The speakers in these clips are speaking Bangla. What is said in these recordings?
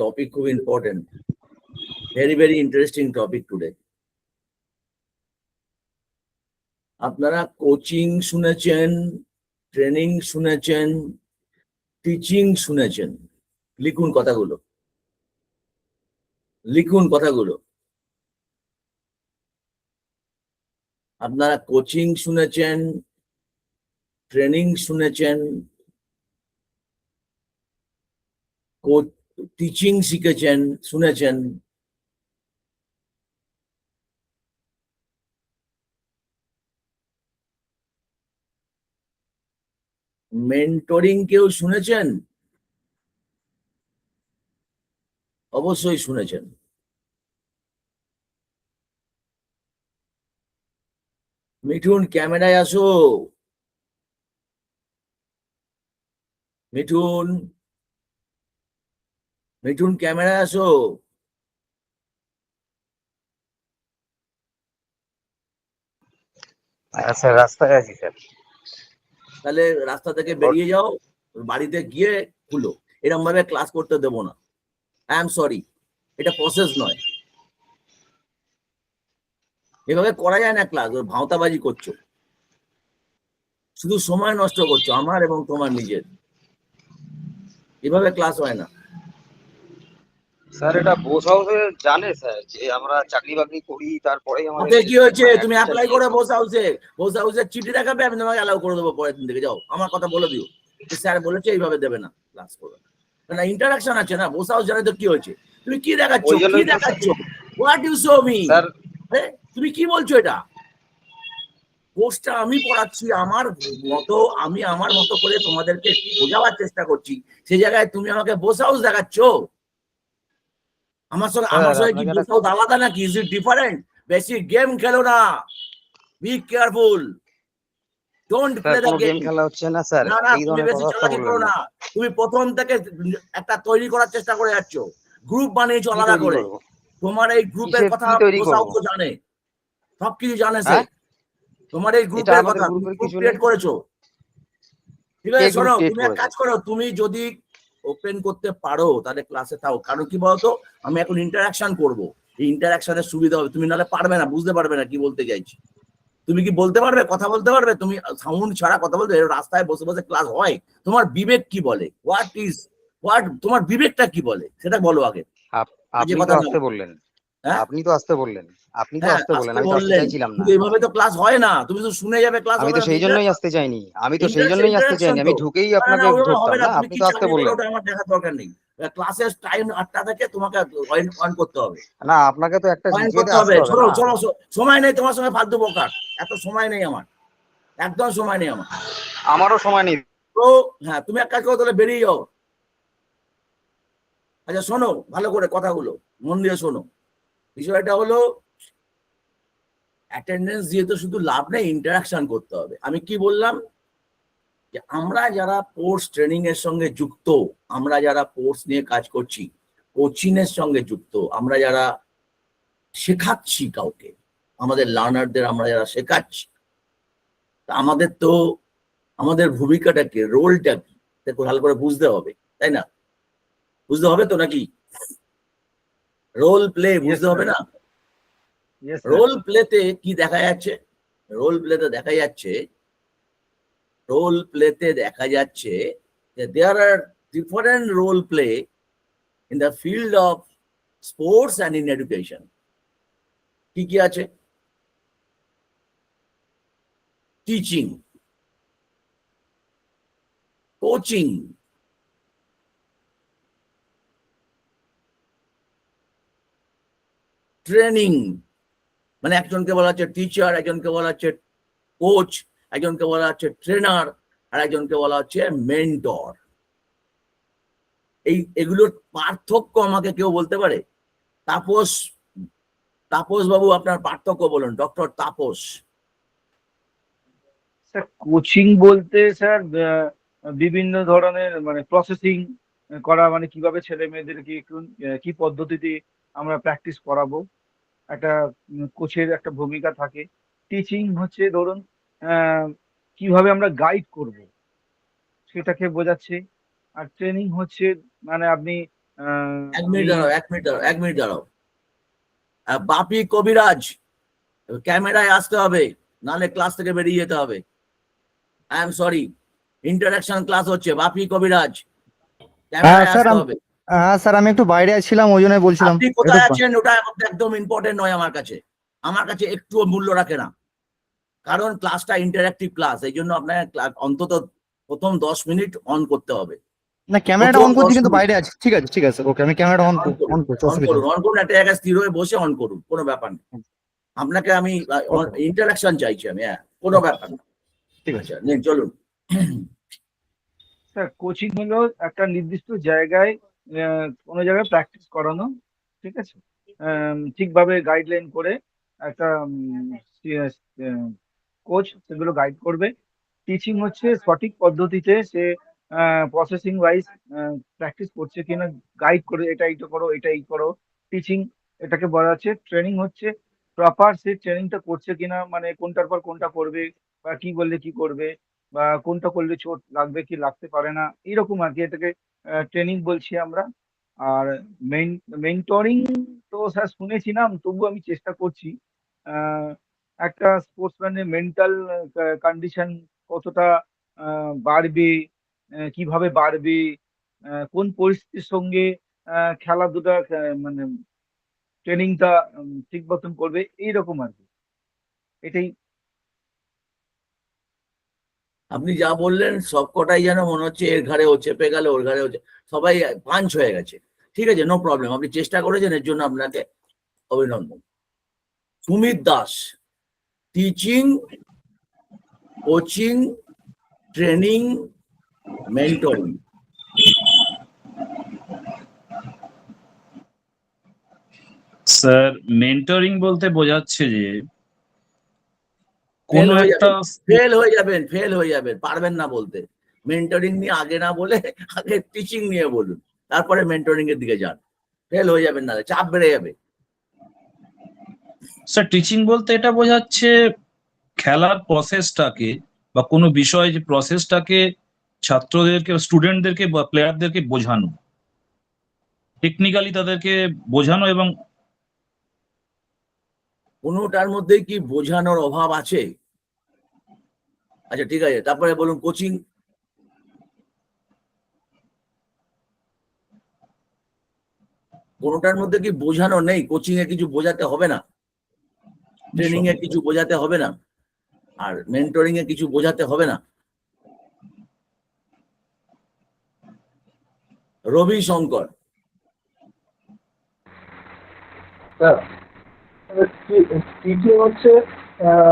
topic খুব important, very interesting topic today. আপনারা কোচিং শুনেছেন, ট্রেনিং শুনেছেন, টিচিং শুনেছেন। লিখুন কথাগুলো, লিখুন কথাগুলো। আপনারা কোচিং শুনেছেন, ট্রেনিং শুনেছেন, টিচিং শিখেছেন, শুনেছেন, মেন্টরিং কেউ শুনেছেন? অবশ্যই শুনেছেন। মিঠুন ক্যামেরায় আসো, মিঠুন, মিঠুন ক্যামেরায় আসো। স্যার রাস্তায় আছি স্যার। তাহলে রাস্তা থেকে বেরিয়ে যাও, বাড়িতে গিয়ে খুলো। এরকম ভাবে ক্লাস করতে দেবো না, আই এম সরি, এটা প্রসেস নয়, এভাবে করা যায় না ক্লাস। ভাঁওতাবাজি করছো, শুধু সময় নষ্ট করছো আমার এবং তোমার নিজের। এভাবে ক্লাস হয় না স্যার। এটা বোস হাউসে জানে স্যার যে আমরা চাকরি বাকরি করি, তারপরেই আমাদের কি হয়েছে? তুমি অ্যাপ্লাই করে বোস হাউসে চিঠি দেখাবে, আমি তোমাকে অ্যালাউ করে দেবো পরের দিন থেকে। যাও, আমার কথা বলে দিও, স্যার বলেছে এইভাবে দেবে না ক্লাস করবে না। ইন্টারাকশন আছে না, বোস হাউস জানে তো কি হয়েছে। তুমি কি দেখাচ্ছ, কি দেখাচ্ছ? What you show me? তুমি কি বলছো? এটা কোর্সটা আমি পড়াচ্ছি আমার মতো, আমি আমার মতো করে তোমাদেরকে বোঝাবার চেষ্টা করছি, সেই জায়গায় তুমি আমাকে বোস হাউস দেখাচ্ছ। আমার সঙ্গে কি বোস হাউস আলাদা নাকি? Is it different? বেশি গেম খেলো না, be careful, don't play the game. খেলা হচ্ছে না স্যার, না, তুমি বেশি চালাকি করো না। তুমি প্রথম থেকে একটা তৈরি করার চেষ্টা করে যাচ্ছ, গ্রুপ বানিয়েছো আলাদা করে। তোমার এই গ্রুপের কথা বোস হাউস জানে, সবকিছু জানে সে। তোমার এই গ্রুপের কথা তুমি গ্রুপ ক্রিয়েট করেছো, ঠিক আছে? শোনো, তুমি এক কাজ করো, তুমি যদি ওপেন করতে পারো তাহলে ক্লাসে থাকো। কারণ কি বলতো, আমি এখন ইন্টারাকশন করব, এই ইন্টারাকশনের সুবিধা হবে। তুমি নাহলে পারবে না, বুঝতে পারবে না কি বলতে চাইছি। তুমি কি বলতে পারবে, কথা বলতে পারবে? তুমি সাউন্ড ছাড়া কথা বলতে, রাস্তায় বসে বসে ক্লাস হয়? তোমার বিবেক কি বলে? হোয়াট তোমার বিবেকটা কি বলে সেটা বলো আগে। আপনি তো আসতে বললেন, আপনি তো আসতে বললেন, আপনি তো আসতে বললেন, আমি তো আসতে চাইছিলাম না। এইভাবে তো ক্লাস হয় না, তুমি তো শুনে যাবে ক্লাস। আমি তো সেই জন্যই আসতে চাইনি, আমি তো সেই জন্যই আসতে চাইনি, আমি ঢুকেই আপনাকে ধরতাম না, আপনি তো আসতে বললেন। আমার দেখার দরকার নেই, ক্লাসের টাইম 8টা থেকে তোমাকে অন করতে হবে। না, আপনাকে তো একটা জয়েন করতে হবে। চলো চলো, সময় নেই তোমার সঙ্গে ফালতু বকার, এত সময় নেই আমার, একদম সময় নেই আমার। আমারও সময় নেই তো হ্যাঁ, তুমি এক কাজ করো, তাহলে বেরিয়ে যাও। আচ্ছা শোনো ভালো করে কথাগুলো, মন দিয়ে শোনো। বিষয়টা হলো অ্যাটেন্ডেন্স দিয়ে তো শুধু লাভ নেই, ইন্টারাকশন করতে হবে। আমি কি বললাম যে আমরা যারা কোর্স ট্রেনিং এর সঙ্গে যুক্ত, আমরা যারা কোর্স নিয়ে কাজ করছি, কোচিং এর সঙ্গে যুক্ত, আমরা যারা শেখাচ্ছি কাউকে, আমাদের লার্নারদের আমরা যারা শেখাচ্ছি, আমাদের তো আমাদের ভূমিকাটা কি, রোলটা কি, ভালো করে বুঝতে হবে, তাই না? বুঝতে হবে তো নাকি? রোল প্লে বুঝতে হবে না? রোল প্লেতে কি দেখা যাচ্ছে? রোল প্লেতে দেখা যাচ্ছে, রোল প্লেতে দেখা যাচ্ছে যে there are different role play in the field of sports and in education. কি কি আছে? Teaching, coaching, training. মানে একজনকে বলা হচ্ছে টিচার, একজনকে বলা হচ্ছে কোচ, একজনকে বলা হচ্ছে ট্রেনার, আর একজনকে বলা হচ্ছে মেন্টর। এগুলোর পার্থক্য আমাকে কেউ বলতে পারে? তাপস, তাপস বাবু আপনার পার্থক্য বলুন, ডক্টর তাপস। স্যার কোচিং বলতে স্যার বিভিন্ন ধরনের মানে প্রসেসিং করা, মানে কিভাবে ছেলে মেয়েদেরকে কি পদ্ধতিতে আমরা প্র্যাকটিস করাবো, একটা কোচের একটা ভূমিকা থাকে। টিচিং হচ্ছে ধরুন কিভাবে আমরা গাইড করব সেটাকে বোঝাচ্ছে। আর ট্রেনিং হচ্ছে মানে আপনি এক মিনিট দাঁড়াও, এক মিনিট দাঁড়াও। বাপি কবিরাজ, ক্যামেরায় আসতে হবে, নাহলে ক্লাস থেকে বেরিয়ে যেতে হবে। I am sorry, interaction class হচ্ছে। বাপি কবিরাজ, ক্যামেরায় স্যার আসতে হবে। হ্যাঁ স্যার, আমি একটু বাইরে ছিলাম, ওই জন্য বলছিলাম আপনি কোথায় আছেন ওটা একদম ইম্পর্টেন্ট নয় আমার কাছে। আমার কাছে একটুও মূল্য রাখে না, কারণ ক্লাসটা ইন্টারঅ্যাক্টিভ ক্লাস, এই জন্য আপনার অন্তত প্রথম 10 মিনিট অন করতে হবে। না, ক্যামেরাটা অন করছি কিন্তু 10 বাইরে আছি। ঠিক আছে, ঠিক আছে, ওকে, আমি ক্যামেরাটা অন করছি, অন করুন, অন করুন, একটা জায়গায় স্থির হয়ে বসে অন করুন, কোনো ব্যাপার না। আপনাকে আমি ইন্টারাকশন চাইছি আমি, হ্যাঁ, কোনো ব্যাপার না। ঠিক আছে, আচ্ছা নিন, চলুন। স্যার কোচিং হলো একটা নির্দিষ্ট জায়গায় কোনো জায়গায় প্র্যাকটিস করানো, ঠিক আছে, ঠিকভাবে গাইডলাইন করে একটা কোচ সেগুলো গাইড করবে। টিচিং হচ্ছে সঠিক পদ্ধতিতে সে প্রসেসিং ওয়াইজ প্র্যাকটিস করছে কিনা গাইড করে, এটা এইটা করো, এটা এই করো, টিচিং এটাকে বলা হচ্ছে। ট্রেনিং হচ্ছে প্রপার সে ট্রেনিংটা করছে কিনা, মানে কোনটার পর কোনটা করবে, বা কি বললে কি করবে, বা কোনটা করলে চোট লাগবে কি লাগতে পারে না, এরকম আর কি, এটাকে ট্রেনিং বলছি আমরা। আর মেন্টরিং তো স্যার শুনেছিলাম, তবু আমি চেষ্টা করছি। একটা স্পোর্টসম্যানের মেন্টাল কন্ডিশন কতটা বাড়বে, কিভাবে বাড়বে, কোন পরিস্থিতির সঙ্গে খেলাধুলা মানে ট্রেনিংটা ঠিক মতন করবে, এইরকম আর কি, এটাই। আপনি যা বললেন সবকটাই যেন মনে হচ্ছে এর ঘাড়ে ও চেপে গেল, ওর ঘাড়ে হচ্ছে, সবাই পাঞ্চ হয়ে গেছে। ঠিক আছে, নো প্রবলেম, আপনি চেষ্টা করেছেন, এর জন্য আপনাকে অভিনন্দন। Sumit Das, teaching, coaching, training, mentoring. Sir mentoring বলতে বোঝাচ্ছে যে কোনো একটা ফেল হয়ে যাবেন, পারবেন না বলতে। মেন্টরিং নিয়ে আগে না বলে আগে টিচিং নিয়ে বলুন, তারপরে মেন্টরিং এর দিকে যান। ফেল হয়ে যাবেন, না চাপ বেড়ে যাবে। স্যার টিচিং বলতে এটা বোঝাচ্ছে খেলার প্রসেসটাকে বা কোনো বিষয় যে প্রসেসটাকে ছাত্রদেরকে, স্টুডেন্টদেরকে বা প্লেয়ারদেরকে বোঝানো, টেকনিক্যালি তাদেরকে বোঝানো। এবং কোনোটার মধ্যে কি বোঝানোর অভাব আছে? আচ্ছা ঠিক আছে, তারপরে বলুন কোচিং। কোনোটার মধ্যে কি বোঝানো নেই? কোচিং এ কিছু বোঝাতে হবে না, ট্রেনিং এ কিছু বোঝাতে হবে না, আর মেন্টরিং এ কিছু বোঝাতে হবে না। রবি শঙ্কর, টিচিং হচ্ছে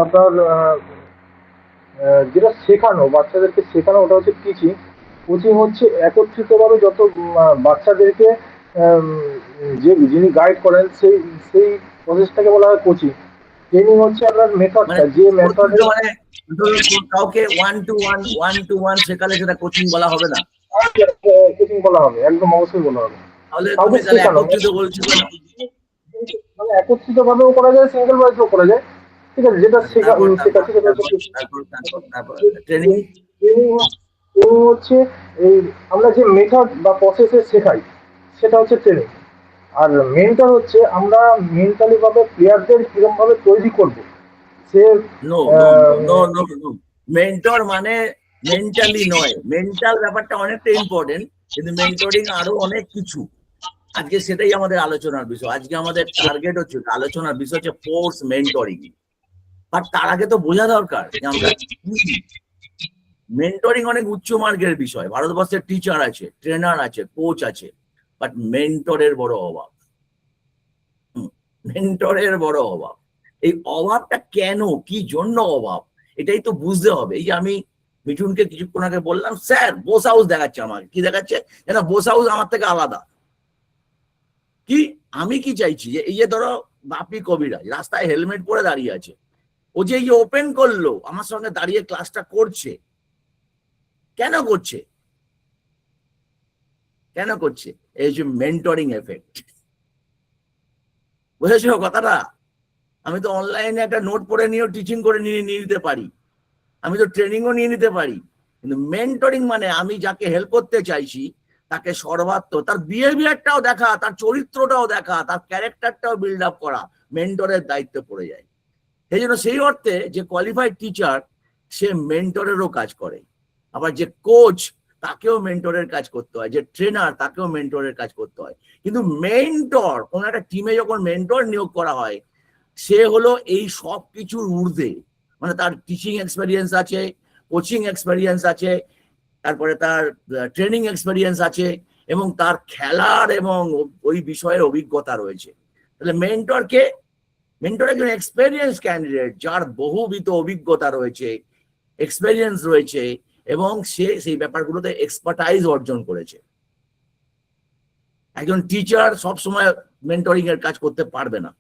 আপনার যেটা শেখানো, বাচ্চাদেরকে শেখানো, ওটা হচ্ছে টিচিং। কোচিং হচ্ছে একত্রিতভাবে যত বাচ্চাদেরকে যে যিনি গাইড করেন সেই সেই প্রসেসটাকে বলা হয় কোচিং। ট্রেনিং হচ্ছে আপনার মেথডটা, যে মেথডে মানে কাউকে 1-to-1 শেখালে সেটা কোচিং বলা হবে না, কোচিং বলা হবে, একদম অবশ্যই বলা হবে। তাহলে কাউকে তুমি তাহলে শেখানো, একত্রিত বলছো কেন? মানে একত্রিত ভাবেও করা যায়, সিঙ্গেল ওয়াইজও করা যায়। ঠিক আছে, যেটা শেখাচ্ছি সেটা হচ্ছে ট্রেনিং। ট্রেনিং হচ্ছে এই আমরা যে মেথড বা প্রসেসে শেখাই, সেটা হচ্ছে ট্রেনিং। আর মেন্টর হচ্ছে আমরা মেন্টালি ভাবে প্লেয়ারদের কিরকম ভাবে তৈরি করব। সে no no no no, mentor মানে মেন্টালি নয়, মেন্টাল ব্যাপারটা অনেকটা ইম্পর্টেন্ট, কিন্তু মেন্টরিং আরো অনেক কিছু। আজকে সেটাই আমাদের আলোচনার বিষয়। আজকে আমাদের টার্গেট হচ্ছে, আলোচনার বিষয় হচ্ছে ফোর্স মেন্টরিং। বাট তার আগে তো বোঝা দরকার যে আমরা মেন্টরিং অনেক উচ্চ মার্গের বিষয়। ভারতবর্ষের টিচার আছে, ট্রেনার আছে, কোচ আছে, বাট মেন্টরের বড় অভাব। মেন্টরের বড় অভাব। এই অভাবটা কেন, কি জন্য অভাব, এটাই তো বুঝতে হবে। এই যে আমি মিঠুনকে কিছুক্ষণ আগে বললাম, স্যার বোস হাউস দেখাচ্ছে আমাকে, কি দেখাচ্ছে, যেন বোস হাউস আমার থেকে আলাদা। কি আমি কি চাইছি যে এই যে ধরো বাপি কবিরাজ রাস্তায় হেলমেট পরে দাঁড়িয়ে আছে, ও যে এই ওপেন করলো আমার সঙ্গে দাঁড়িয়ে ক্লাসটা করছে, কেন করছে? কেন করছে? এই যে মেন্টরিং এফেক্ট। বুঝেছো কথাটা? আমি তো অনলাইনে একটা নোট পড়ে নিয়েও টিচিং করে নিয়ে নিতে পারি, আমি তো ট্রেনিংও নিয়ে নিতে পারি, কিন্তু মেন্টরিং মানে আমি যাকে হেল্প করতে চাইছি তাকে সর্বাত্মক, তার বিহেভিয়ারটাও দেখা, তার চরিত্রটাও দেখা, তার ক্যারেক্টারটাও বিল্ড আপ করা মেন্টরের দায়িত্ব পড়ে যায়। সেই জন্য সেই অর্থে যে কোয়ালিফাইড টিচার সে মেন্টরেরও কাজ করে, আবার যে কোচ তাকেও মেন্টরের কাজ করতে হয়, যে ট্রেনার তাকেও মেন্টরের কাজ করতে হয়। কিন্তু মেন্টর, কোন একটা টিমে যখন মেন্টর নিয়োগ করা হয়, সে হলো এই সব কিছুর ঊর্ধ্বে, মানে তার টিচিং এক্সপেরিয়েন্স আছে, কোচিং এক্সপেরিয়েন্স আছে, তারপরে তার ট্রেনিং এক্সপেরিয়েন্স আছে, এবং তার খেলার এবং ওই বিষয়ের অভিজ্ঞতা রয়েছে। তাহলে মেন্টর একজন এক্সপেরিয়েন্স ক্যান্ডিডেট, যার বহুবিধ অভিজ্ঞতা রয়েছে, এক্সপেরিয়েন্স রয়েছে, এবং সে সেই ব্যাপারগুলোতে এক্সপার্টাইজ অর্জন করেছে। একজন টিচার সবসময় মেন্টরিং এর কাজ করতে পারবে না,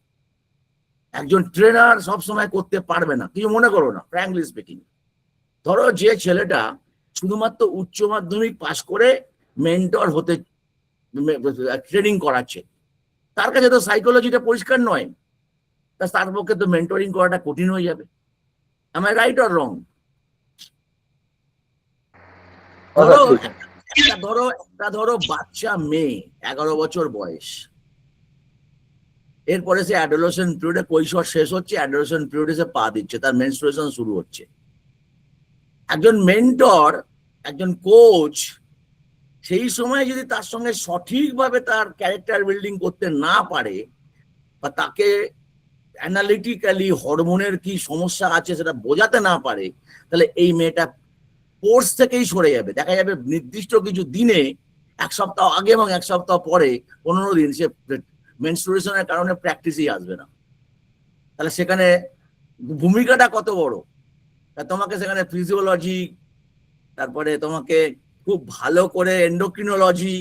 একজন ট্রেনার সবসময় করতে পারবে না। কিছু মনে করো না, ফ্র্যাঙ্কলি স্পিকিং। ধরো যে ছেলেটা শুধুমাত্র উচ্চ মাধ্যমিক পাশ করে মেন্টর হতে ট্রেনিং করাচ্ছে, তার কাছে তো সাইকোলজিটা পরিষ্কার নয়, তার পক্ষে তো মেন্টরিং করাটা কঠিন হয়ে যাবে। am I right or wrong? ধরো বাচ্চা মেয়ে 11 বছর বয়স, এরপরে সে অ্যাডোলেসেন্ট পিরিয়ডে, কৈশোর শেষ হচ্ছে, অ্যাডোলেসেন্ট পিরিয়ডে সে পা দিচ্ছে, তার মেনস্ট্রুয়েশন শুরু হচ্ছে। একজন মেন্টর, একজন কোচ সেই সময় যদি তার সঙ্গে সঠিকভাবে তার ক্যারেক্টার বিল্ডিং করতে না পারে, বা তাকে অ্যানালিটিক্যালি হরমোনের কি সমস্যা আছে সেটা বোঝাতে না পারে, তাহলে এই মেয়েটা কোর্স থেকেই সরে যাবে। দেখা যাবে নির্দিষ্ট কিছু দিনে, এক সপ্তাহ আগে এবং এক সপ্তাহ পরে, 15 দিন সে মেনস্ট্রুয়েশনের কারণে প্র্যাকটিসই আসবে না। তাহলে সেখানে ভূমিকাটা কত বড়। তোমাকে সেখানে ফিজিওলজি, তারপরে তোমাকে খুব ভালো করে এন্ডোক্রিনোলজি,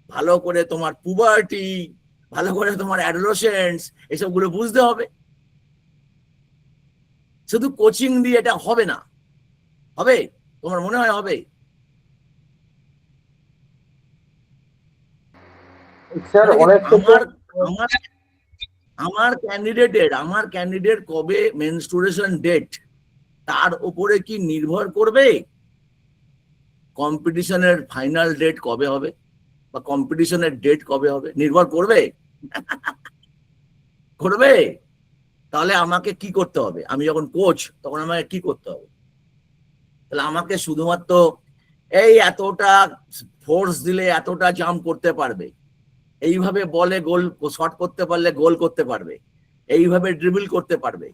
ভালো করে তোমার পুবার্টি, ভালো করে তোমার অ্যাডোলেসেন্স, এসবগুলো বুঝতে হবে। শুধু কোচিং দিয়ে এটা হবে না। হবে? তোমার মনে হয় হবে? স্যার অনেক আমার ক্যান্ডিডেট কবে মেনস্ট্রুয়েশন ডেট, তার উপরে কি নির্ভর করবে কম্পিটিশনের ফাইনাল ডেট কবে হবে, বা কম্পিটিশনের ডেট কবে হবে? নির্ভর করবে? করবে? তাহলে আমাকে কি করতে হবে? আমি যখন কোচ, তখন আমাকে কি করতে হবে? তাহলে আমাকে শুধুমাত্র এই এতটা ফোর্স দিলে এতটা জাম্প করতে পারবে, এইভাবে বলে গোল শট করতে পারলে গোল করতে পারবে, এইভাবে ড্রিবল করতে পারবে,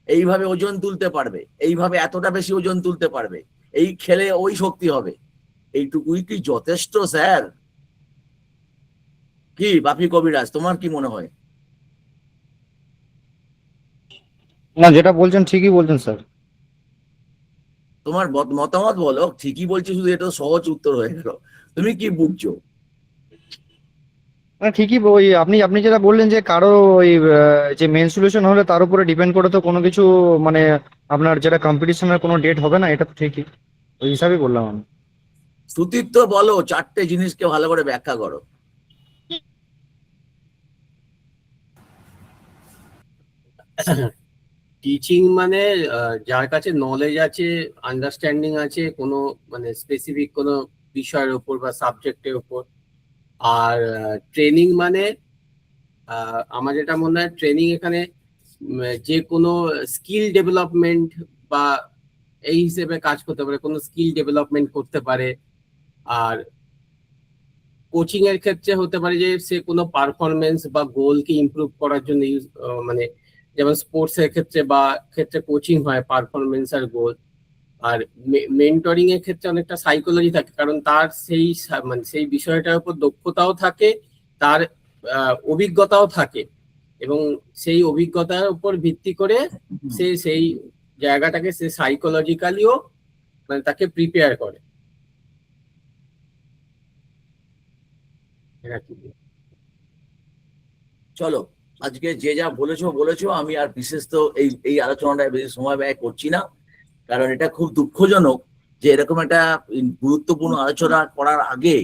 এইভাবে ওজন তুলতে পারবে, এইভাবে এতটা বেশি ওজন তুলতে পারবে, এই খেলে ওই শক্তি হবে, এইটুকুই কি যথেষ্ট স্যার? কি বাপি কবিরাজ, তোমার কি মনে হয়? না, যেটা বলছেন ঠিকই বলছেন স্যার। তোমার মতামত বলো। ঠিকই বলছি শুধু, এটা সহজ উত্তর হয়ে গেল। তুমি কি বুঝছো? না ঠিকই, ওই আপনি আপনি যেটা বললেন যে কারো ওই যে মেনস্ট্রুয়েশন হলে তার উপরে ডিপেন্ড করে তো কোনো কিছু, মানে আপনার যেটা কম্পিটিশনের কোনো ডেট হবে না, এটা তো ঠিকই, ওই হিসাবেই বললাম আমি। সুতীর্থ বলো, 4টে জিনিসকে ভালো করে ব্যাখ্যা করো। টিচিং মানে যার কাছে নলেজ আছে, আন্ডারস্ট্যান্ডিং আছে কোনো মানে স্পেসিফিক কোনো বিষয়ের উপর বা সাবজেক্টের উপর। আর ট্রেনিং মানে আমার যেটা মনে হয়, ট্রেনিং এখানে যে কোনো স্কিল ডেভেলপমেন্ট বা এই হিসেবে কাজ করতে পারে, কোনো স্কিল ডেভেলপমেন্ট করতে পারে। আর কোচিং এর ক্ষেত্রে হতে পারে যে সে কোনো পারফরমেন্স বা গোলকে ইমপ্রুভ করার জন্য মানে যেমন স্পোর্টস এর ক্ষেত্রে কোচিং হয় পারফরমেন্স আর গোল। আর মেন্টরিং এর ক্ষেত্রে অনেকটা সাইকোলজি থাকে, কারণ তার মানে সেই বিষয়টার উপর দক্ষতাও থাকে, তার অভিজ্ঞতাও থাকে, এবং সেই অভিজ্ঞতার উপর ভিত্তি করে সে সেই জায়গাটাকে সে সাইকোলজিক্যালিও মানে তাকে প্রিপেয়ার করে। চলো, আজকে যে যা বলেছো, আমি আর বিশেষ তো এই আলোচনাটায় বেশি সময় ব্যয় করছি না, কারণ এটা খুব দুঃখজনক যে এরকম একটা গুরুত্বপূর্ণ আলোচনা করার আগে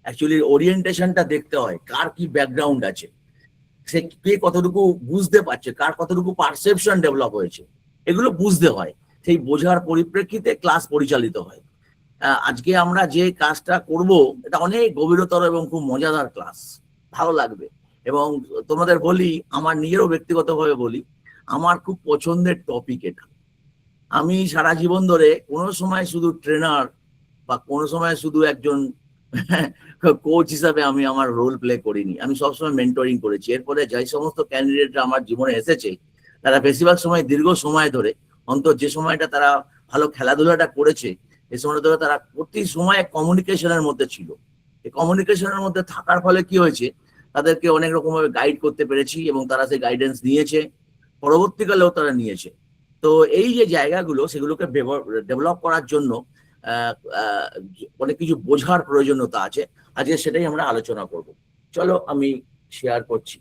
অ্যাকচুয়ালি ওরিয়েন্টেশনটা দেখতে হয়, কার কি ব্যাকগ্রাউন্ড আছে, সে কে কতটুকু বুঝতে পারছে, কার কতটুকু পারসেপশন ডেভেলপ হয়েছে, এগুলো বুঝতে হয়। সেই বোঝার পরিপ্রেক্ষিতে ক্লাস পরিচালিত হয়। আজকে আমরা যে কাজটা করব এটা অনেক গভীরতর এবং খুব মজাদার ক্লাস, ভালো লাগবে। এবং তোমাদের বলি, আমার নিজেরও ব্যক্তিগতভাবে বলি, আমার খুব পছন্দের টপিক এটা। আমি সারা জীবন ধরে কোনো সময় শুধু ট্রেনার বা কোনো সময় শুধু একজন কোচ হিসাবে আমি আমার রোল প্লে করিনি, আমি সবসময় মেন্টরিং করেছি। এরপরে যে সমস্ত ক্যান্ডিডেটরা আমার জীবনে এসেছে তারা বেশিরভাগ সময় দীর্ঘ সময় ধরে, অন্তত যে সময়টা তারা ভালো খেলাধুলাটা করেছে এই সময়টা ধরে তারা প্রতি সময় কমিউনিকেশনের মধ্যে ছিল। এই কমিউনিকেশনের মধ্যে থাকার ফলে কি হয়েছে, তাদেরকে অনেক রকম ভাবে গাইড করতে পেরেছি এবং তারা সেই গাইডেন্স নিয়েছে, পরবর্তীকালেও তারা নিয়েছে। তো এই যে জায়গাগুলো সেগুলোকে ডেভেলপ করার জন্য অনেক কিছু বোঝার প্রয়োজনীয়তা আছে। আজকে সেটাই আমরা আলোচনা করব। চলো আমি শেয়ার করছি।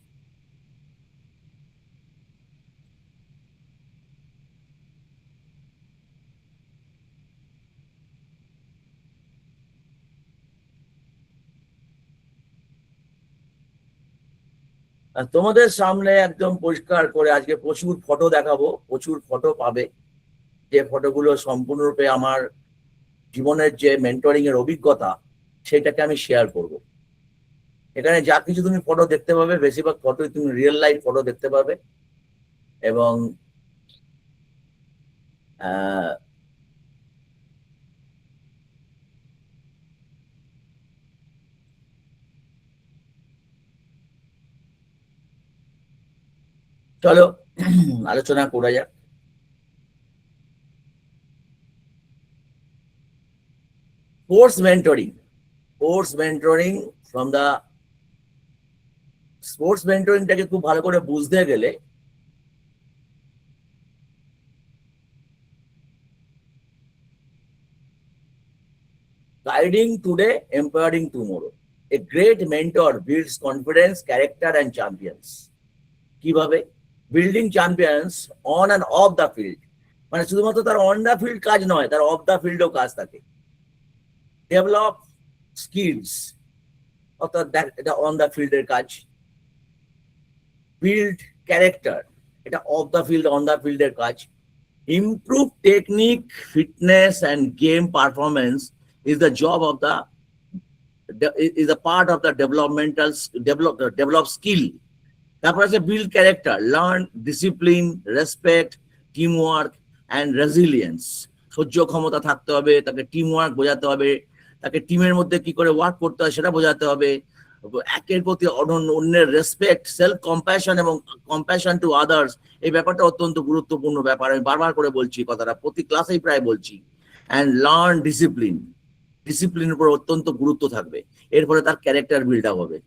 আর তোমাদের সামনে একদম পরিষ্কার করে আজকে প্রচুর ফটো দেখাবো, প্রচুর ফটো পাবে, যে ফটোগুলো সম্পূর্ণরূপে আমার জীবনের যে মেন্টরিং এর অভিজ্ঞতা সেটাকে আমি শেয়ার করব। এখানে যা কিছু তুমি ফটো দেখতে পাবে বেশিরভাগ ফটোই তুমি রিয়েল লাইফ ফটো দেখতে পাবে। এবং চলো আলোচনা করা যাক। Sports mentoring. স্পোর্টস মেন্টরিংটাকে খুব ভালো করে বুঝতে গেলে guiding today, empowering tomorrow. A great mentor builds confidence, character and champions. কিভাবে? Building champions on and of the field. মানে শুধুমাত্র তার অন দ্য ফিল্ড কাজ নয়, তার অফ দ্য ফিল্ডও কাজ থাকে। ডেভেলপ স্কিলস, অর্থাৎ এটা অন দ্য ফিল্ডের কাজ। বিল্ড ক্যারেক্টার, এটা of the field on the ফিল্ডের কাজ। Improve technique, fitness and game performance is the job of is a part of the develop skill. তারপর আছে build character, learn discipline, respect, team work and resilience. সহ্য ক্ষমতা থাকতে হবে, তাকে টিম ওয়ার্ক বোঝাতে হবে, তাকে টিমের মধ্যে কি করে ওয়ার্ক করতে হয় সেটা বোঝাতে হবে। একের প্রতি অন্যের রেসপেক্ট, সেলফ কম্প্যাশন এবং কম্প্যাশন টু আদার্স, এই ব্যাপারটা অত্যন্ত গুরুত্বপূর্ণ ব্যাপার। আমি বারবার করে বলছি কথাটা, প্রতি ক্লাসেই প্রায় বলছি। অ্যান্ড লার্ন ডিসিপ্লিনের উপর অত্যন্ত গুরুত্ব থাকবে। এর ফলে তার ক্যারেক্টার বিল্ড আপ হবে।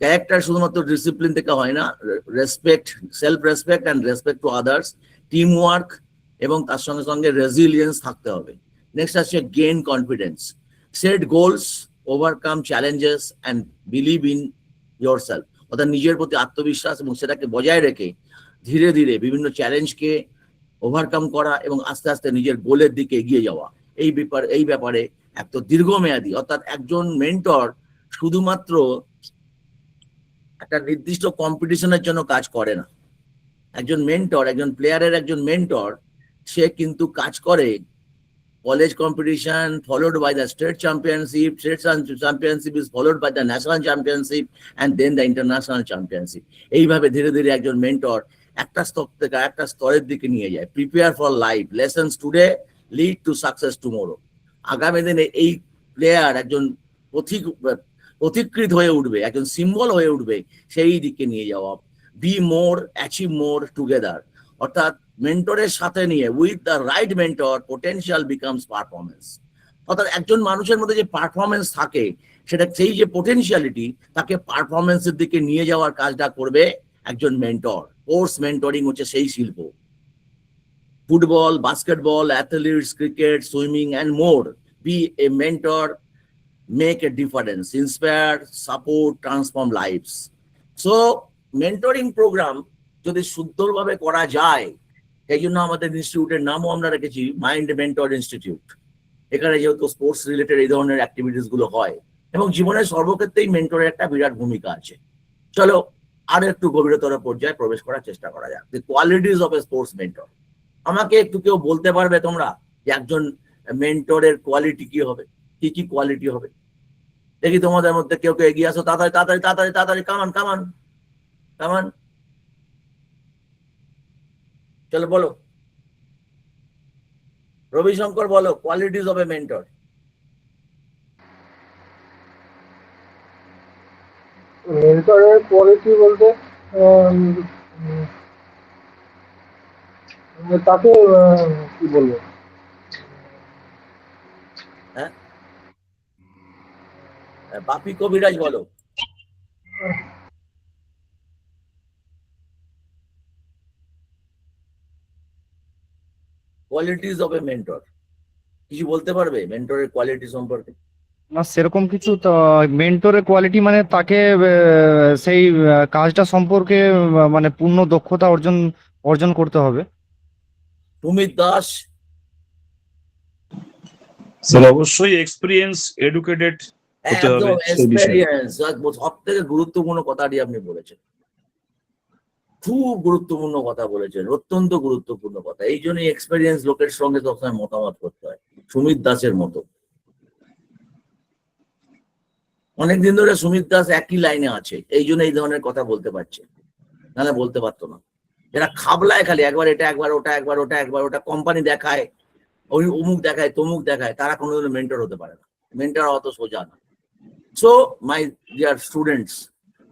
ক্যারেক্টার শুধুমাত্র ডিসিপ্লিন থেকে হয় না, respect, self respect and respect to others, team work এবং তার সঙ্গে সঙ্গে রেজিলিয়েন্স থাকতে হবে। নেক্সট আছে gain confidence, set goals, overcome challenges and believe in your self. অর্থাৎ নিজের প্রতি আত্মবিশ্বাস এবং সেটাকে বজায় রেখে ধীরে ধীরে বিভিন্ন চ্যালেঞ্জকে ওভারকাম করা এবং আস্তে আস্তে নিজের গোলের দিকে এগিয়ে যাওয়া। এই ব্যাপারে এত দীর্ঘমেয়াদী, অর্থাৎ একজন মেন্টর শুধুমাত্র একটা নির্দিষ্ট কম্পিটিশনের জন্য কাজ করে না। একজন মেন্টর, একজন প্লেয়ারের একজন মেন্টর, সে কিন্তু কাজ করে college competition followed by the state championship, state championship is followed by the national championship and then the international championship. এইভাবে ধীরে ধীরে একজন মেন্টর একটা স্তর থেকে একটা স্তরের দিকে নিয়ে যায়। Prepare for life, lessons today lead to success tomorrow. আগামী দিনে এই প্লেয়ার একজন পথিকৃৎ হয়ে উঠবে, একজন সিম্বল হয়ে উঠবে, সেই দিকে নিয়ে যাওয়া। Be more, achieve more together, অর্থাৎ মেন্টরের সাথে নিয়ে, with the right mentor potential becomes performance. অর্থাৎ একজন মানুষের মধ্যে যে পারফরমেন্স থাকে, সেটা সেই যে পোটেনশিয়ালিটি, তাকে পারফরমেন্সের দিকে নিয়ে যাওয়ার কাজটা করবে একজন মেন্টর। কোর্স মেন্টরিং হচ্ছে সেই শিল্প। Football, basketball, athletics, cricket, swimming and more. Be a mentor, make a difference, inspire, support, transform lives. So mentoring program যদি সুন্দরভাবে করা যায়, সেই জন্য আমাদের ইনস্টিটিউটের নামও আমরা রেখেছি মাইন্ড মেন্টর ইনস্টিটিউট। এখানে যেহেতু স্পোর্টস রিলেটেড এই ধরনের অ্যাক্টিভিটিস গুলো হয় এবং জীবনের সর্বক্ষেত্রেই মেন্টরের একটা বিরাট ভূমিকা আছে। চলো আরো একটু গভীরতর পর্যায়ে প্রবেশ করার চেষ্টা করা যাক। The qualities of a sports mentor. আমাকে একটু কেউ বলতে পারবে তোমরা যে একজন মেন্টরের কোয়ালিটি কি হবে, কি কি কোয়ালিটি হবে। দেখি তোমাদের মধ্যে কেউ কেউ এগিয়ে আসো, তাড়াতাড়ি তাড়াতাড়ি তাড়াতাড়ি তাড়াতাড়ি, কামান কামান কামান, চলো বলো। রবিশঙ্কর বলো, কোয়ালিটিজ অফ এ মেন্টর। মেন্টরের কোয়ালিটি বলতে তাকে কি বলবো, হ্যাঁ, বাপি কবিরাজ বলো। কোয়ালিটিজ অফ এ মেন্টর, কিছু বলতে পারবে মেন্টরের কোয়ালিটি সম্পর্কে? না সেরকম কিছু তো, মেন্টরের কোয়ালিটি মানে তাকে সেই কাজটা সম্পর্কে মানে পূর্ণ দক্ষতা অর্জন অর্জন করতে হবে। সুমিত দাস। স্যার অবশ্যই এক্সপিরিয়েন্স এডুকেটেড হতে হবে একদম সেই বিষয়ে। এক্সপেরিয়েন্স, সব থেকে গুরুত্বপূর্ণ কথাটি আপনি বলেছেন, খুব গুরুত্বপূর্ণ কথা বলেছেন, অত্যন্ত গুরুত্বপূর্ণ কথা। এই জন্যই এক্সপেরিয়েন্স লোকের সঙ্গে সবসময় মতামত করতে হয়, সুমিত দাসের মতো। অনেকদিন ধরে সুমিত দাস একই লাইনে আছে, এই জন্য এই ধরনের কথা বলতে পারছে, নাহলে বলতে পারতো না। যারা খাবলায় খালি একবার এটা একবার ওটা একবার ওটা একবার ওটা, কোম্পানি দেখায়, ওই অমুক দেখায় তমুক দেখায়, তারা কোনোদিনও মেন্টর হতে পারে না। মেন্টর অত সোজা না। সো মাই ডিয়ার স্টুডেন্টস,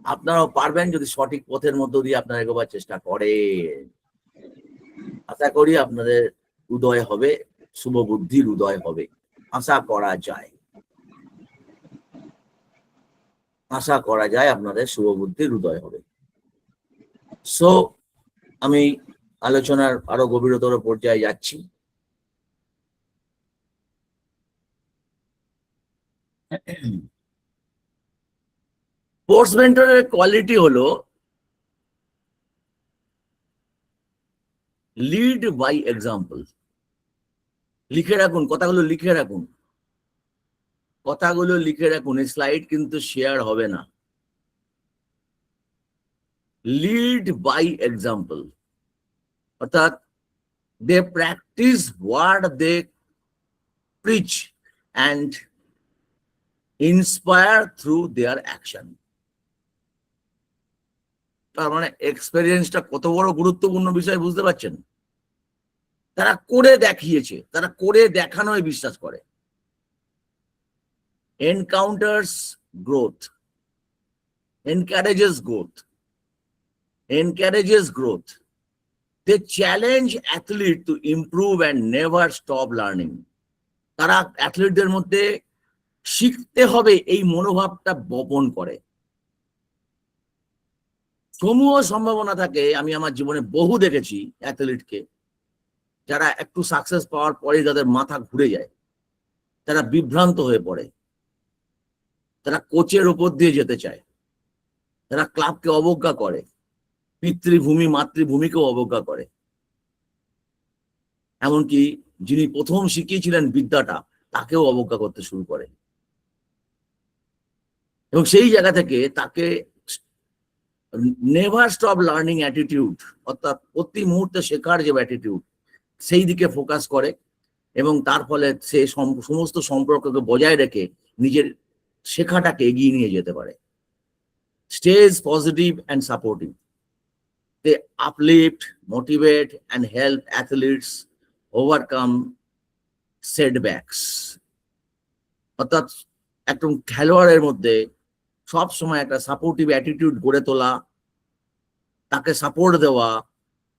আপনারাও পারবেন যদি সঠিক পথের মধ্য দিয়ে আপনারা এগোবার চেষ্টা করেন। আশা করি আপনাদের উদয় হবে, শুভ বুদ্ধির উদয় হবে, আশা করা যায়, আশা করা যায় আপনাদের শুভ বুদ্ধির উদয় হবে। সো আমি আলোচনার আরো গভীরতর পর্যায়ে যাচ্ছি। স্পোর্টস মেন্টরের কোয়ালিটি হলো লিড বাই এক্সাম্পল। লিখে রাখুন কথাগুলো, লিখে রাখুন কথাগুলো, লিখে রাখুন। এই স্লাইড কিন্তু শেয়ার হবে না। লিড বাই এক্সাম্পল অর্থাৎ they practice what they preach and inspire through their action. তার মানে এক্সপেরিয়েন্সটা কত বড় গুরুত্বপূর্ণ বিষয় বুঝতে পারছেন? তারা করে দেখিয়েছে, তারা করে দেখানোয় বিশ্বাস করে। Encounters growth, encourages growth. They challenge athlete to improve and never stop learning. তারা অ্যাথলিটদের মধ্যে শিখতে হবে এই মনোভাবটা বপন করে। সমূহ সম্ভাবনা থাকে। আমি আমার জীবনে বহু দেখেছি অ্যাথলিটকে যারা একটু সাকসেস পাওয়ার পরে তাদের মাথা ঘুরে যায়, তারা বিভ্রান্ত হয়ে পড়ে, তারা কোচের উপর দিয়ে যেতে চায়, তারা ক্লাবকে অবজ্ঞা করে, পিতৃভূমি মাতৃভূমিকেও অবজ্ঞা করে। এমনকি যিনি প্রথম শিখিয়েছিলেন বিদ্যাটা তাকেও অবজ্ঞা করতে শুরু করে। এবং সেই জায়গা থেকে তাকে নেভার স্টপ লার্নিং অ্যাটিটিউড অর্থাৎ প্রতি মুহূর্তে শেখার যে অ্যাটিটিউড সেই দিকে ফোকাস করে এবং তার ফলে সে সমস্ত সম্পর্ককে বজায় রেখে নিজের শেখাটাকে এগিয়ে নিয়ে যেতে পারে। Stays positive and supportive. They uplift, motivate, and help athletes overcome setbacks. অর্থাৎ একদম খেলোয়াড়ের মধ্যে সব সময় একটা সাপোর্টিভ অ্যাটিটিউড গড়ে তোলা, তাকে সাপোর্ট দেওয়া,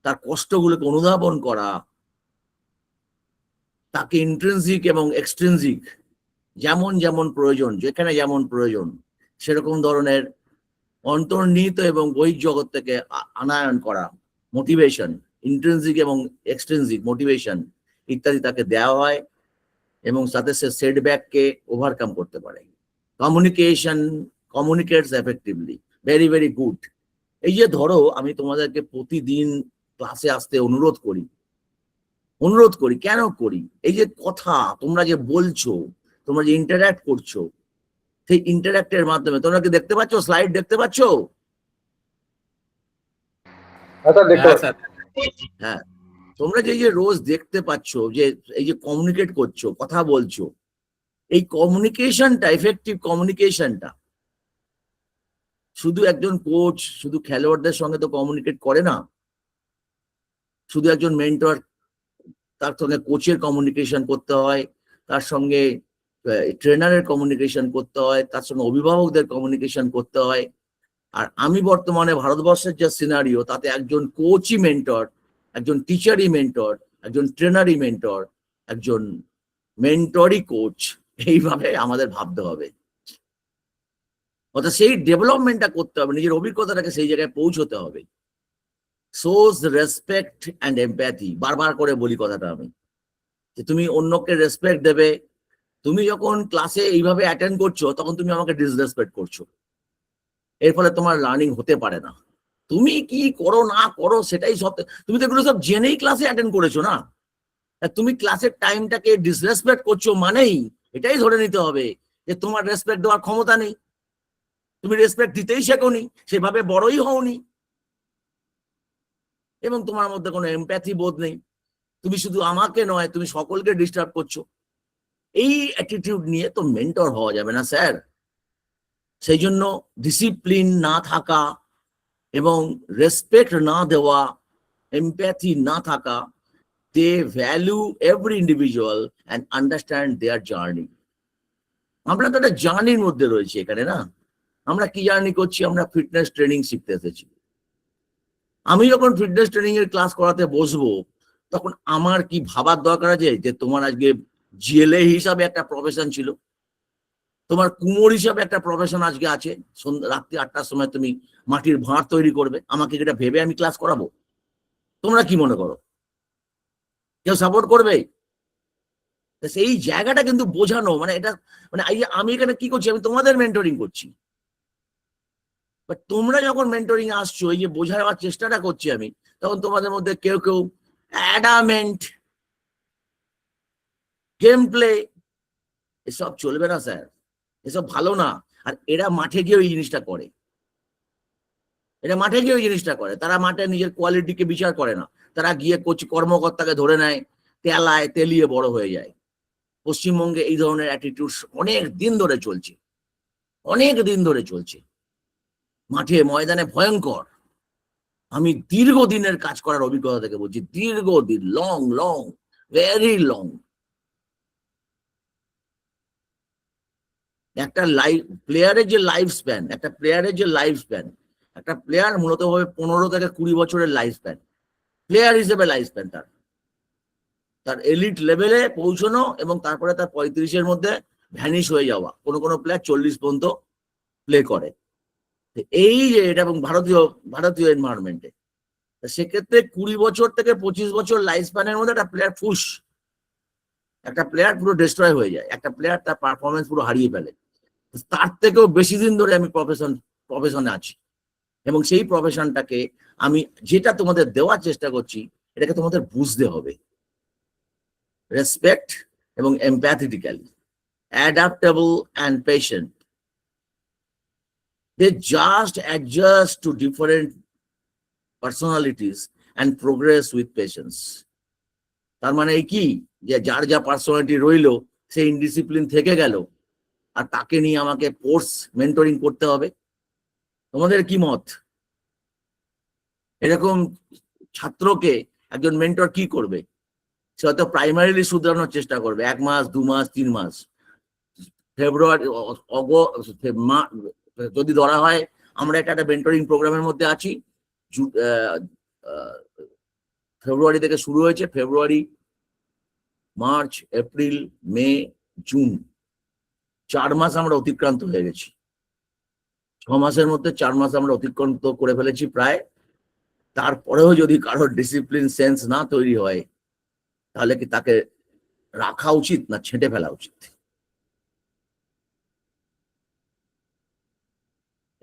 তার কষ্টগুলোকে অনুধাবন করা, তাকে ইন্ট্রিনসিক এবং এক্সট্রিনসিক যেমন যেমন প্রয়োজন, যেখানে যেমন প্রয়োজন সেরকম ধরনের অন্তর্নিহিত এবং বহির্জগৎ থেকে আনায়ন করা মোটিভেশন, ইন্ট্রিনসিক এবং এক্সট্রিনসিক মোটিভেশন ইত্যাদি তাকে দেওয়া হয় এবং সাথে সে সেটব্যাককে ওভারকাম করতে পারে। Communicates effectively, very very good. এই যে ধরো আমি তোমাদেরকে প্রতিদিন ক্লাসে আসতে অনুরোধ করি, কেন করি? এই যে কথা তোমরা যে বলছো, তোমরা যে ইন্টারঅ্যাক্ট করছো, সেই ইন্টারঅ্যাক্টের মাধ্যমে তোমরা কি দেখতে পাচ্ছ? স্লাইড দেখতে পাচ্ছ? আচ্ছা দেখতে পাচ্ছি। হ্যাঁ, তোমরা যে রোজ দেখতে পাচ্ছ যে এই যে কমিউনিকেট করছো, কথা বলছো, এই কমিউনিকেশনটা, এফেক্টিভ কমিউনিকেশনটা শুধু একজন কোচ শুধু খেলোয়াড়দের সঙ্গে তো কমিউনিকেট করে না, শুধু একজন মেন্টর, তার সঙ্গে কোচের কমিউনিকেশন করতে হয়, তার সঙ্গে ট্রেনারের কমিউনিকেশন করতে হয়, তার সঙ্গে অভিভাবকদের কমিউনিকেশন করতে হয়। আর আমি বর্তমানে ভারতবর্ষের যে সিনারিও, তাতে একজন কোচই মেন্টর, একজন টিচারই মেন্টর, একজন ট্রেনারই মেন্টর, একজন মেন্টরই কোচ, এইভাবে আমাদের ভাবতে হবে। অর্থাৎ সেই ডেভেলপমেন্টটা করতে হবে, নিজের অভিজ্ঞতাটাকে সেই জায়গায় পৌঁছতে হবে। শোজ রেসপেক্ট অ্যান্ড এমপ্যাথি, বারবার করে বলি কথাটা আমি, যে তুমি অন্যকে রেসপেক্ট দেবে। তুমি যখন ক্লাসে এইভাবে অ্যাটেন্ড করছো, তখন তুমি আমাকে ডিসরেসপেক্ট করছো, এর ফলে তোমার লার্নিং হতে পারে না। তুমি কি করো না করো সেটাই সব, তুমি তো এগুলো সব জেনেই ক্লাসে অ্যাটেন্ড করেছো না। তুমি ক্লাসের টাইমটাকে ডিসরেসপেক্ট করছো মানেই এটাই ধরে নিতে হবে যে তোমার রেসপেক্ট দেওয়ার ক্ষমতা নেই, তুমি রেসপেক্ট দিতেই শেখোনি, সেভাবে বড়ই হওনি, এবং তোমার মধ্যে কোনো এমপ্যাথি বোধ নেই। তুমি শুধু আমাকে নয়, তুমি সকলকে ডিস্টার্ব করছো। এই অ্যাটিটিউড নিয়ে তো মেন্টর হওয়া যাবে না স্যার। সেই জন্য ডিসিপ্লিন না থাকা এবং রেসপেক্ট না দেওয়া, এমপ্যাথি না থাকা, they value every individual and understand their journey. আমরা তো একটা জার্নির মধ্যে রয়েছি এখানে, না? আমরা কি জার্নি করছি? আমরা ফিটনেস ট্রেনিং শিখতে এসেছি। আমি যখন ফিটনেস ট্রেনিং এর ক্লাস করাতে বসবো, তখন আমার কি ভাবার দরকার আছে যে তোমার আজকে জিএলএ হিসাবে একটা প্রফেশন ছিল, তোমার কুমোর হিসাবে একটা প্রফেশন আজকে আছে, রাত্রি 8টার সময় তুমি মাটির ভাঁড় তৈরি করবে, আমাকে এটা ভেবে আমি ক্লাস করাবো? তোমরা কি মনে করো? কেউ সাপোর্ট করবে? সেই জায়গাটা কিন্তু বোঝানো, মানে এটা, মানে আমি এখানে কি করছি, আমি তোমাদের মেন্টরিং করছি। বাট তোমরা যখন মেন্টরিং আসছো, এই যে বোঝাবার চেষ্টাটা করছি আমি, তখন তোমাদের মধ্যে কেউ কেউ অ্যাডামেন্ট, গেম প্লে, এসব চলবে না স্যার, এসব ভালো না। আর এরা মাঠে গিয়ে ওই জিনিসটা করে, তারা মাঠে নিজের কোয়ালিটিকে বিচার করে না, তারা গিয়ে কোচ কর্মকর্তাকে ধরে নেয়, তেলায় তেলিয়ে বড় হয়ে যায়। পশ্চিমবঙ্গে এই ধরনের অ্যাটিটিউড অনেক দিন ধরে চলছে, মাঠে ময়দানে ভয়ঙ্কর। আমি দীর্ঘদিনের কাজ করার অভিজ্ঞতা থেকে বলছি, দীর্ঘদিন, লং, ভেরি লং। একটা প্লেয়ারের যে লাইফ স্প্যান, একটা প্লেয়ার মূলত ভাবে 15 থেকে 20 বছরের লাইফ স্প্যান, প্লেয়ার হিসেবে লাইফ স্প্যান তার এলিট লেভেলে পৌঁছানো, এবং তারপরে তার 35-এর মধ্যে ভ্যানিশ হয়ে যাওয়া। কোনো প্লেয়ার 40 পর্যন্ত প্লে করে। এই যে এটা, এবং ভারতীয় এনভায়রনমেন্টে, সেক্ষেত্রে 20 বছর থেকে 25 বছর লাইফ স্প্যানের মধ্যে একটা প্লেয়ার পুরো ডিস্ট্রয় হয়ে যায়, একটা প্লেয়ার তার পারফরমেন্স পুরো হারিয়ে ফেলে। তার থেকেও বেশি দিন ধরে আমি প্রফেশনে আছি, এবং সেই প্রফেশনটাকে আমি যেটা তোমাদের দেওয়ার চেষ্টা করছি, এটাকে তোমাদের বুঝতে হবে। রেসপেক্ট এবং empathetically, adaptable and patient. They just adjust to different personalities and progress with patience. তার মানে কি, যে যার যা পার্সোনালিটি রইলো, সেই ইনডিসিপ্লিন থেকে গেল, আর তাকে নিয়ে আমাকে কোর্স মেন্টরিং করতে হবে? তোমাদের কি মত? এরকম ছাত্রকে একজন মেন্টর কি করবে? সে হয়তো প্রাইমারিলি শুধরানোর চেষ্টা করবে, 1 মাস, 2 মাস, 3 মাস। ফেব্রুয়ারি, যদি ধরা হয় আমরা একটা মেন্টরিং প্রোগ্রামের মধ্যে আছি, ফেব্রুয়ারি থেকে শুরু হয়েছে, ফেব্রুয়ারি, মার্চ, এপ্রিল, মে, জুন, 4 মাস আমরা অতিক্রান্ত হয়ে গেছি। 6 মাসের মধ্যে 4 মাস আমরা অতিক্রান্ত করে ফেলেছি প্রায়। তারপরেও যদি কারোর ডিসিপ্লিন সেন্স না তৈরি হয়, তাহলে কি তাকে রাখা উচিত না ছেঁটে ফেলা উচিত?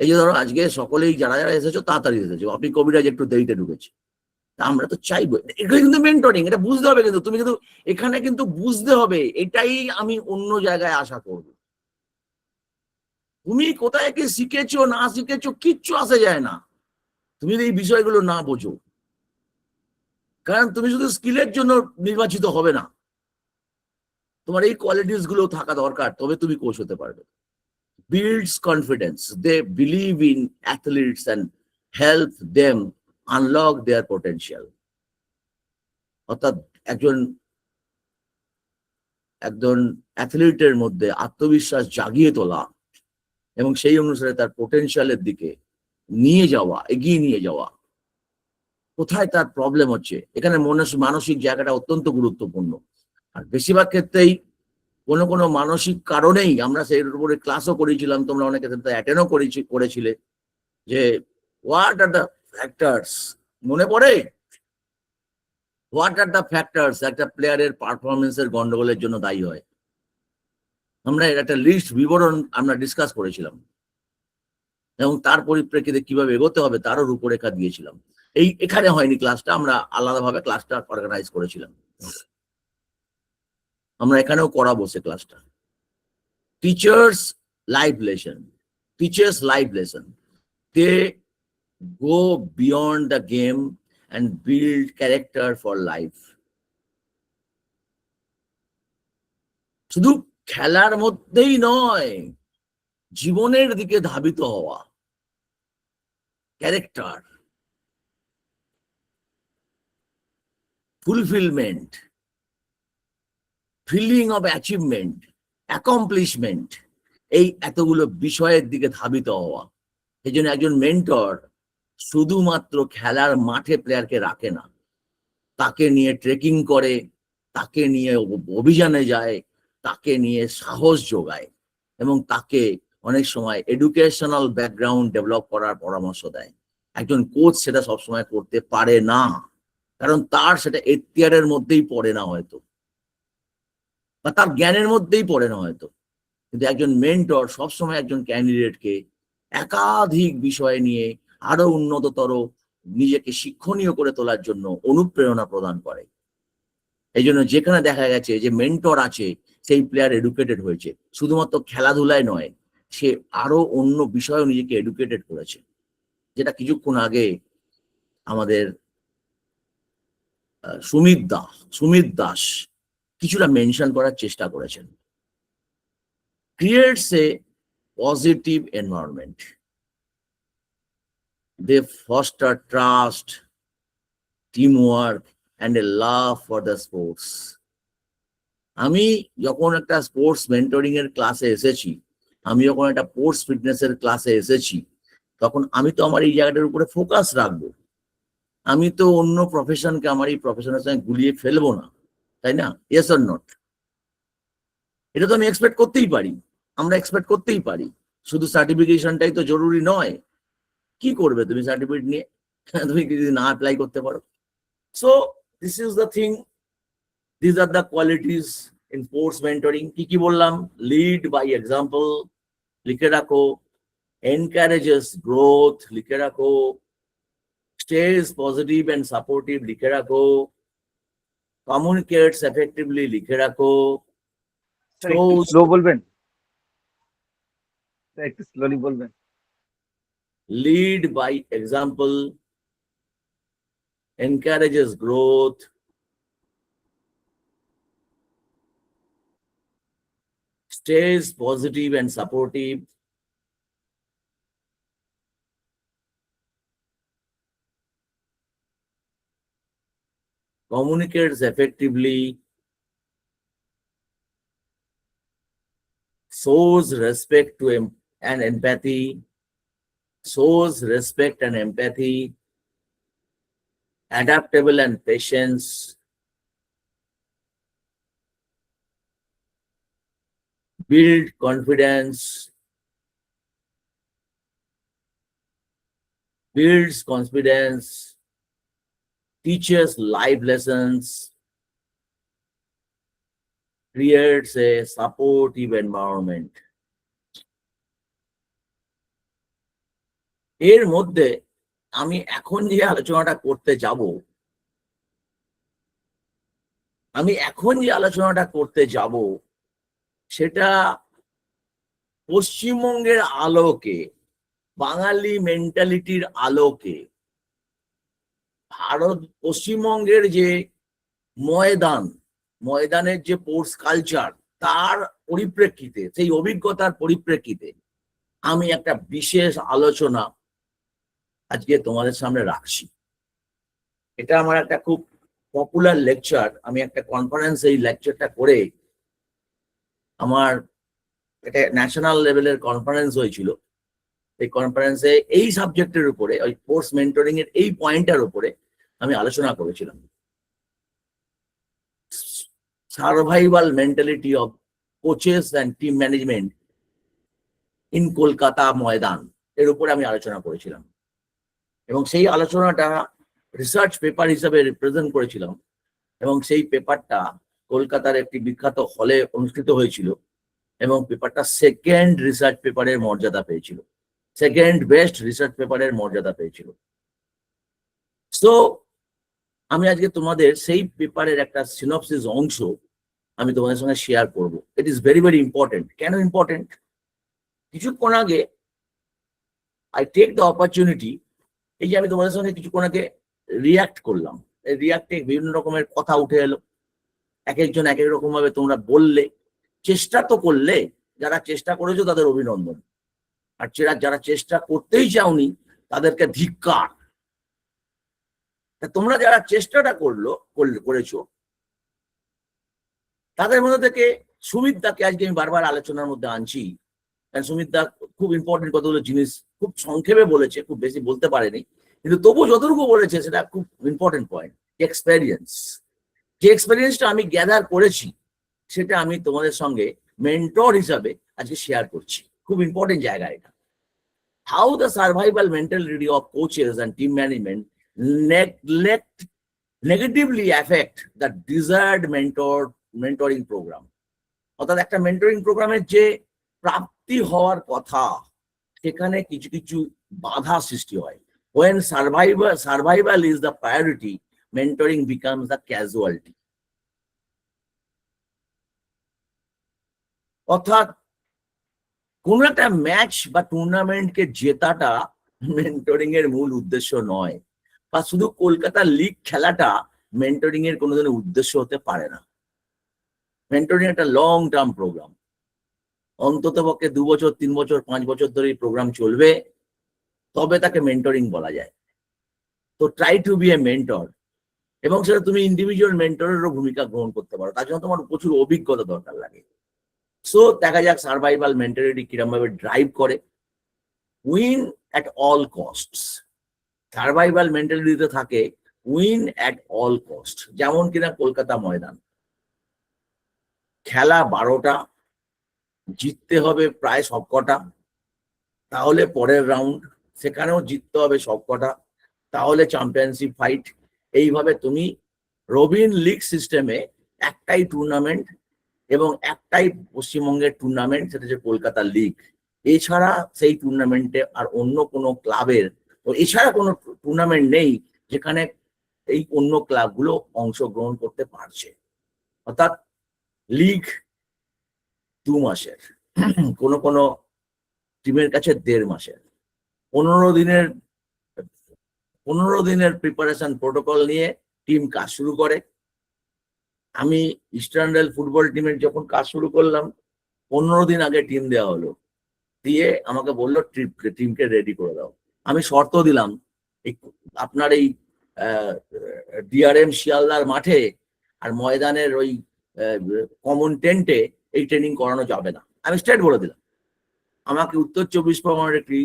এই যে ধরো আজকে সকলেই যারা এসেছো তাড়াতাড়ি এসেছো, আপনি কবিরাজ একটু দেরিতে ঢুকেছে, আমরা তো চাইবো, এটা কিন্তু মেন্টরিং, এটা বুঝতে হবে। কিন্তু তুমি কিন্তু এখানে কিন্তু বুঝতে হবে, এটাই আমি অন্য জায়গায় আশা করব। তুমি কোথায় কি শিখেছো না শিখেছো কিচ্ছু আসে যায় না, তুমি যদি এই বিষয়গুলো না বোঝো। কারণ তুমি শুধু স্কিলের জন্য নির্বাচিত হবে না, তোমার এই কোয়ালিটিস গুলো থাকা দরকার, তবে তুমি কোচ হতে পারবে। builds confidence, they believe in athletes and help them unlock their potential। অর্থাৎ একজন একজন অ্যাথলিটের মধ্যে আত্মবিশ্বাস জাগিয়ে তোলা এবং সেই অনুসারে তার পোটেনশিয়ালের দিকে নিয়ে যাওয়া, এগিয়ে নিয়ে যাওয়া। কোথায় তার প্রবলেম হচ্ছে, এখানে মানসিক জায়গাটা অত্যন্ত গুরুত্বপূর্ণ। আর বেশিরভাগ ক্ষেত্রেই কোনো কোনো মানসিক কারণেই, আমরা সেই উপরে ক্লাসও করেছিলাম, তোমরা অনেকে অ্যাটেন্ডও করেছিলে, যে হোয়াট আর দ্য ফ্যাক্টরস, মনে পড়ে হোয়াট আর দ্য ফ্যাক্টরস একটা প্লেয়ারের পারফরমেন্সের গন্ডগোলের জন্য দায়ী হয়। আমরা একটা লিস্ট বিবরণ আমরা ডিসকাস করেছিলাম এবং তার পরিপ্রেক্ষিতে কিভাবে এগোতে হবে তারও রূপরেখা দিয়েছিলাম। এখানে হয়নি ক্লাসটা, আমরা আলাদাভাবে ক্লাসটা অর্গানাইজ করেছিলাম, আমরা এখানেও করাবো সে ক্লাসটা। Teachers life lesson, they go beyond the game and build character for life। শুধু খেলার মধ্যেই নয়, জীবনের দিকে ধাবিত হওয়া, character, fulfilment, feeling of achievement, accomplishment, এই এতগুলো বিষয়ের দিকে ধাবিত হওয়া। এই জন্য একজন মেন্টর শুধুমাত্র খেলার মাঠে প্লেয়ারকে রাখে না, তাকে নিয়ে ট্রেকিং করে, তাকে নিয়ে অভিযানে যায়, তাকে নিয়ে সাহস যোগায় এবং তাকে অনেক সময় এডুকেশনাল ব্যাকগ্রাউন্ড ডেভেলপ করার পরামর্শ দেয়। একজন কোচ সেটা সবসময় করতে পারে না, কারণ তার সেটা এখতিয়ারের মধ্যেই পড়ে না হয়তো, বা তার জ্ঞানের মধ্যেই পড়ে না হয়তো। কিন্তু একজন মেন্টর সবসময় একজন ক্যান্ডিডেটকে একাধিক বিষয় নিয়ে আরো উন্নততর নিজেকে শিক্ষণীয় করে তোলার জন্য অনুপ্রেরণা প্রদান করে। এই জন্য যেখানে দেখা গেছে যে মেন্টর আছে, সেই প্লেয়ার এডুকেটেড হয়েছে, শুধুমাত্র খেলাধুলায় নয়, সে আরো অন্য বিষয়েও নিজেকে এডুকেটেড করেছে, যেটা কিছুক্ষণ আগে আমাদের সুমিত দাস কিছুটা মেনশন করার চেষ্টা করেছেন। Creates A positive environment, they foster trust, teamwork and a love for the sports। আমি যখন একটা স্পোর্টস মেন্টরিং এর ক্লাসে এসেছি, আমি যখন একটা স্পোর্টস ফিটনেসের ক্লাসে এসেছি, তখন আমি তো আমার এই জায়গাটার উপরে ফোকাস রাখবো। আমি তো অন্য প্রফেশনকে আমার এই প্রফেশনের সঙ্গে গুলিয়ে ফেলবো না, তাই না? Yes or not? এটা তো আমি এক্সপেক্ট করতেই পারি, আমরা এক্সপেক্ট করতেই পারি। শুধু সার্টিফিকেশনটাই তো জরুরি নয়। কি করবে তুমি সার্টিফিকেট নিয়ে, তুমি যদি না অ্যাপ্লাই করতে পারো? So this is the thing, this are the qualities in sports mentoring. কি বললাম? লিড বাই এক্সাম্পল, লিখে রাখো। এনকারেজেস গ্রোথ, লিখে রাখো। স্টেজ পজিটিভ অ্যান্ড সাপোর্টিভ, লিখে রাখো। কমিউনিকেটস এফেক্টিভলি, লিখে রাখো। স্লো বলবেন, একটু স্লোলি বলবেন। Lead by example, encourages growth, stays positive and supportive, communicates effectively, shows respect to and empathy, shows respect and empathy, adaptable and patience, build confidence, builds confidence, teaches life lessons, creates a supportive environment। এর মধ্যে আমি এখন যে আলোচনাটা করতে যাব, সেটা পশ্চিমবঙ্গের আলোকে, বাঙালি মেন্টালিটির আলোকে পশ্চিমবঙ্গের যে ময়দানের যে স্পোর্টস কালচার, তার পরিপ্রেক্ষিতে, সেই অভিজ্ঞতার পরিপ্রেক্ষিতে আমি একটা বিশেষ আলোচনা আজকে তোমাদের সামনে রাখছি। এটা আমার একটা খুব পপুলার লেকচার। আমি একটা কনফারেন্স এই লেকচারটা করে, আমার এটা ন্যাশনাল লেভেলের কনফারেন্স হয়েছিল। এই কনফারেন্সে এই সাবজেক্টের উপরে, ওই স্পোর্টস মেন্টরিং এর এই পয়েন্টটার উপরে আমি আলোচনা করেছিলাম। Survival mentality of coaches and team management in Kolkata Maidan, এর উপরে আমি আলোচনা করেছিলাম। এবং সেই আলোচনাটা রিসার্চ পেপার হিসাবে রিপ্রেজেন্ট করেছিলাম। এবং সেই পেপারটা কলকাতার একটি বিখ্যাত হলে অনুষ্ঠিত হয়েছিল, এবং পেপারটা সেকেন্ড রিসার্চ পেপারের মর্যাদা পেয়েছিল, সেকেন্ড বেস্ট রিসার্চ পেপারের মর্যাদা পেয়েছিল। সো আমি আজকে তোমাদের সেই পেপারের একটা সিনপসিস অংশ আমি তোমাদের সঙ্গে শেয়ার করব। It is very very important. কেন ইম্পর্টেন্ট? কিছুক্ষণ আগে আই টেক দ্য অপরচুনিটি, এই যে আমি তোমাদের সঙ্গে কিছুক্ষণ আগে রিয়াক্ট করলাম, এই রিয়াক্টে বিভিন্ন রকমের কথা উঠে এলো, এক একজন এক এক রকম ভাবে তোমরা বললে, চেষ্টা তো করলে। যারা চেষ্টা করেছো তাদের অভিনন্দন, আর যারা চেষ্টা করতেই চাওনি তাদেরকে ধিক্কার। তোমরা যারা চেষ্টাটা করেছো, তাদের মধ্যে থেকে সুমিত দাকে আজকে আমি বারবার আলোচনার মধ্যে আনছি। সুমিত দা খুব ইম্পর্টেন্ট কতগুলো জিনিস খুব সংক্ষেপে বলেছে, খুব বেশি বলতে পারেনি, কিন্তু তবু যতটুকু বলেছে সেটা খুব ইম্পর্টেন্ট পয়েন্ট। এক্সপেরিয়েন্স, যে এক্সপেরিয়েন্সটা আমি গ্যাদার করেছি সেটা আমি তোমাদের সঙ্গে মেন্টর হিসাবে আজকে শেয়ার করছি। খুব ইম্পর্টেন্ট জায়গা এটা। How the survival mentality of coaches and team management negatively affect the desired mentoring program. অর্থাৎ একটা মেন্টরিং প্রোগ্রামের যে প্রাপ্তি হওয়ার কথা, সেখানে কিছু কিছু বাধা সৃষ্টি হয়। when survival is the priority, mentoring becomes the casualty. অর্থাৎ কোন একটা ম্যাচ বা টুর্নামেন্টকে জেতাটা মেন্টরিং এর মূল উদ্দেশ্য নয়, বা শুধু কলকাতা লিগ খেলাটা মেন্টরিং এর কোনোদিনও উদ্দেশ্য হতে পারে না। মেন্টরিং একটা লং টার্ম প্রোগ্রাম, অন্তত পক্ষে 2 বছর 3 বছর 5 বছর ধরে এই প্রোগ্রাম চলবে, তবে তাকে মেন্টরিং বলা যায়। তো try to be a mentor, এবং সেটা তুমি ইন্ডিভিজুয়াল মেন্টরেরও ভূমিকা গ্রহণ করতে পারো। তার জন্য তোমার প্রচুর অভিজ্ঞতা দরকার লাগে। সো দেখা যাক সার্ভাইভাল মেন্টালিটি কিরকম ভাবে ড্রাইভ করে। Win at all costs. Survival মেন্টালিটিতে থাকে উইন অ্যাট অল কস্ট। যেমন কিনা কলকাতা ময়দান, খেলা 12টা, জিততে হবে প্রায় সবকটা, তাহলে পরের রাউন্ড, সেখানেও জিততে হবে সবকটা, তাহলে চ্যাম্পিয়নশিপ ফাইট। এইভাবে তুমি রবিন লিগ সিস্টেমে একটাই টুর্নামেন্ট, এবং একটাই পশ্চিমবঙ্গের টুর্নামেন্ট, সেটা হচ্ছে কলকাতা লিগ। এছাড়া সেই টুর্নামেন্টে আর অন্য কোনো ক্লাবের, এছাড়া কোনো টুর্নামেন্ট নেই যেখানে এই অন্য ক্লাবগুলো অংশগ্রহণ করতে পারছে। অর্থাৎ লিগ 2 মাসের, কোনো কোনো টিমের কাছে 1.5 মাসের, 15 দিনের প্রিপারেশন প্রোটোকল নিয়ে টিম কাজ শুরু করে। আমি ইস্টার্ন রেল ফুটবল টিমের যখন কাজ শুরু করলাম, 15 দিন আগে টিম দেওয়া হলো, দিয়ে আমাকে বললো টিমকে রেডি করে দাও। আমি শর্ত দিলাম, আপনার এই ডিআরএম শিয়ালদার মাঠে আর ময়দানের ওই কমন টেন্টে এই ট্রেনিং করানো যাবে না। আমি স্ট্রেট বলে দিলাম। আমাকে উত্তর 24 পরগনার একটি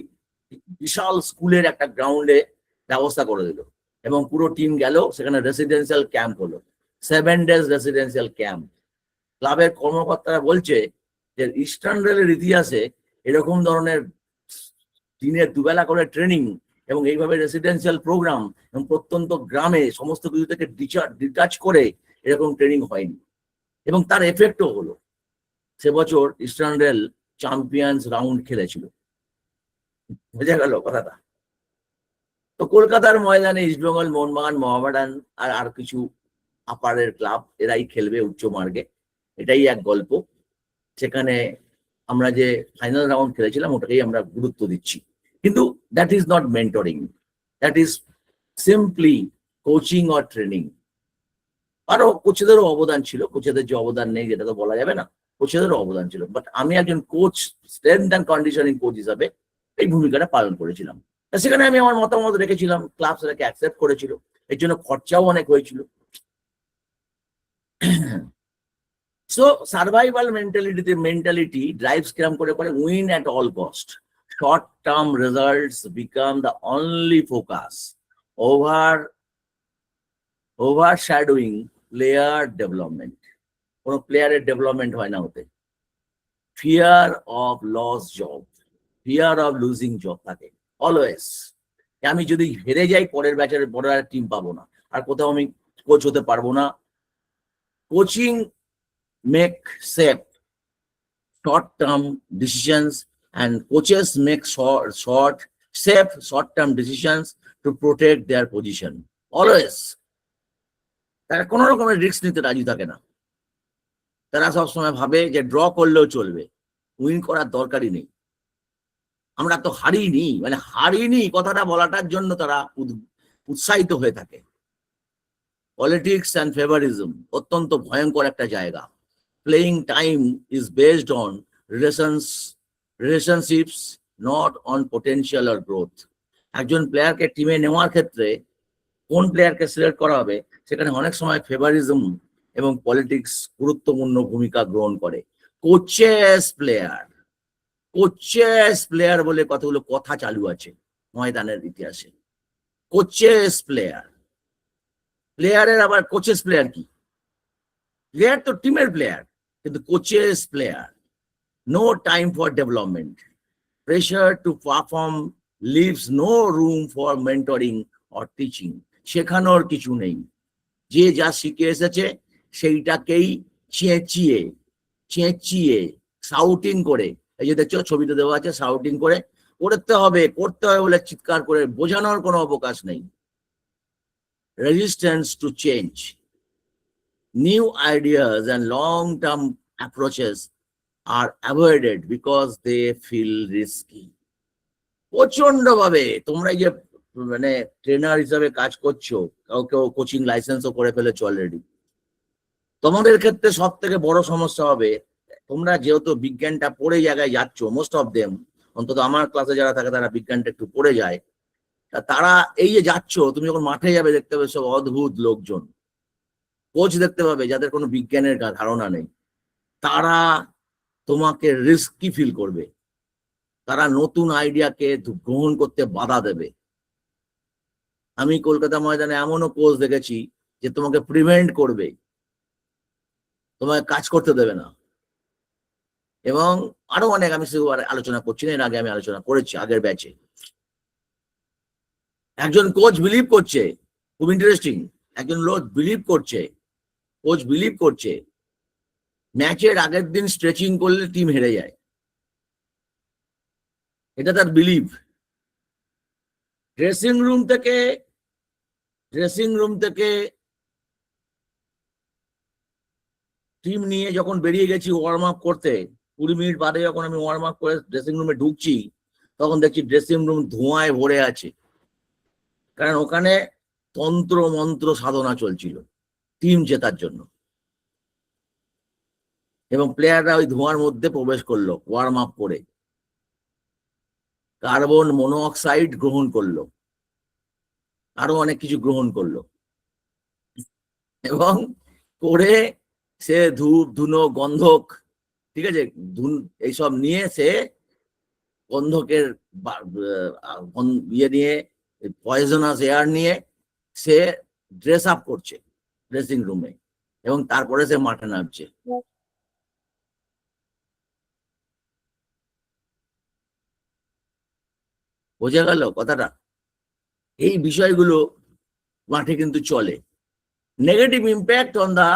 বিশাল স্কুলের একটা গ্রাউন্ডে ব্যবস্থা করে দিল, এবং পুরো টিম গেল। সেখানে রেসিডেন্সিয়াল ক্যাম্প হলো, 7 days রেসিডেন্সিয়াল ক্যাম্প। ক্লাবের কর্মকর্তারা বলছে যে ইস্টার্ন রেলের ইতিহাসে এরকম ধরনের দিনের 2 বেলা করে ট্রেনিং এবং এইভাবে রেসিডেন্সিয়াল প্রোগ্রাম এবং প্রত্যন্ত গ্রামে সমস্ত কিছু থেকে ডিটাচ করে এরকম ট্রেনিং হয়নি, এবং তার এফেক্টও হলো। সে বছর ইস্টার্ন রেল চ্যাম্পিয়ন্স রাউন্ড খেলেছিল। বুঝে গেল কথাটা? তো কলকাতার ময়দানে ইস্টবেঙ্গল, মোহনবাগান, মোহামেডান আর কিছু আপারের ক্লাব, এরাই খেলবে উচ্চ মার্গে। এটাই এক গল্প। সেখানে আমরা যে ফাইনাল রাউন্ড খেলেছিলাম ওটাকেই আমরা গুরুত্ব দিচ্ছি, কিন্তু that is not mentoring, that is simply coaching or training. আরো কোচেদেরও অবদান ছিল, কোচেদের যে অবদান নেই যেটা তো বলা যাবে না, কোচেদেরও অবদান ছিল, বাট আমি একজন coach, strength and conditioning coach হিসাবে এই ভূমিকাটা পালন করেছিলাম। তা সেখানে আমি আমার মতামত রেখেছিলাম, ক্লাব সেটাকে অ্যাকসেপ্ট করেছিল, এর জন্য খরচাও অনেক হয়েছিল। সো সার্ভাইভাল মেন্টালিটি ড্রাইভস কিরম করে win at all cost. Short term results become the only focus, overshadowing player development. কোনো প্লেয়ারের ডেভেলপমেন্ট হয় না ওতে। Fear of loss job, fear of losing job থাকে অলওয়েজ। আমি যদি হেরে যাই পরের ব্যাচের বড় টিম পাবো না, আর কোথাও আমি কোচ হতে পারবো না। Coaching make safe short term decisions and coaches make safe short term decisions to protect their position always. তারা কোনো রকমের রিস্ক নিতে রাজি থাকে না। তারা সবসময় ভাবে যে ড্র করলেও চলবে, উইন করার দরকারই নেই। আমরা তো হারিনি, মানে হারিনি কথাটা বলাটার জন্য তারা উৎসাহিত হয়ে থাকে। পলিটিক্স অ্যান্ড ফেভারিজম অত্যন্ত ভয়ঙ্কর একটা জায়গা। Playing time is based on relationships, not on potential or growth. একজন প্লেয়ারকে টিমে নেওয়ার ক্ষেত্রে কোন প্লেয়ারকে সিলেক্ট করা হবে সেখানে অনেক সময় ফেভারিজম এবং পলিটিক্স গুরুত্বপূর্ণ ভূমিকা গ্রহণ করে। কোচেস প্লেয়ার বলে কতগুলো কথা চালু আছে ময়দানের ইতিহাসে। কোচেস প্লেয়ারের আবার কোচেস প্লেয়ার কি? প্লেয়ার তো টিমের প্লেয়ার, কিন্তু coaches player. No time for development, pressure to perform leaves no room for mentoring or teaching. শেখানোর কিছু নেই, যে যা শিখে এসেছে সেইটাকেই চেঁচিয়ে শাউটিং করে, এই যে দেখছো ছবিতে দেওয়া আছে, শাউটিং করে করতে হবে বলে চিৎকার করে বোঝানোর কোনো অবকাশ নেই। Resistance to change, new ideas and long-term approaches are avoided because they feel risky. প্রচন্ড ভাবে তোমরা যে মানে ট্রেনার হিসাবে কাজ করছো, কেউ কোচিং লাইসেন্সও করে ফেলেছো অলরেডি, তোমাদের ক্ষেত্রে সব থেকে বড় সমস্যা হবে, তোমরা যেহেতু বিজ্ঞানটা পড়ে জায়গায় যাচ্ছ, মোস্ট অফ দেম, অন্তত আমার ক্লাসে যারা থাকে তারা বিজ্ঞানটা একটু পড়ে যায়, তারা এই যে যাচ্ছ, তুমি যখন মাঠে যাবে দেখতে পাবে সব অদ্ভুত লোকজন। কোচ দেখতে পাবে যাদের কোনো বিজ্ঞানের ধারণা নেই, তারা তোমাকে রিস্কি ফিল করবে, তারা নতুন আইডিয়াকে গ্রহণ করতে বাধা দেবে। আমি কলকাতা ময়দানে এমনও কোচ দেখেছি যে তোমাকে প্রিভেন্ট করবে, তোমাকে কাজ করতে দেবে না। এবং আরো অনেক, আমি সেগুলো আলোচনা করছি না, এর আগে আমি আলোচনা করেছি আগের ব্যাচে। একজন কোচ বিলিভ করছে, খুব ইন্টারেস্টিং, একজন লোক কোচ বিলিভ করছে ম্যাচের আগের দিন স্ট্রেচিং করলে টিম হেরে যায়, এটা তার বিলিভ। ড্রেসিং রুম থেকে টিম নিয়ে যখন বেরিয়ে গেছি ওয়ার্ম আপ করতে, 20 মিনিট বাদে যখন আমি ওয়ার্ম আপ করে ড্রেসিং রুমে ঢুকছি, তখন দেখছি ড্রেসিং রুম ধোঁয়ায় ভরে আছে, কারণ ওখানে তন্ত্র মন্ত্র সাধনা চলছিল টিম জেতার জন্য। এবং প্লেয়াররা ওই ধোঁয়ার মধ্যে প্রবেশ করলো ওয়ার্ম আপ করে, কার্বন মনোঅক্সাইড গ্রহণ করলো, আরো অনেক কিছু গ্রহণ করলো, এবং করে সে ধূপ ধুনো গন্ধক, ঠিক আছে, এইসব নিয়ে সে গন্ধকের ইয়ে নিয়ে, পয়জনাস এয়ার নিয়ে সে ড্রেস আপ করছে ড্রেসিং রুমে, এবং তারপরে সে মাঠে নামছে। বোঝা গেল কথাটা? এই বিষয়গুলো মাঠে কিন্তু চলে। Negative impact on the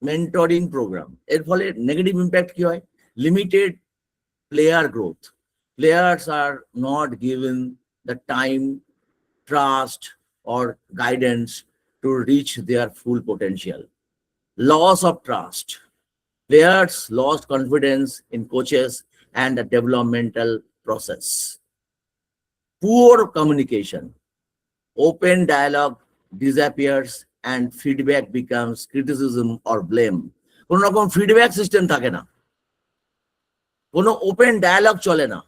mentoring program, এর ফলে নেগেটিভ ইম্প্যাক্ট কি হয়? Limited player growth, players are not given the time, trust or guidance to reach their full potential. Loss of trust, players lost confidence in coaches and the developmental process. Poor communication, open dialogue disappears and feedback becomes criticism or blame. কোন রকম ফিডব্যাক সিস্টেম থাকে না, কোনো ওপেন ডায়ালগ চলে না,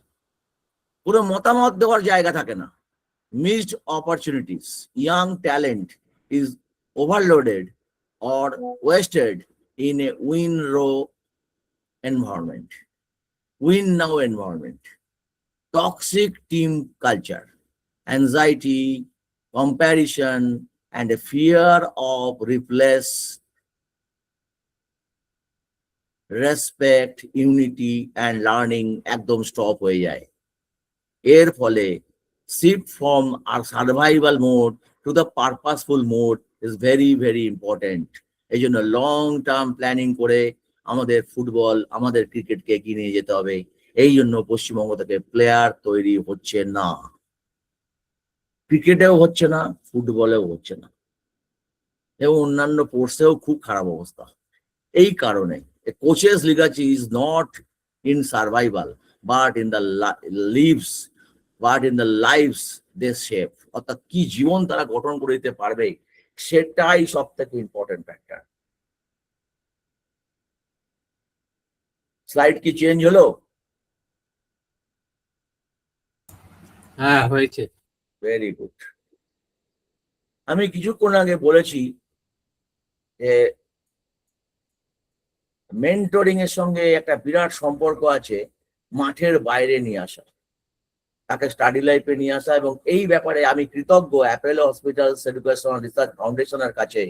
কোনো মতামত দেওয়ার জায়গা থাকে না। Missed opportunities, young talent is overloaded or wasted in a win-now environment. Toxic team culture, anxiety, comparison, and a fear of replace respect, unity, and learning একদম স্টপ হয়ে যায়। এর ফলে shift from our survival mode to the purposeful mode is very, very important. এই জন্য লং টার্ম প্ল্যানিং করে আমাদের ফুটবল, আমাদের ক্রিকেটকে এগিয়ে নিয়ে যেতে হবে। এই জন্য পশ্চিমবঙ্গ থেকে প্লেয়ার তৈরি হচ্ছে না, ক্রিকেটেও হচ্ছে না, ফুটবলেও হচ্ছে না, এবং অন্যান্য স্পোর্টসেও খুব খারাপ অবস্থা। এই কারণে coaches legacy is not in survival but in the lives they shape, অর্থাৎ কি জীবন তারা গঠন করে দিতে পারবে, সেটাই সব থেকে ইম্পর্টেন্ট ফ্যাক্টর। স্লাইড কি চেঞ্জ হলো? হ্যাঁ হয়েছে। Very good. আমি কিছুক্ষণ আগে বলেছি যে মেন্টরিং এর সঙ্গে একটা বিরাট সম্পর্ক আছে মাঠের বাইরে নিয়ে আসা, তাকে স্টাডি লাইফে নিয়ে আসা। এবং এই ব্যাপারে আমি কৃতজ্ঞ অ্যাপেলো হসপিটালস এডুকেশন রিসার্চ ফাউন্ডেশনের কাছে,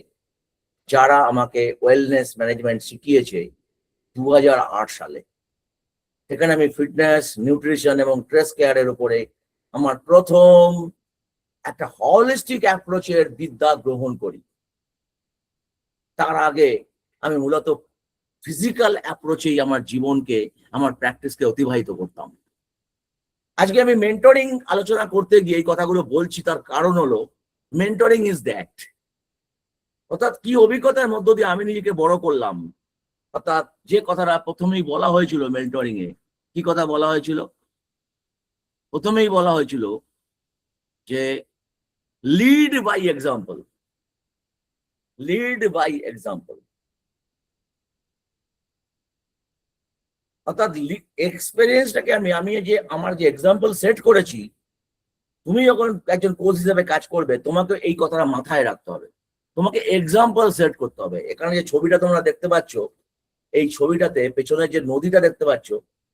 যারা আমাকে ওয়েলনেস ম্যানেজমেন্ট শিখিয়েছে 2008 সালে। সেখানে আমি ফিটনেস, নিউট্রিশন এবং স্ট্রেস কেয়ারের উপরে আমার প্রথম একটা হলিস্টিক অ্যাপ্রোচের বিদ্যা গ্রহণ করি। তার আগে আমি মূলত ফিজিক্যাল অ্যাপ্রোচেই আমার জীবনকে, আমার প্র্যাকটিসকে অতিবাহিত করতাম। আজকে আমি মেন্টরিং আলোচনা করতে গিয়ে এই কথাগুলো বলছি, তার কারণ হলো মেন্টরিং ইজ দ্যাট, অর্থাৎ কি অভিজ্ঞতার মধ্য দিয়ে আমি নিজেকে বড় করলাম। অর্থাৎ যে কথাটা প্রথমেই বলা হয়েছিল মেন্টরিং এ, কি কথা বলা হয়েছিল? প্রথমেই বলা হয়েছিল যে lead by example, lead by example. অর্থাৎ এক্সপেরিয়েন্সটাকে আমি যে আমার যে এক্সাম্পল সেট করেছি, তুমি যখন একজন কোচ হিসেবে কাজ করবে, তোমাকে এই কথাটা মাথায় রাখতে হবে, তোমাকে এক্সাম্পল সেট করতে হবে। এখানে যে ছবিটা তোমরা দেখতে পাচ্ছ, এই ছবিটাতে পেছনে যে নদীটা দেখতে পাচ্ছ,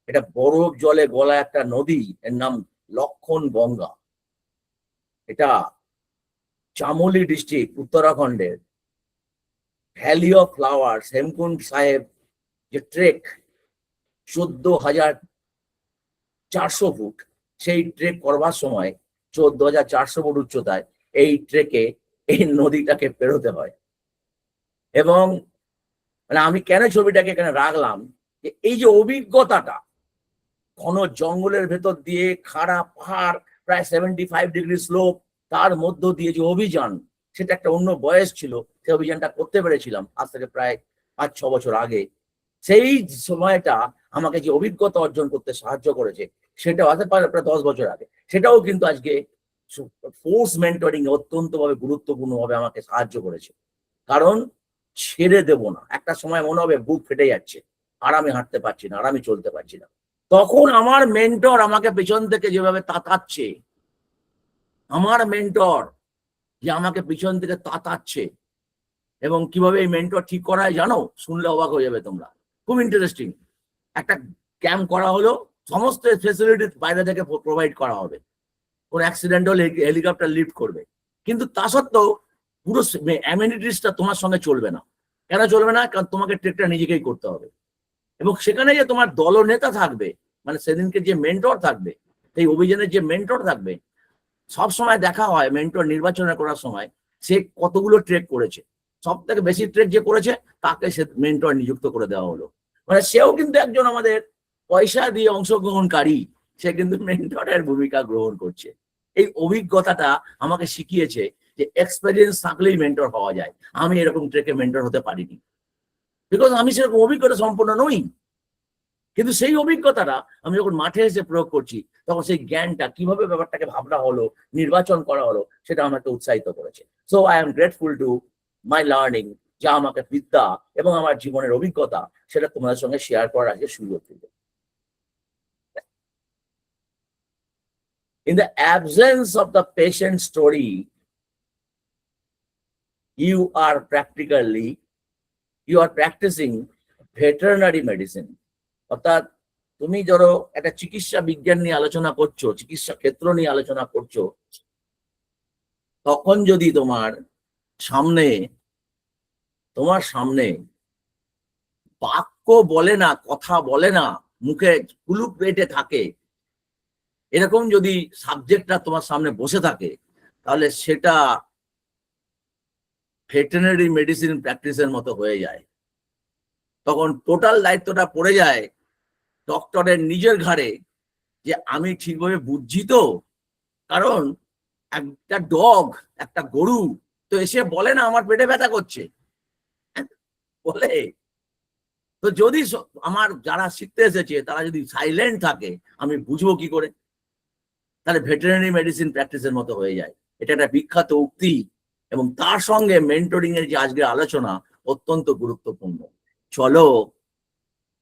এটা বরফ জলে গলা একটা নদী, এর নাম লক্ষণ গঙ্গা। এটা চামোলি ডিস্ট্রিক্ট উত্তরাখণ্ডের ভ্যালি অফ ফ্লাওয়ার্স হেমকুন্ড সাহেব যে ট্রেক 14,400 ফুট, সেই ট্রেক করবার সময় 14,400 ফুট উচ্চতায় এই ট্রেকে এই নদীটাকে পেরোতে হয়। এবং মানে আমি কেন ছবিটাকে এখানে রাখলাম, যে এই যে অভিজ্ঞতাটা, ঘন জঙ্গলের ভেতর দিয়ে খাড়া পাহাড়, প্রায় 75 ডিগ্রি স্লোপ, তার মধ্য দিয়ে যে অভিযান, সেটা একটা অন্য বয়স ছিল। সেই অভিযানটা করতে পেরেছিলাম আজ থেকে প্রায় 5-6 বছর আগে। সেই সময়টা আমাকে যে অভিজ্ঞতা অর্জন করতে সাহায্য করেছে, সেটা হতে পারে প্রায় 10 বছর আগে, সেটাও কিন্তু আজকে ফোর্স মেন্টরিং অত্যন্ত ভাবে গুরুত্বপূর্ণ ভাবে আমাকে সাহায্য করেছে। কারণ ছেড়ে দেব না, একটা সময় মনে হবে বুক ফেটে যাচ্ছে, আর আমি হাঁটতে পারছি না, আর আমি চলতে পারছি না, তখন আমার মেন্টর আমাকে পেছন থেকে যেভাবে তাতাচ্ছে, আমার মেন্টর যে আমাকে পিছন থেকে তাতাচ্ছে, এবং কিভাবে এই মেন্টর ঠিক করা হয় জানো? শুনলে অবাক হয়ে যাবে তোমরা, খুব ইন্টারেস্টিং। একটা ক্যাম্প করা হলো, সমস্ত ফেসিলিটি বাইরে থেকে প্রোভাইড করা হবে, কোন অ্যাক্সিডেন্ট হলে হেলিকপ্টার লিফট করবে, কিন্তু তা সত্ত্বেও পুরো অ্যামিনিটিসটা তোমার সঙ্গে চলবে না। কেন চলবে না? কারণ তোমাকে ট্রেকটা নিজেকেই করতে হবে। এবং সেখানে যে তোমার দলনেতা থাকবে, মানে সেদিনকে যে মেন্টর থাকবে, সেই অভিযানের যে মেন্টর থাকবে, সব সময় দেখা হয় মেন্টর নির্বাচন করার সময় সে কতগুলো ট্রেক করেছে, সব থেকে বেশি ট্রেক যে করেছে তাকে সে মেন্টর নিযুক্ত করে দেওয়া হলো। মানে সেও কিন্তু একজন আমাদের পয়সা দিয়ে অংশগ্রহণকারী, সে কিন্তু মেন্টরের ভূমিকা গ্রহণ করছে। এই অভিজ্ঞতাটা আমাকে শিখিয়েছে যে এক্সপেরিয়েন্স থাকলেই মেন্টর হওয়া যায়। আমি এরকম ট্রেকে মেন্টর হতে পারিনি, বিকজ আমি সেরকম অভিজ্ঞতা সম্পন্ন নই। কিন্তু সেই অভিজ্ঞতাটা আমি যখন মাঠে এসে প্রয়োগ করছি, তখন সেই জ্ঞানটা কিভাবে ব্যাপারটাকে ভাবনা হলো, নির্বাচন করা হলো, সেটা আমাকে উৎসাহিত করেছে। So I am grateful to my learning, যা আমাকে বিদ্যা এবং আমার জীবনের অভিজ্ঞতা সেটা তোমাদের সঙ্গে শেয়ার করার আগে সুযোগ দিল। In the absence of the patient story, you are practicing veterinary medicine. অর্থাৎ তুমি ধরো একটা চিকিৎসা বিজ্ঞান নিয়ে আলোচনা করছো, চিকিৎসা ক্ষেত্র নিয়ে আলোচনা করছো, তখন যদি তোমার সামনে বাক্য বলে না, কথা বলে না, মুখে কুলুপ পেটে থাকে, এরকম যদি সাবজেক্টটা তোমার সামনে বসে থাকে, তাহলে সেটা ভেটেরিনারি মেডিসিন প্র্যাকটিসের মতো হয়ে যায়। তখন টোটাল দায়িত্বটা পড়ে যায় ডক্টরের নিজের ঘাড়ে, যে আমি ঠিকভাবে বুঝছি তো। কারণ একটা ডগ, একটা গরু তো এসে বলে না আমার পেটে ব্যথা করছে, বলে। তো যদি আমার যারা শিখতে এসেছে তারা যদি সাইলেন্ট থাকে, আমি বুঝবো কি করে? তাহলে ভেটেরিনারি মেডিসিন প্র্যাকটিসের মতো হয়ে যায়। এটা একটা বিখ্যাত উক্তি, এবং তার সঙ্গে মেন্টরিং এর যে আজকের আলোচনা অত্যন্ত গুরুত্বপূর্ণ। চলো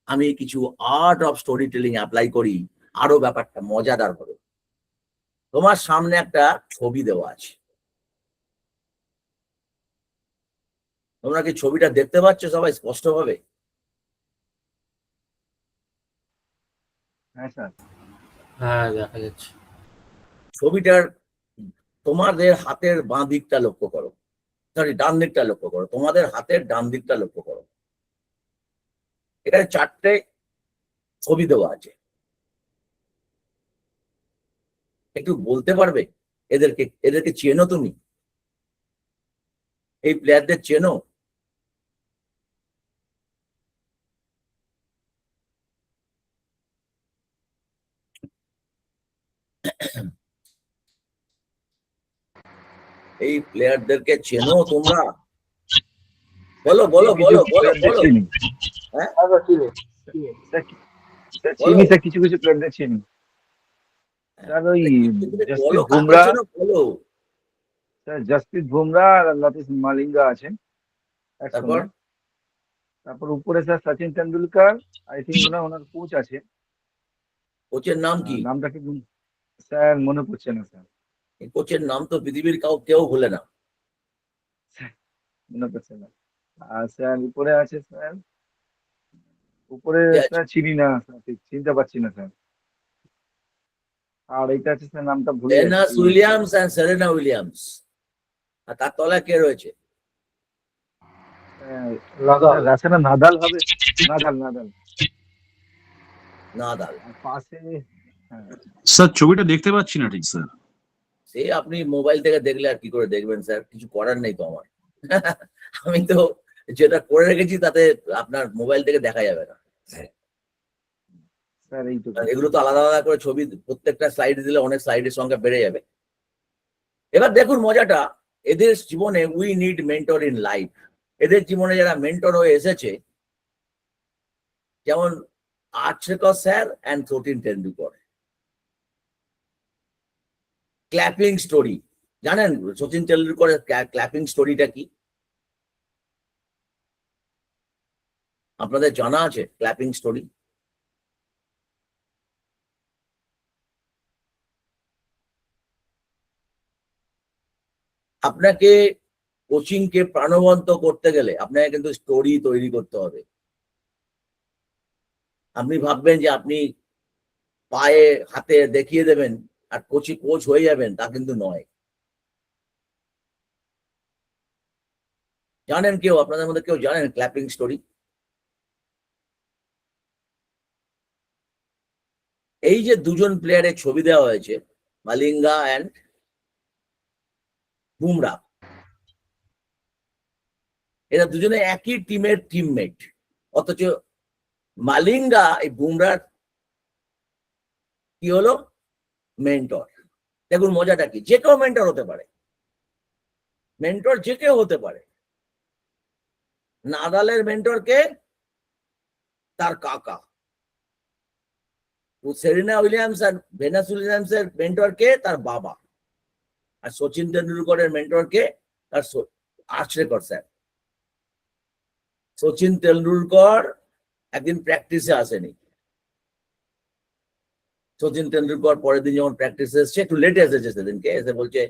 আমি কিছু art of story telling apply করি, আরো ব্যাপারটা মজাদার হবে। তোমার সামনে একটা ছবি দেওয়া আছে, তোমরা কি ছবিটা দেখতে পাচ্ছ সবাই স্পষ্টভাবে? হ্যাঁ স্যার। হ্যাঁ, দেখা যাচ্ছে। ছবিটার তোমাদের হাতের বাঁ দিকটা লক্ষ্য করো, সরি ডান দিকটা লক্ষ্য করো, তোমাদের হাতের ডান দিকটা লক্ষ্য করো। এখানে 4টে ছবি দেওয়া আছে। একটু বলতে পারবে এদেরকে চেনো তুমি? এই প্লেয়ারদের চেনো? এই প্লেয়ারদেরকে চেনো তোমরা? বলো বলো বলো বলো বলো। হ্যাঁ আচ্ছা, চিনি চিনি। চিনি স্যার, কিছু কিছু প্লেয়ারদের চিনি স্যার। ওই বলো জাসপ্রীত কাকে বুমরা, চেনো বলো। স্যার জাসপ্রীত বুমরা আর লতিফ মালিঙ্গা আছেন তারপর একসঙ্গে। তারপর উপরে sir Sachin Tendulkar, I think owner coach আছে। কোচের নাম কি? নামটা কি স্যার মনে পড়ছে না স্যার, এই কোচের নাম তো পৃথিবীর কেউ ভুলে না। মনে পড়ছে না। আর স্যার উপরে আছে স্যার, উপরে কে আছে? স্যার চিনি না স্যার, ঠিক চিনতে পারছি না স্যার। আর এইটা আছে স্যার, নামটা ভুলে ভেনাস যাচ্ছি। Williams and Serena Williams. আর তার তলায় কে রয়েছে? নাদাল। রাসেনা নাদাল হবে। Nadal Nadal. নাদাল। আর পাশে হ্যাঁ, স্যার ছবিটা দেখতে পাচ্ছি না ঠিক স্যার। সে আপনি মোবাইল থেকে দেখলে আর কি করে দেখবেন স্যার, কিছু করার নেই তো আমার। আমি তো যেটা করে রেখেছি তাতে আপনার মোবাইল থেকে দেখা যাবে না। স্যার এইটুকু। আর এগুলো তো আলাদা আলাদা করে ছবি প্রত্যেকটা স্লাইড দিলে অনেক স্লাইডের সংখ্যা বেড়ে যাবে। এবার দেখুন মজাটা, এদের জীবনে we need mentor in life. এদের জীবনে যারা মেন্টর হয়ে এসেছে, যেমন Achrekar sir and Sachin Tendulkar. Clapping story জানেন সচিন তেন্ডুলকরের ক্ল্যাপিং স্টোরিটা কি? আপনাদের জানা আছে ক্ল্যাপিং স্টোরি? আপনাকে কোচিং কে প্রাণবন্ত করতে গেলে আপনাকে কিন্তু স্টোরি তৈরি করতে হবে। আপনি ভাববেন যে আপনি পায়ে হাতে দেখিয়ে দেবেন আর কোচ হয়ে যাবেন, তা কিন্তু নয়। জানেন কেউ, আপনাদের মধ্যে কেউ জানেন ক্ল্যাপিং স্টোরি? এই যে দুজন প্লেয়ারের ছবি দেওয়া হয়েছে, মালিঙ্গা অ্যান্ড বুমরা, এরা দুজনে একই টিমের টিমমেট, অথচ মালিঙ্গা এই বুমরার কি হলো মেন্টর। দেখুন মজাটা কি, যে কেউ মেন্টর হতে পারে, মেন্টর যে কেউ হতে পারে। নাদালের মেন্টর কে? তার কাকা। সেরিনা উইলিয়ামস আর ভেনাস উইলিয়ামস এর মেন্টর কে? তার বাবা। আর সচিন তেন্ডুলকরের মেন্টর কে? তার arch record sir. Sachin Tendulkar একদিন প্র্যাকটিসে আসেনি। সচিন তেন্ডুলকর পরের দিন যখন প্র্যাকটিসে এসছে, একটু লেটে এসেছে সেদিনকে, এসে বলছে,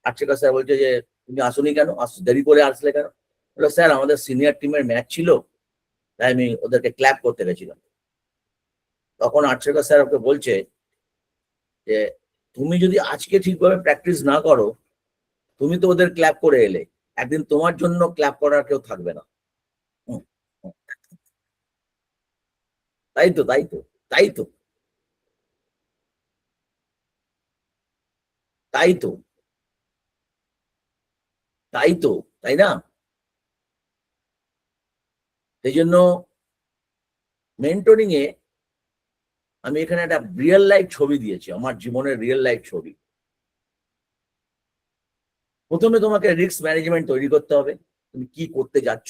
আর্চ রেকর্ড স্যার বলছে যে তুমি আসোনি কেন, দেরি করে আসলে কেন? বললো স্যার আমাদের সিনিয়র টিমের ম্যাচ ছিল, তাই আমি ওদেরকে ক্ল্যাপ করতে গেছিলাম। তখন আর্চ রেকর্ড স্যার ওকে বলছে যে তুমি যদি আজকে ঠিকভাবে প্র্যাকটিস না করো, তুমি তো ওদের ক্ল্যাপ করে এলে, একদিন তোমার জন্য ক্ল্যাপ করার কেউ থাকবে না। তাই তো, তাই তো, তাই তো, তাই তো, তাই তো, তাই না? সেই জন্য মেন্টরিং এ আমি এখানে একটা রিয়েল লাইফ ছবি দিয়েছি, আমার জীবনের রিয়েল লাইফ ছবি। প্রথমে তোমাকে রিস্ক ম্যানেজমেন্ট তৈরি করতে হবে, তুমি কি করতে যাচ্ছ।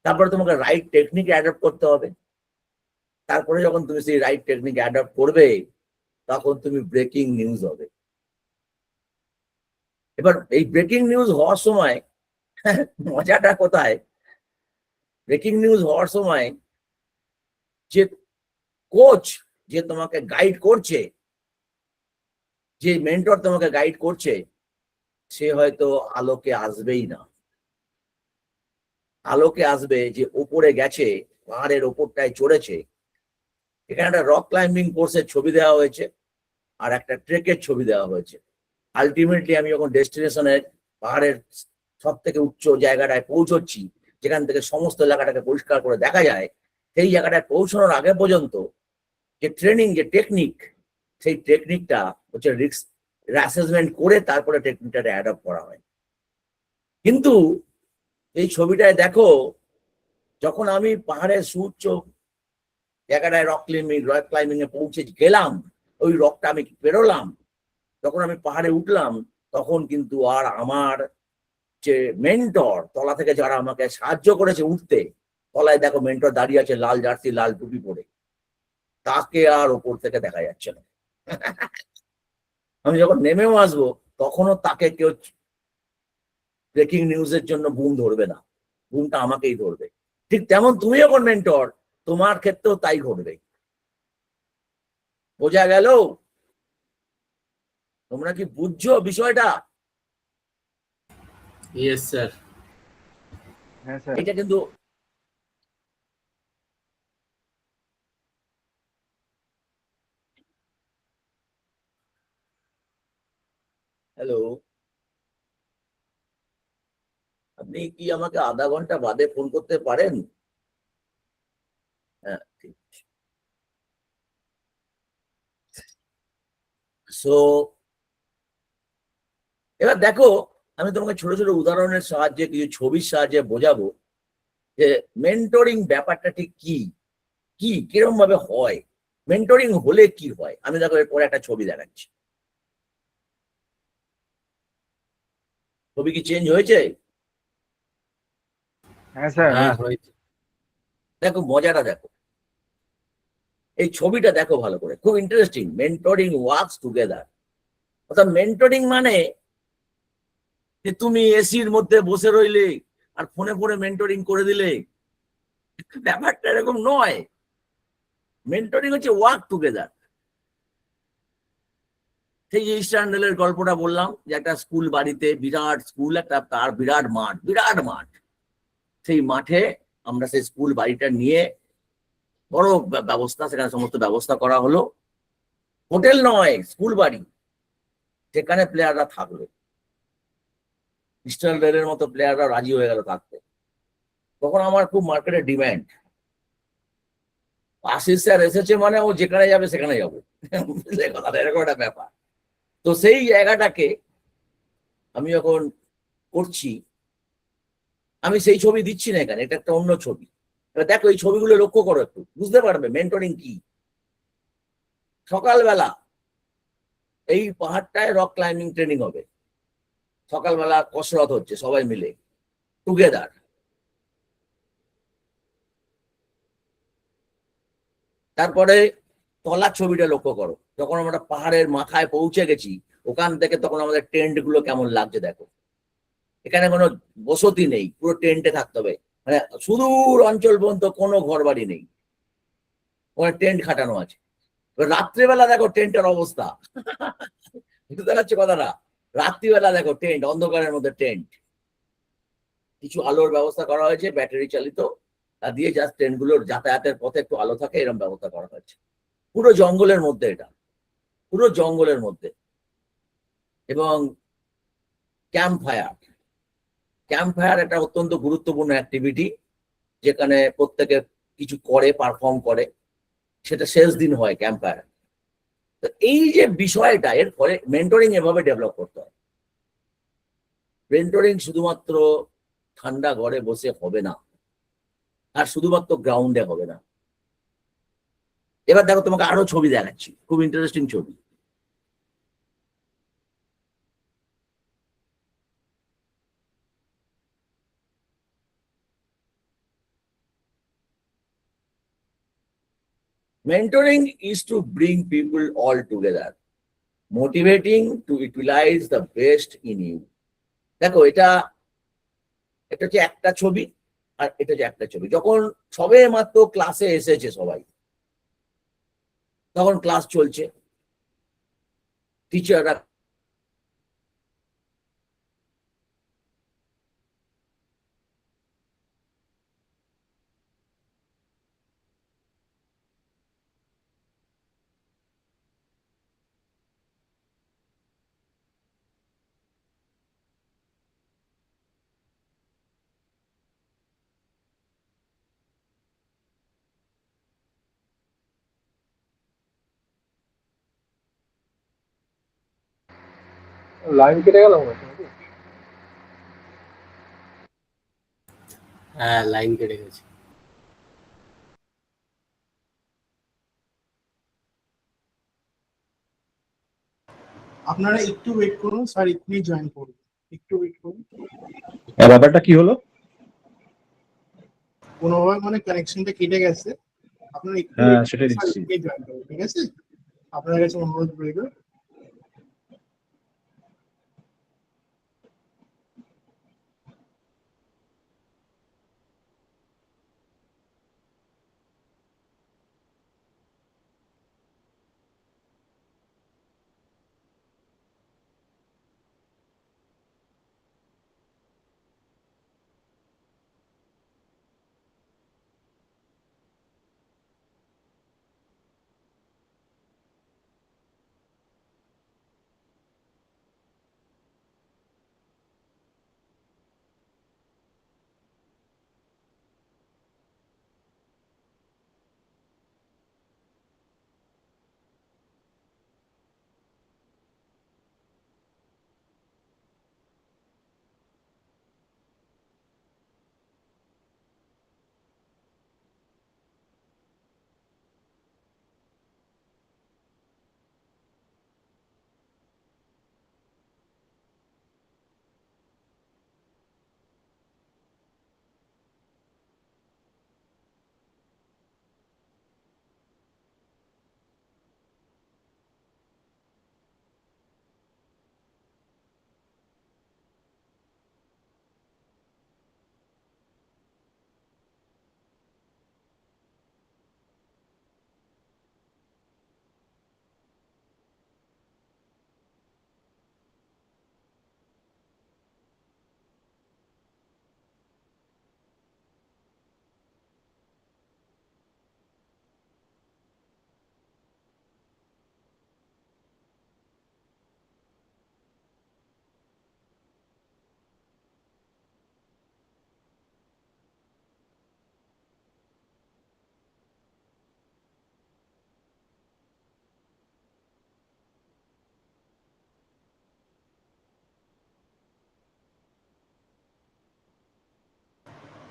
তারপরে তোমাকে রাইট টেকনিক অ্যাডপ্ট করতে হবে। তারপরে যখন তুমি সেই রাইট টেকনিক অ্যাডপ্ট করবে, তখন তুমি ব্রেকিং নিউজ হবে। এবার এই ব্রেকিং নিউজ হওয়ার সময় মজাটা কোথায়? ব্রেকিং নিউজ হওয়ার সময় যে কোচ, যে তোমাকে গাইড করছে, যে মেন্টর তোমাকে গাইড করছে, সে হয়তো আলোকে আসবেই না। আলোকে আসবে যে ওপরে গেছে, পাহাড়ের ওপরটায় চড়েছে। এখানে একটা রক ক্লাইম্বিং কোর্সের ছবি দেওয়া হয়েছে, আর একটা ট্রেকের ছবি দেওয়া হয়েছে। আলটিমেটলি আমি যখন ডেস্টিনেশনের পাহাড়ের সব থেকে উচ্চ জায়গাটায় পৌঁছচ্ছি, যেখান থেকে সমস্ত এলাকাটাকে পরিষ্কার করে দেখা যায়, সেই জায়গাটায় পৌঁছানোর আগে পর্যন্ত যে ট্রেনিং, যে টেকনিক, সেই টেকনিকটা হচ্ছে রিস্ক অ্যাসেসমেন্ট করে তারপরে টেকনিকটা অ্যাডপ্ট করা হয়। কিন্তু এই ছবিটায় দেখো, যখন আমি পাহাড়ের সুউচ্চ জায়গাটায় রক ক্লাইম্বিং এ পৌঁছে গেলাম, ওই রকটা আমি পেরোলাম, যখন আমি পাহাড়ে উঠলাম, তখন কিন্তু আর আমার যে মেন্টর, তলা থেকে যারা আমাকে সাহায্য করেছে উঠতে, তলায় দেখো মেন্টর দাঁড়িয়ে আছে, লাল জার্সি লাল টুপি পরে, তাকে আর ওপর থেকে দেখা যাচ্ছে না। আমি যখন নেমেও আসবো, তখনও তাকে কেউ ব্রেকিং নিউজের জন্য বুম ধরবে না, বুমটা আমাকেই ধরবে। ঠিক তেমন তুমি যখন মেন্টর, তোমার ক্ষেত্রেও তাই ঘটবে। বোঝা গেল? তোমরা কি বুঝছো বিষয়টা? Yes sir. হ্যাঁ স্যার। এটা কিন্তু হ্যালো, আপনি কি আমাকে আধা ঘন্টা বাদে ফোন করতে পারেন? হ্যাঁ, ঠিক। সো এবার দেখো, আমি তোমাকে ছোট ছোট উদাহরণের সাহায্যে, কিছু ছবির সাহায্যে বোঝাবো যে মেন্টরিং ব্যাপারটা ঠিক কি, কি কিরকম ভাবে হয়, মেন্টরিং হলে কি হয়। আমি দেখো এরপরে একটা ছবি দেখাচ্ছি। ছবি কি চেঞ্জ হয়েছে? হ্যাঁ স্যার। হ্যাঁ হয়েছে। দেখো মজাটা দেখো, এই ছবিটা দেখো ভালো করে, খুব ইন্টারেস্টিং। Mentoring works together. অর্থাৎ মেন্টরিং মানে যে তুমি এসির মধ্যে বসে রইলে আর ফোনে ফোনে মেন্টরিং করে দিলে, ব্যাপারটা এরকম নয়। মেন্টরিং হচ্ছে ওয়ার্ক টুগেদার। সেই যে ইস্টার্ন রেলের গল্পটা বললাম, যে একটা স্কুল বাড়িতে, বিরাট স্কুল, একটা তার বিরাট মাঠ, বিরাট মাঠ। সেই মাঠে আমরা সেই স্কুল বাড়িটা নিয়ে বড় ব্যবস্থা, সেখানে সমস্ত ব্যবস্থা করা হলো। হোটেল নয়, স্কুল বাড়ি, সেখানে প্লেয়াররা থাকবে। ইস্টার্ন রেলের মতো প্লেয়াররা রাজি হয়ে গেল থাকতে। তখন আমার খুব মার্কেটে ডিমান্ড। আশিস স্যার এসেছে মানে ও যেখানে যাবে সেখানে যাবো, এরকম একটা ব্যাপার। তো সেই জায়গাটাকে আমি যখন করছি, আমি সেই ছবি দিচ্ছি না এখানে, এটা একটা অন্য ছবি। এবার দেখো এই ছবিগুলো লক্ষ্য করো, একটু বুঝতে পারবে মেন্টরিং কি। সকালবেলা এই পাহাড়টায় রক ক্লাইম্বিং ট্রেনিং হবে, সকালবেলা কসরত হচ্ছে সবাই মিলে টুগেদার। তারপরে তলার ছবিটা লক্ষ্য করো, যখন আমরা পাহাড়ের মাথায় পৌঁছে গেছি ওখান থেকে তখন আমাদের টেন্ট গুলো কেমন লাগছে দেখো। এখানে কোনো বসতি নেই, পুরো টেন্টে থাকতে হবে, মানে সুদূর অঞ্চল পর্যন্ত কোনো ঘর বাড়ি নেই, ওখানে টেন্ট খাটানো আছে। রাত্রিবেলা দেখো টেন্টের অবস্থা, বুঝতে পারছো কথাটা? রাত্রিবেলা দেখো টেন্ট, অন্ধকারের মধ্যে টেন্ট, কিছু আলোর ব্যবস্থা করা হয়েছে ব্যাটারি চালিত, তা দিয়ে জাস্ট ট্রেন গুলোর যাতায়াতের পথে একটু আলো থাকে এরকম ব্যবস্থা করা হয়েছে। পুরো জঙ্গলের মধ্যে, এটা পুরো জঙ্গলের মধ্যে। এবং ক্যাম্প ফায়ার, ক্যাম্প ফায়ার একটা অত্যন্ত গুরুত্বপূর্ণ অ্যাক্টিভিটি, যেখানে প্রত্যেকে কিছু করে, পারফর্ম করে, সেটা শেষ দিন হয় ক্যাম্প ফায়ার। তো এই যে বিষয়টা, এর ফলে মেন্টরিং এভাবে ডেভেলপ করতে হয়। মেন্টরিং শুধুমাত্র ঠান্ডা ঘরে বসে হবে না, আর শুধুমাত্র গ্রাউন্ডে হবে না। এবার দেখো তোমাকে আরো ছবি দেখাচ্ছি, খুব ইন্টারেস্টিং ছবি। Mentoring is to bring people all together, motivating to utilize the best in you. দেখো এটা হচ্ছে একটা ছবি, আর এটা হচ্ছে একটা ছবি। যখন সবে মাত্র ক্লাসে এসেছে সবাই, তখন ক্লাস চলছে, টিচাররা লাইন কেটে গেল মনে হচ্ছে নাকি? হ্যাঁ, লাইন কেটে গেছে। আপনারা একটু ওয়েট করুন স্যার, এক্ষুনি জয়েন করুন, একটু ওয়েট করুন। ব্যাপারটা কি হলো? কোনোভাবে মানে কানেকশনটা কেটে গেছে, আপনারা একটু হ্যাঁ, wait সেটাই করুন, স্যার দেখছি। এক্ষুনি জয়েন করুন, ঠিক আছে? আপনার কাছে অনুরোধ রইল।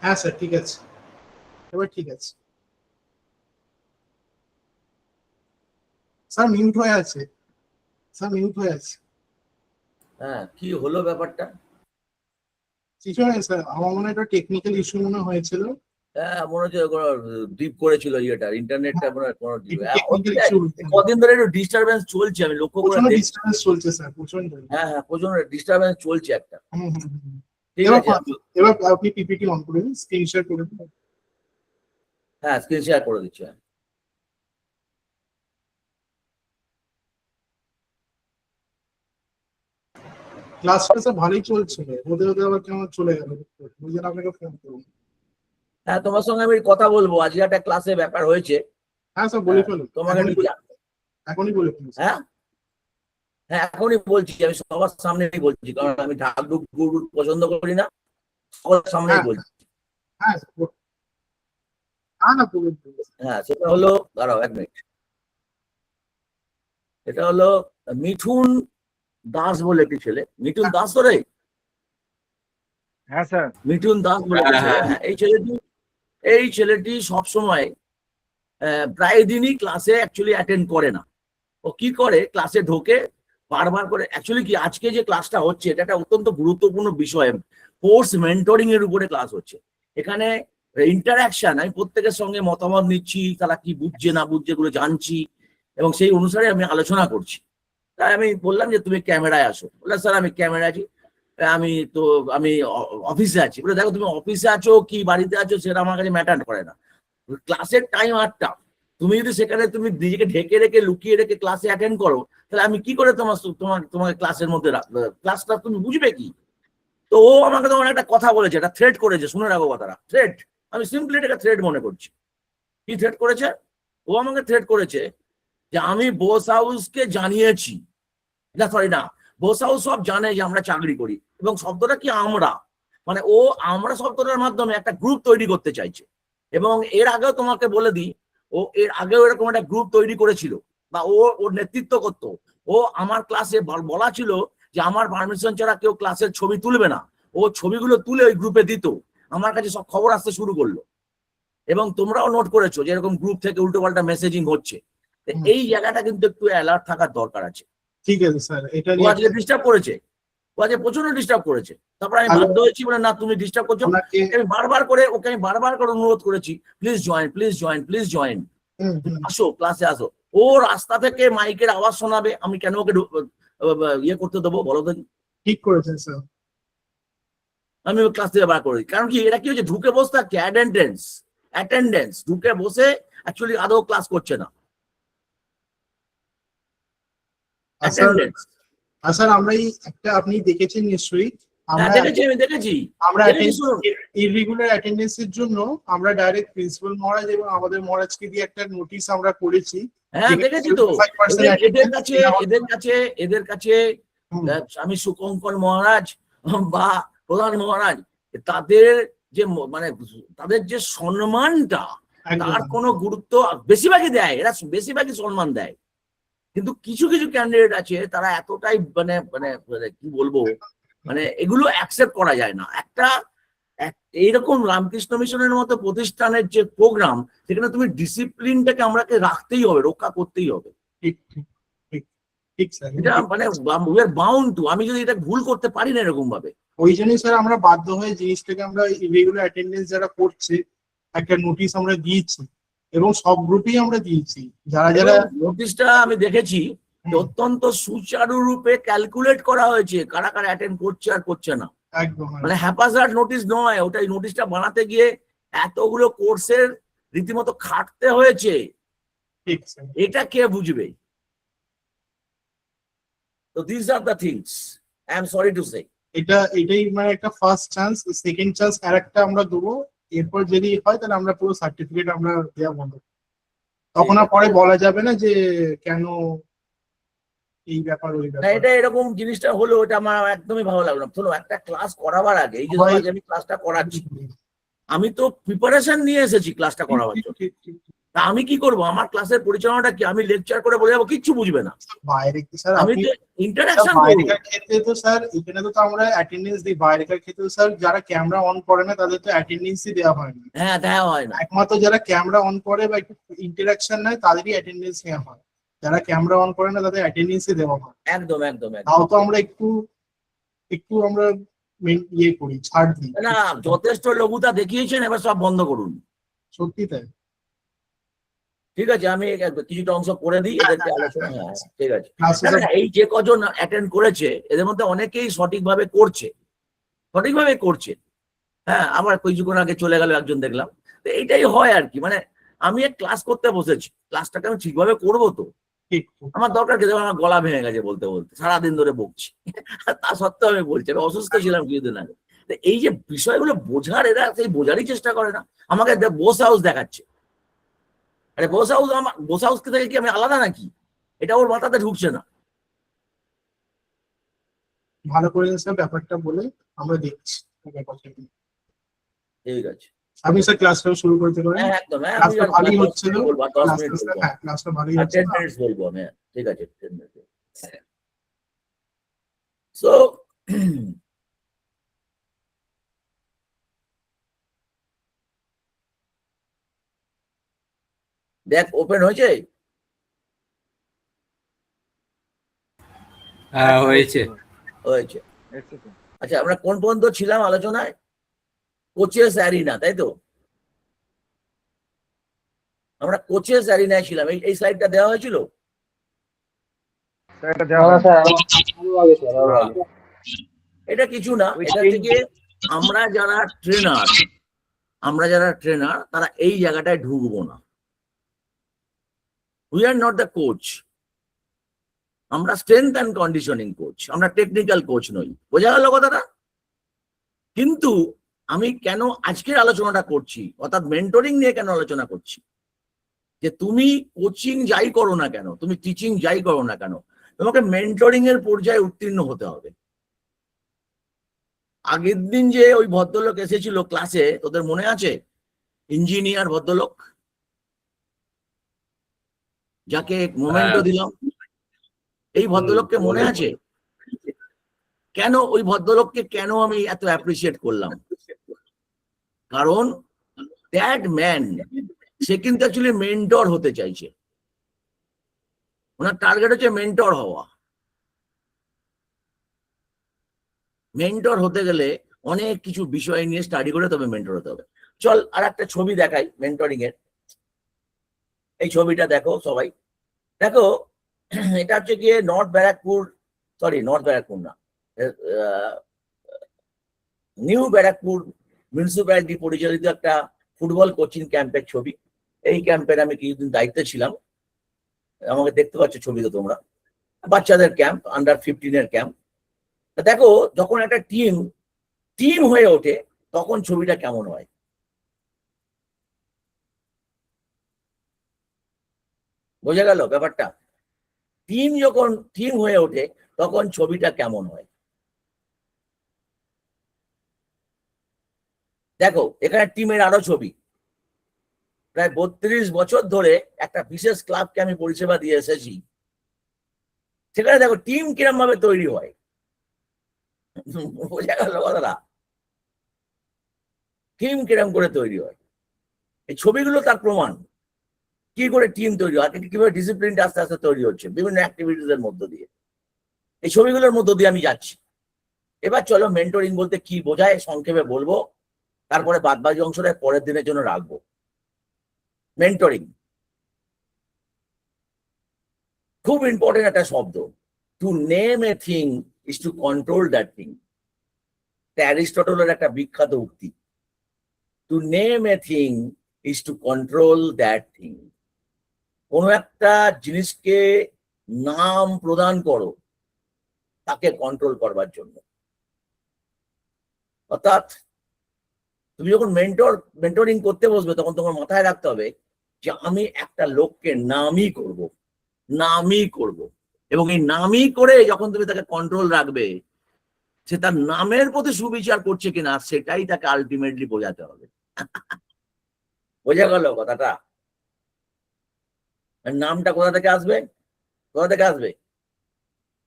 হ্যাঁ স্যার, ঠিক আছে, এবার ঠিক আছে। স্যার মিউট হয়ে আছে, স্যার মিউট হয়ে আছে। হ্যাঁ, কি হলো ব্যাপারটা? কিছু নেই স্যার, আমার মনে হয় একটা টেকনিক্যাল ইস্যু মনে হয়েছিল, হ্যাঁ, মনে হচ্ছে কোনো ডিপ করেছিল ইয়েটা, ইন্টারনেটটা মনে হয় কোনো deep- হ্যাঁ, টেকনিক্যাল হচ্ছে, ইস্যু, কদিন ধরে একটু ডিস্টারবেন্স চলছে, আমি লক্ষ্য করে প্রচন্ড দেখছি। ডিস্টার্বেন্স চলছে স্যার, প্রচন্ড। হ্যাঁ হ্যাঁ, প্রচন্ড ডিস্টারবেন্স চলছে একটা। হুম, হুম, হুম। ঠিক এবার আছে, এবার আপনি পিপিটি অন করে দিন, স্ক্রিন শেয়ার করে দিন। হ্যাঁ স্ক্রিন শেয়ার করে দিচ্ছি। হ্যাঁ। ক্লাসটা স্যার ভালোই চলছে, ওদের ওদের আবার কেমন চলে গেল, ওই জন্য আপনাকে ফোন করুন। হ্যাঁ, তোমার সঙ্গে আমি কথা বলবো, আজকে একটা ক্লাসে ব্যাপার হয়েছে। হ্যাঁ স্যার, বলে হ্যাঁ, ফেলুন, তোমাকে এখনই একটু এখনই বলে ফেলুন স্যার। হ্যাঁ হ্যাঁ, এখনই বলছি, আমি সবার সামনেই বলছি, কারণ আমি ঢাকঢুক গুড় পছন্দ করি না, সবার সামনেই হ্যাঁ বলছি। হ্যাঁ হ্যাঁ, না বলুন বলুন। হ্যাঁ, সেটা হলো, দাঁড়াও 1 মিনিট, এটা হলো মিঠুন দাস বলে একটি ছেলে। মিঠুন দাস তো রে, হ্যাঁ স্যার। মিঠুন দাস বলে একটি ছেলে। হ্যাঁ, এই ছেলেটি সবসময় প্রায় দিনই ক্লাসে অ্যাকচুয়ালি অ্যাটেন্ড করে না। ও কি করে, ক্লাসে ঢোকে বারবার করে, অ্যাকচুয়ালি কি আজকে যে ক্লাসটা হচ্ছে এটা একটা অত্যন্ত গুরুত্বপূর্ণ বিষয়, কোর্স মেন্টরিং এর উপরে ক্লাস হচ্ছে। এখানে ইন্টারাকশন, আমি প্রত্যেকের সঙ্গে মতামত নিচ্ছি, তারা কি বুঝছে না বুঝছে এগুলো জানছি, এবং সেই অনুসারে আমি আলোচনা করছি। তাই আমি বললাম যে তুমি ক্যামেরায় আসো, বললাম স্যার আমি ক্যামেরা আছি, আমি অফিসে আছি। বলে দেখো তুমি অফিসে আছো কি বাড়িতে আছো সেটা আমার কাছে ম্যাটার করে না, ক্লাসের টাইম 8টা, তুমি যদি সেখানে তুমি নিজেকে ঢেকে রেখে লুকিয়ে রেখে ক্লাসে অ্যাটেন্ড করো, তাহলে আমি কি করে তোমার ক্লাসের মধ্যে ক্লাসটা তুমি বুঝবে কি? তো ও আমাকে তখন একটা কথা বলেছে, একটা থ্রেট করেছে, শুনে রাখো কথাটা, থ্রেট। আমি সিম্পলি এটাকে থ্রেট মনে করছি। কি থ্রেট করেছে? ও আমাকে থ্রেট করেছে যে আমি বোস হাউসকে জানিয়েছি, না সরি না, বোস হাউস সব জানে যে আমরা চাকরি করি, এবং শব্দটা কি আমরা, মানে ও আমরা শব্দটার মাধ্যমে একটা গ্রুপ তৈরি করতে চাইছে। এবং এর আগেও তোমাকে বলে দিই, ও এর আগেও এরকম একটা গ্রুপ তৈরি করেছিল, বা ওর নেতৃত্ব করতো। ও আমার ক্লাসে বলা ছিল যে আমার পারমিশন ছাড়া কেউ ক্লাসের ছবি তুলবে না, ও ছবিগুলো তুলে ওই গ্রুপে দিত। আমার কাছে সব খবর আসতে শুরু করলো, এবং তোমরাও নোট করেছো যে এরকম গ্রুপ থেকে উল্টোপাল্টা মেসেজিং হচ্ছে। তো এই জায়গাটা কিন্তু একটু অ্যালার্ট থাকার দরকার আছে। ঠিক আছে স্যার, এটা ও আজকে ডিস্টার্ব করেছে, ও আজকে প্রচন্ড ডিস্টার্ব করেছে। তারপর আমি বাধ্য হয়েছি বলে, না তুমি ডিস্টার্ব করছো, ওনাকে আমি বারবার করে অনুরোধ করেছি, please join please join please join, আসো ক্লাসে আসো। ও রাস্তা থেকে মাইকের আওয়াজ শোনাবে, আমি কেন ওকে ইয়ে করতে দেবো বলো তো? ঠিক করেছেন স্যার। আমি ক্লাস থেকে বার করে দিই, কারণ কি এরা কি হচ্ছে, ঢুকে বসে থাকছে, অ্যাটেন্ডেন্স ঢুকে বসে অ্যাকচুয়ালি আদৌ ক্লাস করছে না, অ্যাটেন্ডেন্স। স্যার আমরা এই একটা, আপনি দেখেছেন নিশ্চয়ই, হ্যাঁ আমরা দেখেছি আমরা শুনুন। ইররেগুলার অ্যাটেন্ডেন্সের জন্য আমরা ডাইরেক্ট প্রিন্সিপাল মহারাজ এবং আমাদের মহারাজকে দিয়ে একটা নোটিশ আমরা করেছি। হ্যাঁ দেখেছি তো, 25% এদের কাছে আমি শুকঙ্কর মহারাজ বা প্রধান মহারাজ, তাদের যে মানে তাদের যে সম্মানটা, তার কোনো গুরুত্ব বেশিরভাগই দেয়, এরা বেশিরভাগই সম্মান দেয়। কিন্তু কিছু কিছু ক্যান্ডিডেট আছে তারা এতটাই মানে মানে মানে কি বলবো, মানে এগুলো অ্যাকসেপ্ট করা যায় না। এইরকম রামকৃষ্ণ মিশনের মতো প্রতিষ্ঠানের যে প্রোগ্রাম, সেখানে তুমি ডিসিপ্লিনটাকে আমরাকে রাখতেই হবে, রক্ষা করতেই হবে। ঠিক ঠিক ঠিক ঠিক স্যার, এটা মানে উই আর বাউন্ড টু, আমি যদি এটা ভুল করতে পারি না এরকম ভাবে। ওই জন্যই স্যার আমরা বাধ্য হয়ে জিনিসটাকে আমরা ইররেগুলার অ্যাটেন্ডেন্স যারা করছে একটা নোটিশ আমরা দিয়েছি, এবং সব গ্রুপেই আমরা দিয়েছি, যারা যারা নোটিশটা আমি দেখেছি যে অত্যন্ত সুচারুরূপে ক্যালকুলেট করা হয়েছে কারা কারা অ্যাটেন্ড করছে আর করছে না। একদম মানে হ্যাপাজার্ড নোটিশ নয় ওটা, এই নোটিশটা বানাতে গিয়ে এতগুলো কোর্সের রীতিমতো খাটতে হয়েছে, ঠিক স্যার। এটা কে বুঝবে? তো this are the things, I am sorry to say. এটাই মানে একটা ফার্স্ট চান্স, সেকেন্ড চান্স আর একটা আমরা দেবো, এরপর যদি হয় তাহলে আমরা পুরো সার্টিফিকেট আমরা দেওয়া বন্ধ, তখন আর পরে বলা যাবে না যে কেন এই ব্যাপার ওই না, ব্যাপার। এটা এরকম জিনিসটা হলো, এটা আমার একদমই ভালো লাগলো না। শোনো, একটা ক্লাস করাবার আগে, এই যে সবাই- আজ আমি ক্লাসটা করাচ্ছি, আমি তো প্রিপারেশন নিয়ে এসেছি ক্লাসটা করাবার জন্য। তা আমি কি করব, আমার ক্লাসের পরিচালনাটা কি, আমি লেকচার করে বলে যাবো, কিচ্ছু বুঝবে না। বাইরে কি স্যার, আমি আপনি তো ইন্টারাকশন করবো। বাইরেকার ক্ষেত্রে তো স্যার, এখানে তো আমরা অ্যাটেন্ডেন্স দিই, বাইরেকার ক্ষেত্রে স্যার যারা ক্যামেরা অন করে না তাদের তো অ্যাটেন্ডেন্সই দেওয়া হয় না। হ্যাঁ, দেওয়া হয় না। একমাত্র যারা ক্যামেরা অন করে বা একটু ইন্টারাকশন নেয় তাদেরই অ্যাটেন্ডেন্স নেওয়া হয়, যারা ক্যামেরা অন করে না তাদের অ্যাটেন্ডেন্সই দেওয়া হয়। একদম একদম একদম। তাও তো আমরা একটু একটু আমরা ইয়ে করি, ছাড় দিই। না, যথেষ্ট লঘুতা দেখিয়েছেন, এবার সব বন্ধ করুন। সত্যি তাই। ঠিক আছে, আমি কিছুটা অংশ করে দিই এদেরকে আলোচনা। হ্যাঁ, ঠিক আছে। ক্লাসে না, না, এই যে কজন অ্যাটেন্ড করেছে এদের মধ্যে অনেকেই সঠিকভাবে করছে, সঠিকভাবে করছে। হ্যাঁ, আবার কিছুক্ষণ আগে চলে গেল একজন দেখলাম। তো এইটাই হয় আর কি, মানে আমি এক ক্লাস করতে বসেছি, ক্লাসটাকে আমি ঠিকভাবে করবো তো। ঠিক। আমার দরকার কি, আমার গলা ভেঙে গেছে বলতে বলতে, সারাদিন ধরে বকছি। তা সত্ত্বেও আমি বলছি, আমি অসুস্থ ছিলাম কিছুদিন আগে। তো এই যে বিষয়গুলো বোঝার, এরা সেই বোঝারই চেষ্টা করে না। আমাকে বোস হাউস দেখাচ্ছে। আরে বোস হাউস, আমার বোস হাউস থেকে কি আমি আলাদা নাকি? এটা ওর মাথাতে ঢুকছে না। ভালো করে স্যার ব্যাপারটা বলে আমরা দেখছি ব্যাপারটা কি। ঠিক আছে, আপনি স্যার ক্লাসটা শুরু করতে পারেন। হ্যাঁ একদম। হ্যাঁ, আমি ক্লাসটা ভালোই হচ্ছিল, বলবো 10 মিনিট বলবো। হ্যাঁ ক্লাসটা ভালোই আর হচ্ছে। 10 মিনিটস বলবো আমি। হ্যাঁ, ঠিক আছে, 10 মিনিট। সো দেখ, ওপেন হয়েছে। হ্যাঁ, হয়েছে। হয়েছে। আচ্ছা, আমরা কোন পর্যন্ত ছিলাম আলোচনায়? কোচেস অ্যারিনা, তাই তো? আমরা কোচেস অ্যারিনায় ছিলাম। এই স্লাইডটা দেওয়া হয়েছিল। এটা দেওয়া হয়। এটা কিছু না, এটা থেকে আমরা যারা ট্রেনার তারা এই জায়গাটায় ঢুকবো না। We are not the coach. আমরা স্ট্রেংথ অ্যান্ড কন্ডিশনিং কোচ, আমরা টেকনিক্যাল কোচ নই। বোঝা গেল কথাটা? কিন্তু আমি কেন আজকের আলোচনাটা করছি, অর্থাৎ মেন্টরিং নিয়ে কেন আলোচনা করছি, যে তুমি কোচিং যাই করো না কেন, তুমি টিচিং যাই করো না কেন, তোমাকে মেন্টরিং এর পর্যায়ে উত্তীর্ণ হতে হবে। আগের দিন যে ওই ভদ্রলোক এসেছিল ক্লাসে, তোদের মনে আছে? ইঞ্জিনিয়ার ভদ্রলোক, যাকে মোমেন্টো দিলাম, এই ভদ্রলোককে মনে আছে? কেন ওই ভদ্রলোককে কেন আমি এত অ্যাপ্রিসিয়েট করলাম? কারণ দ্যাট ম্যান, সে কিন্তু অ্যাকচুয়ালি মেন্টর হতে চাইছে। ওনার টার্গেট হচ্ছে মেন্টর হওয়া। মেন্টর হতে গেলে অনেক কিছু বিষয় নিয়ে স্টাডি করে তবে মেন্টর হতে হবে। চল আর একটা ছবি দেখাই মেন্টরিং এর। এই ছবিটা দেখো সবাই, দেখো। এটা হচ্ছে গিয়ে নর্থ ব্যারাকপুর না, নিউ ব্যারাকপুর মিউনিসিপ্যালিটি পরিচালিত একটা ফুটবল কোচিং ক্যাম্পের ছবি। এই ক্যাম্পের আমি কিছুদিন দায়িত্বে ছিলাম। আমাকে দেখতে পাচ্ছ ছবিতে তোমরা, বাচ্চাদের ক্যাম্প, আন্ডার 15 এর ক্যাম্প। দেখো, যখন একটা টিম হয়ে ওঠে তখন ছবিটা কেমন হয়। বোঝা গেল ব্যাপারটা? যখন টিম হয়ে ওঠে তখন ছবিটা কেমন হয়। দেখো, এখানে টিমের আরো ছবি। প্রায় 32 বছর ধরে একটা বিশেষ ক্লাবকে আমি পরিষেবা দিয়ে এসেছি। সেখানে দেখো টিম কিরম ভাবে তৈরি হয়। বোঝা গেল কথাটা? টিম কিরম করে তৈরি হয়, এই ছবিগুলো তার প্রমাণ। কি করে টিম তৈরি হয়, কিভাবে ডিসিপ্লিনটা আস্তে আস্তে তৈরি হচ্ছে বিভিন্ন অ্যাক্টিভিটিস এর মধ্য দিয়ে। এই ছবিগুলোর মধ্য দিয়ে আমি যাচ্ছি। এবার চলো মেন্টরিং বলতে কি বোঝায় সংক্ষেপে বলবো, তারপরে বাদবাকি অংশটা পরের দিনের জন্য রাখবো। মেন্টরিং খুব ইম্পর্টেন্ট একটা শব্দ। To name a thing is to control that thing. অ্যারিস্টটলের একটা বিখ্যাত উক্তি, to name a thing is to control that thing. কোনো একটা জিনিসকে নাম প্রদান করো তাকে কন্ট্রোল করবার জন্য। অর্থাৎ তুমি যখন মেন্টরিং করতে বসবে তখন তোমার মাথায় রাখতে হবে যে আমি একটা লোককে নামই করব, এবং এই নামই করে যখন তুমি তাকে কন্ট্রোল রাখবে, সে তার নামের প্রতি সুবিচার করছে কিনা সেটাই তাকে আলটিমেটলি বোঝাতে হবে। বোঝা গেল কথাটা? নামটা কোথা থেকে আসবে?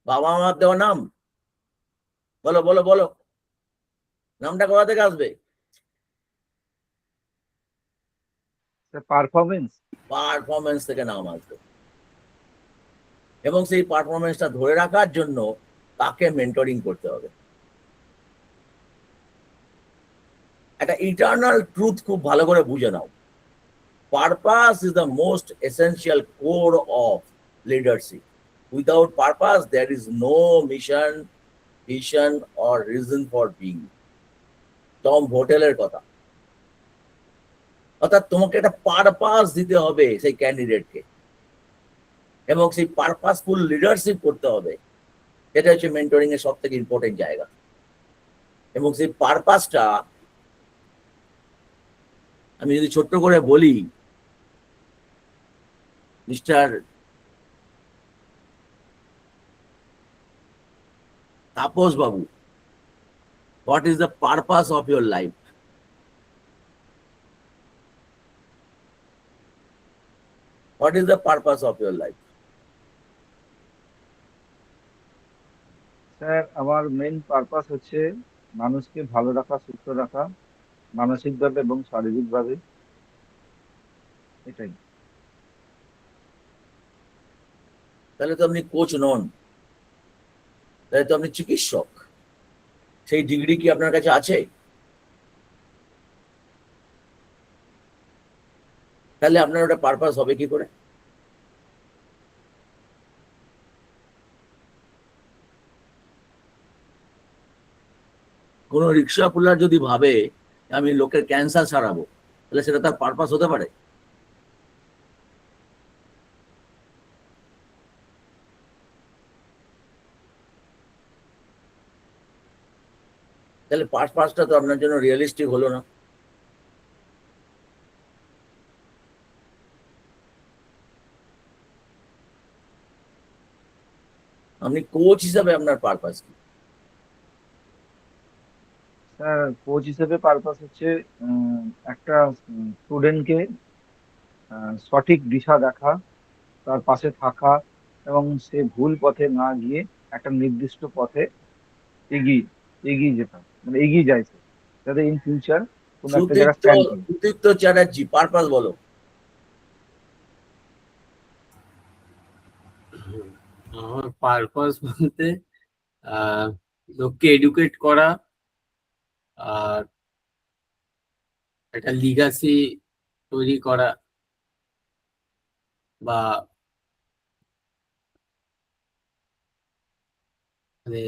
বাবা মার দেওয়া নাম? বলো বলো বলো, নামটা কোথা থেকে আসবে? পারফরমেন্স থেকে নাম আসবে, এবং সেই পারফরমেন্সটা ধরে রাখার জন্য তাকে মেন্টরিং করতে হবে। একটা ইটার্নাল ট্রুথ খুব ভালো করে বুঝে নাও, purpose is the most essential core of leadership. Without purpose there is no mission, vision or reason for being. Tom ভোটেলের কথা। অর্থাৎ তোমাকে একটা পারপাস দিতে হবে সেই ক্যান্ডিডেটকে, এবং সেই পারপাসফুল লিডারশিপ করতে হবে। এটা হচ্ছে মেন্টরিং এর সব থেকে ইম্পর্টেন্ট জায়গা। এবং সেই পারপাসটা আমি যদি ছোট্ট করে বলি, mister Tapas Babu, what is the purpose of your life? What is the purpose of your life? Sir আমার মেইন পারপাস হচ্ছে মানুষকে ভালো রাখা, সুস্থ রাখা, মানসিকভাবে এবং শারীরিকভাবে, এটাই। তাহলে তো আপনি কোচ নন, তাহলে তো আপনি চিকিৎসক। সেই ডিগ্রি কি আপনার কাছে আছে? তাহলে আপনার ওটা পারপাস হবে কি করে? কোনো রিক্সা পুলার যদি ভাবে আমি লোকের ক্যান্সার সারাবো, তাহলে সেটা তার পারপাস হতে পারে? তাহলে পারপাসটা তো আপনার জন্য রিয়েলিস্টিক হলো না। আপনি কোচ হিসাবে আপনার পারপাস কি? স্যার কোচ হিসেবে পারপাস হচ্ছে একটা স্টুডেন্টকে সঠিক দিশা দেখা, তার পাশে থাকা, এবং সে ভুল পথে না গিয়ে একটা নির্দিষ্ট পথে এগিয়ে এগিয়ে যেতে, মানে এগিয়ে যায় সে, যাতে ইন ফিউচার কোনো একটা জায়গায় স্ট্যান্ড করে। সুদীপ্ত চ্যাটার্জি, পারপাস বলো। আমার পারপাস বলতে লোককে এডুকেট করা, আর একটা লিগাসি তৈরি করা, বা মানে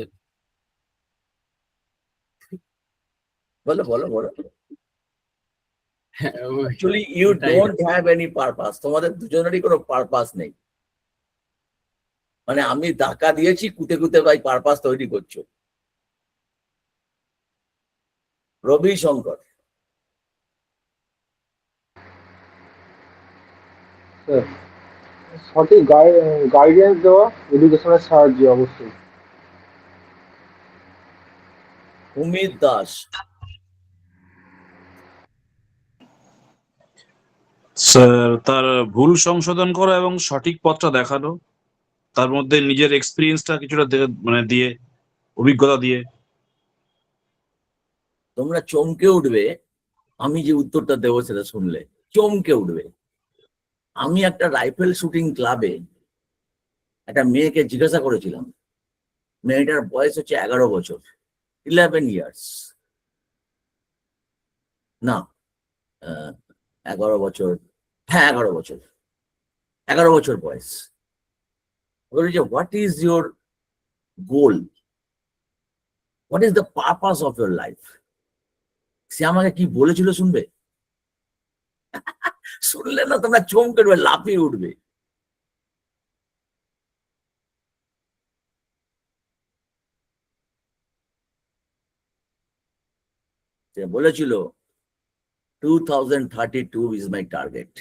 বলো বলো বলো। ওই অ্যাকচুয়ালি ইউ ওটাই। Don't have any purpose. তোমাদের দুজনেরই কোনো পারপাস নেই। মানে আমি ধাক্কা দিয়েছি, কুতে কুতে ভাই পারপাস তৈরি করছো। রবি শঙ্কর। স্যার, সঠিক গাইডেন্স দেওয়া, এডুকেশনের সাহায্যে অবশ্যই। অমিত দাস। স্যার তার ভুল সংশোধন করা এবং সঠিক পথটা দেখানো, তার মধ্যে নিজের এক্সপিরিয়েন্সটা কিছুটা মানে দিয়ে, অভিজ্ঞতা দিয়ে। তোমরা চমকে উঠবে আমি যে উত্তরটা দেবো সেটা শুনলে, চমকে উঠবে। আমি একটা রাইফেল শুটিং ক্লাবে একটা মেয়েকে জিজ্ঞাসা করেছিলাম, মেয়েটার বয়স হচ্ছে 11 বছর, 11 ইয়ার্স, না 11 বছর, হ্যাঁ 11 বছর, 11 বছর বয়স। বলেছে what is your goal, what is the purpose of your life? সে আমাকে কি বলেছিল শুনবে? শুনলে না তোমরা চমকে উঠবে, লাফিয়ে উঠবে। সে বলেছিল 2032 ইজ মাই টার্গেট।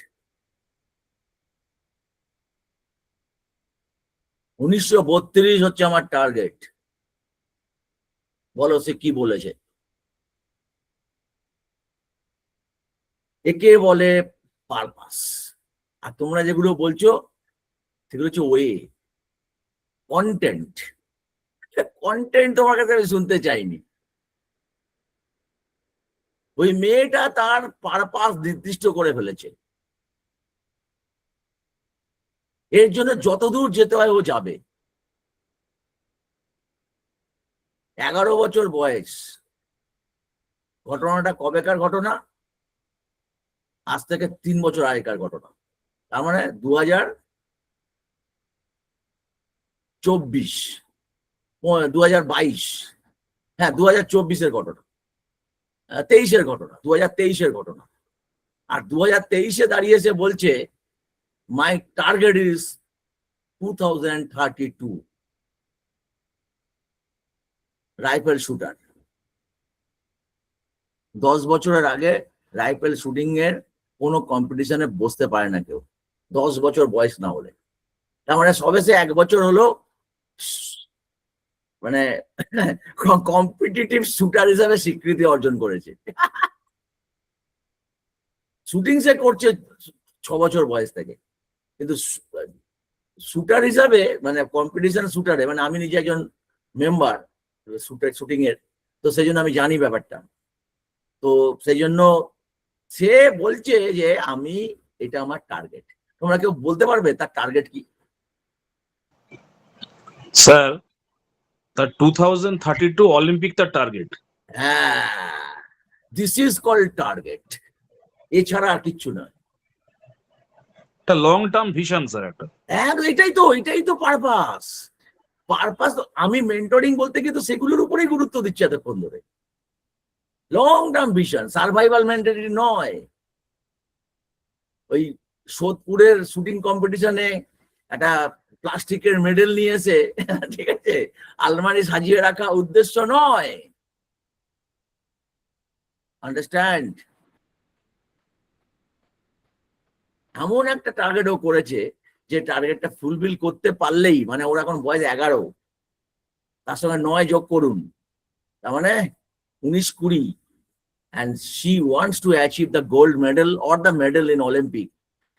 1932 হচ্ছে আমার টার্গেট। বলো সে কি বলেছে? একে বলে পারপাস। আর তোমরা যেগুলো বলছো সেগুলো হচ্ছে ওয়ে, কন্টেন্ট। কন্টেন্ট তোমার কাছে আমি শুনতে চাইনি। ওই মেয়েটা তার পারপাস নির্দিষ্ট করে ফেলেছে, এর জন্য যতদূর যেতে হয় ও যাবে। 11 বছর বয়স, ঘটনাটা কবেকার ঘটনা? আজ থেকে 3 বছর আগেকার ঘটনা। তার মানে 2024, 2022, হ্যাঁ 2024-এর ঘটনা, 23-এর ঘটনা, 2023-এর ঘটনা। আর 2023-এ দাঁড়িয়ে এসে বলছে মাই টার্গেট ইজ 2032 রাইফেল শুটার। 10 বছরের আগে রাইফেল শুটিং এর কোনো কম্পিটিশনে বসতে পারে না কেউ 10 বছর বয়স না হলে। তার মানে সবে সে 1 বছর হলো মানে কম্পিটিটিভ শুটার হিসাবে স্বীকৃতি অর্জন করেছে। শুটিং সে করছে 6 বছর বয়স থেকে, কিন্তু শুটার হিসাবে মানে কম্পিটিশন শুটারে, মানে আমি নিজে একজন মেম্বার শুটিং এর, তো সেই জন্য আমি জানি ব্যাপারটা। তো সেই জন্য সে বলছে যে আমি এটা আমার টার্গেট। তোমরা কেউ বলতে পারবে তার টার্গেট কি? স্যার তার 2032 অলিম্পিক তার টার্গেট। হ্যাঁ, দিস ইজ কল্ড টার্গেট, এছাড়া আর কিচ্ছু নয়। একটা লং টার্ম ভিশন স্যার একটা। হ্যাঁ, এটাই তো পারপাস। আমি মেন্টরিং বলতে গিয়ে তো সেগুলোর উপরেই গুরুত্ব দিচ্ছি এতক্ষণ ধরে। Long term vision, survival mentality নয়। ওই সোদপুরের শুটিং কম্পিটিশনে একটা প্লাস্টিকের মেডেল নিয়ে এসে ঠিক আছে আলমারি সাজিয়ে রাখা উদ্দেশ্য নয়। আন্ডারস্ট্যান্ড? এমন একটা টার্গেটও করেছে যে টার্গেটটা ফুলফিল করতে পারলেই, মানে ওর এখন বয়স 11, তার সঙ্গে 9 যোগ করুন, তার মানে 19-20, and she wants to achieve the gold medal or the medal in Olympic,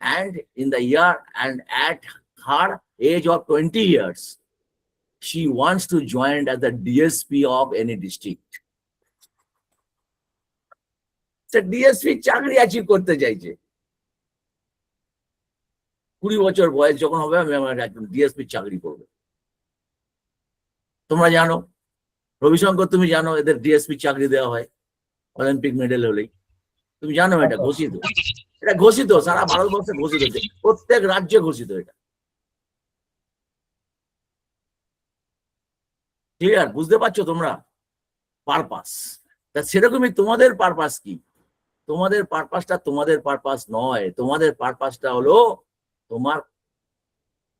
and in the year and at her age of 20 years she wants to join as the DSP of any district. Say DSP চাকরি অ্যাচিভ করতে চাইছে। 20 বছর বয়স যখন হবে আমি আমার একজন ডিএসপি চাকরি করবো। তোমরা জানো, রবিশঙ্কর তুমি জানো এদের ডিএসপি চাকরি দেওয়া হয় অলিম্পিক মেডেল হলেই। তুমি জানো এটা ঘোষিত, এটা ঘোষিত সারা ভারতবর্ষে ঘোষিত, প্রত্যেক রাজ্যে ঘোষিত এটা। ক্লিয়ার? বুঝতে পারছো তোমরা পারপাস? তা সেরকমই তোমাদের পারপাস কি? তোমাদের পারপাসটা তোমাদের পারপাস নয়। তোমাদের পারপাসটা হলো তোমার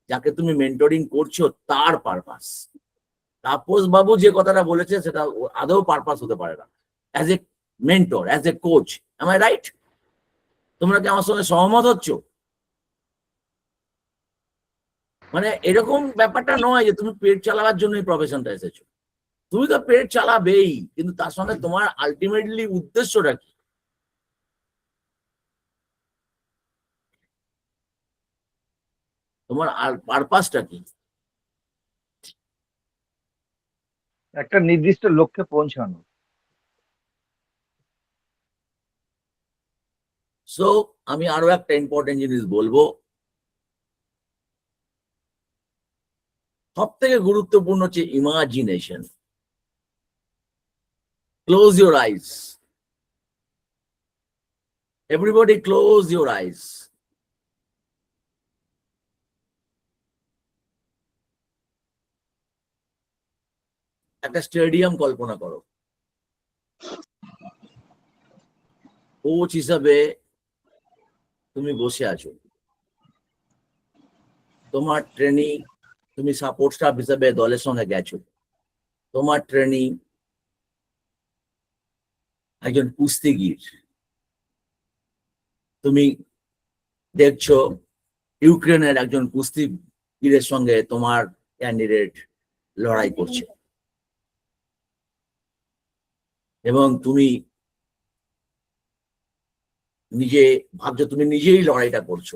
যাকে তুমি মেন্টরিং করছো তার পারপাস। তাপস বাবু যে কথাটা বলেছে সেটা আদৌ পারপাস হতে পারে না। As a mentor, as a coach, am I right? তোমরা কি আমার সঙ্গে সহমত হচ্ছ? মানে এরকম ব্যাপারটা নয় যে তুমি পেট চালাবার জন্য এই প্রফেশনটা এসেছো। তুমি তো পেট চালাবেই, কিন্তু তার সঙ্গে তোমার আলটিমেটলি উদ্দেশ্যটা কি? তোমার পারপাসটা কি? একটা নির্দিষ্ট লক্ষ্যে পৌঁছানো। সো আমি আরো একটা ইম্পর্টেন্ট জিনিস বলবো, সব থেকে গুরুত্বপূর্ণ হচ্ছে imagination. Close your eyes, everybody close your eyes. একটা স্টেডিয়াম কল্পনা করো, কোচ হিসাবে তুমি বসে আছো, তোমার ট্রেনিং, তুমি সাপোর্ট স্টাফ হিসাবে দলের সঙ্গে গেছো, তোমার ট্রেনিং একজন কুস্তিগির, তুমি দেখছো ইউক্রেনের একজন কুস্তিগিরের সঙ্গে তোমার ক্যান্ডিডেট লড়াই করছে, এবং তুমি নিজে ভাবছো তুমি নিজেই লড়াইটা করছো,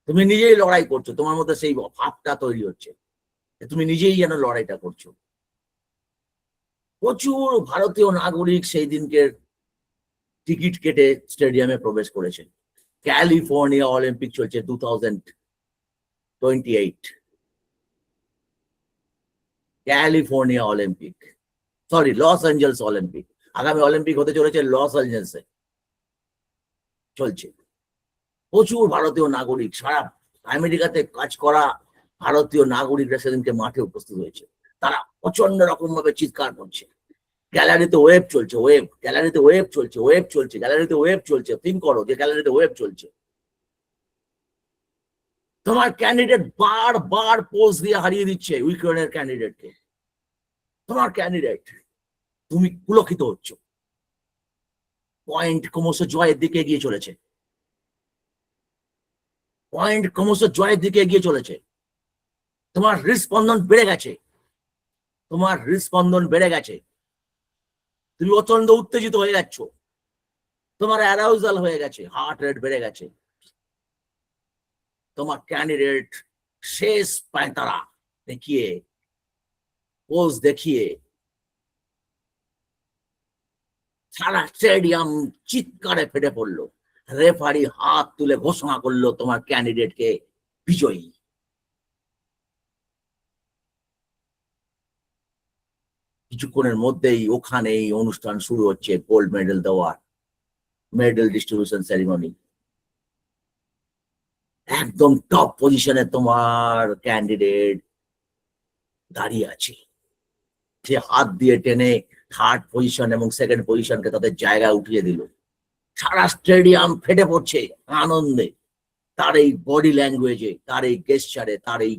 তুমি নিজেই লড়াই করছো, তোমার মধ্যে সেই ভাবটা তৈরি হচ্ছে তুমি নিজেই যেন লড়াইটা করছো। প্রচুর ভারতীয় নাগরিক সেই দিনকে টিকিট কেটে স্টেডিয়ামে প্রবেশ করেছে। ক্যালিফোর্নিয়া অলিম্পিক চলছে 2028, California Olympic, sorry Los Angeles Olympic. আগামী অলিম্পিক হতে চলেছে লস এঞ্জেলসে, চলছে। প্রচুর ভারতীয় নাগরিক, সারা আমেরিকাতে কাজ করা ভারতীয় নাগরিকরা সেদিনকে মাঠে উপস্থিত হয়েছে। তারা প্রচন্ড রকম ভাবে চিৎকার করছে। গ্যালারিতে ওয়েব চলছে, ওয়েব, গ্যালারিতে ওয়েব চলছে, ওয়েব চলছে, গ্যালারিতে ওয়েব চলছে। থিঙ্ক করো যে গ্যালারিতে ওয়েব চলছে। তোমার ক্যান্ডিডেট বারবার পোজ দিয়ে হারিয়ে দিচ্ছে ইউক্রেনের ক্যান্ডিডেটকে। তোমার ক্যান্ডিডেট, তুমি পুলকিত হচ্ছ। পয়েন্ট ক্রমশ জয়ের দিকে এগিয়ে চলেছে, পয়েন্ট ক্রমশ জয়ের দিকে এগিয়ে চলেছে। তোমার হৃদস্পন্দন বেড়ে গেছে, তোমার হৃদস্পন্দন বেড়ে গেছে। তুমি অত্যন্ত উত্তেজিত হয়ে যাচ্ছ, তোমার অ্যারাউজাল হয়ে গেছে, হার্ট রেট বেড়ে গেছে। তোমার ক্যান্ডিডেট শেষ পায়তারা দেখিয়ে, পোজ দেখিয়ে সারা স্টেডিয়াম চিৎকারে ফেটে পড়লো। রেফারি হাত তুলে ঘোষণা করলো তোমার ক্যান্ডিডেটকে বিজয়ী। কিছুক্ষণের মধ্যেই ওখানেই অনুষ্ঠান শুরু হচ্ছে, গোল্ড মেডেল দেওয়ার, মেডেল ডিস্ট্রিবিউশন সেরিমনি। একদম টপ পজিশনে তোমার ক্যান্ডিডেট দাঁড়িয়ে আছে। সে হাত দিয়ে টেনে থার্ড পজিশন এবং সেকেন্ড পজিশনকে তাদের জায়গায় উঠিয়ে দিল। সারা স্টেডিয়াম ফেটে পড়ছে আনন্দে, তার এই বডি ল্যাঙ্গুয়েজে, তার এই গেস্টারে, তার এই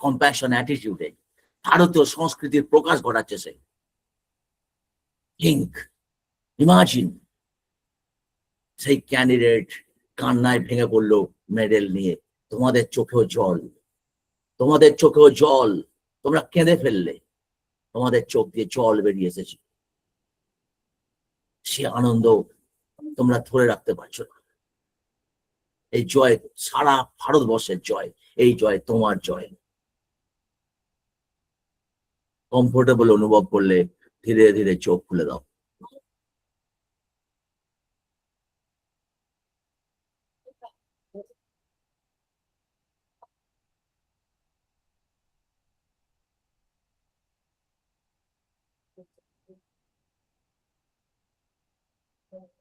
কম্প্যাশন অ্যাটিটিউডে ভারতীয় সংস্কৃতির প্রকাশ ঘটাচ্ছে সে। থিঙ্ক, ইমাজিন, সেই ক্যান্ডিডেট কান্নায় ভেঙে পড়লো মেডেল নিয়ে। তোমাদের চোখেও জল, তোমাদের চোখেও জল, তোমরা কেঁদে ফেললে, তোমাদের চোখ দিয়ে জল বেরিয়ে এসেছে। সে আনন্দ তোমরা ধরে রাখতে পারছো না। এই জয় সারা ভারতবর্ষের জয়, এই জয় তোমার জয়। কমফোর্টেবল অনুভব করলে ধীরে ধীরে চোখ খুলে দাও।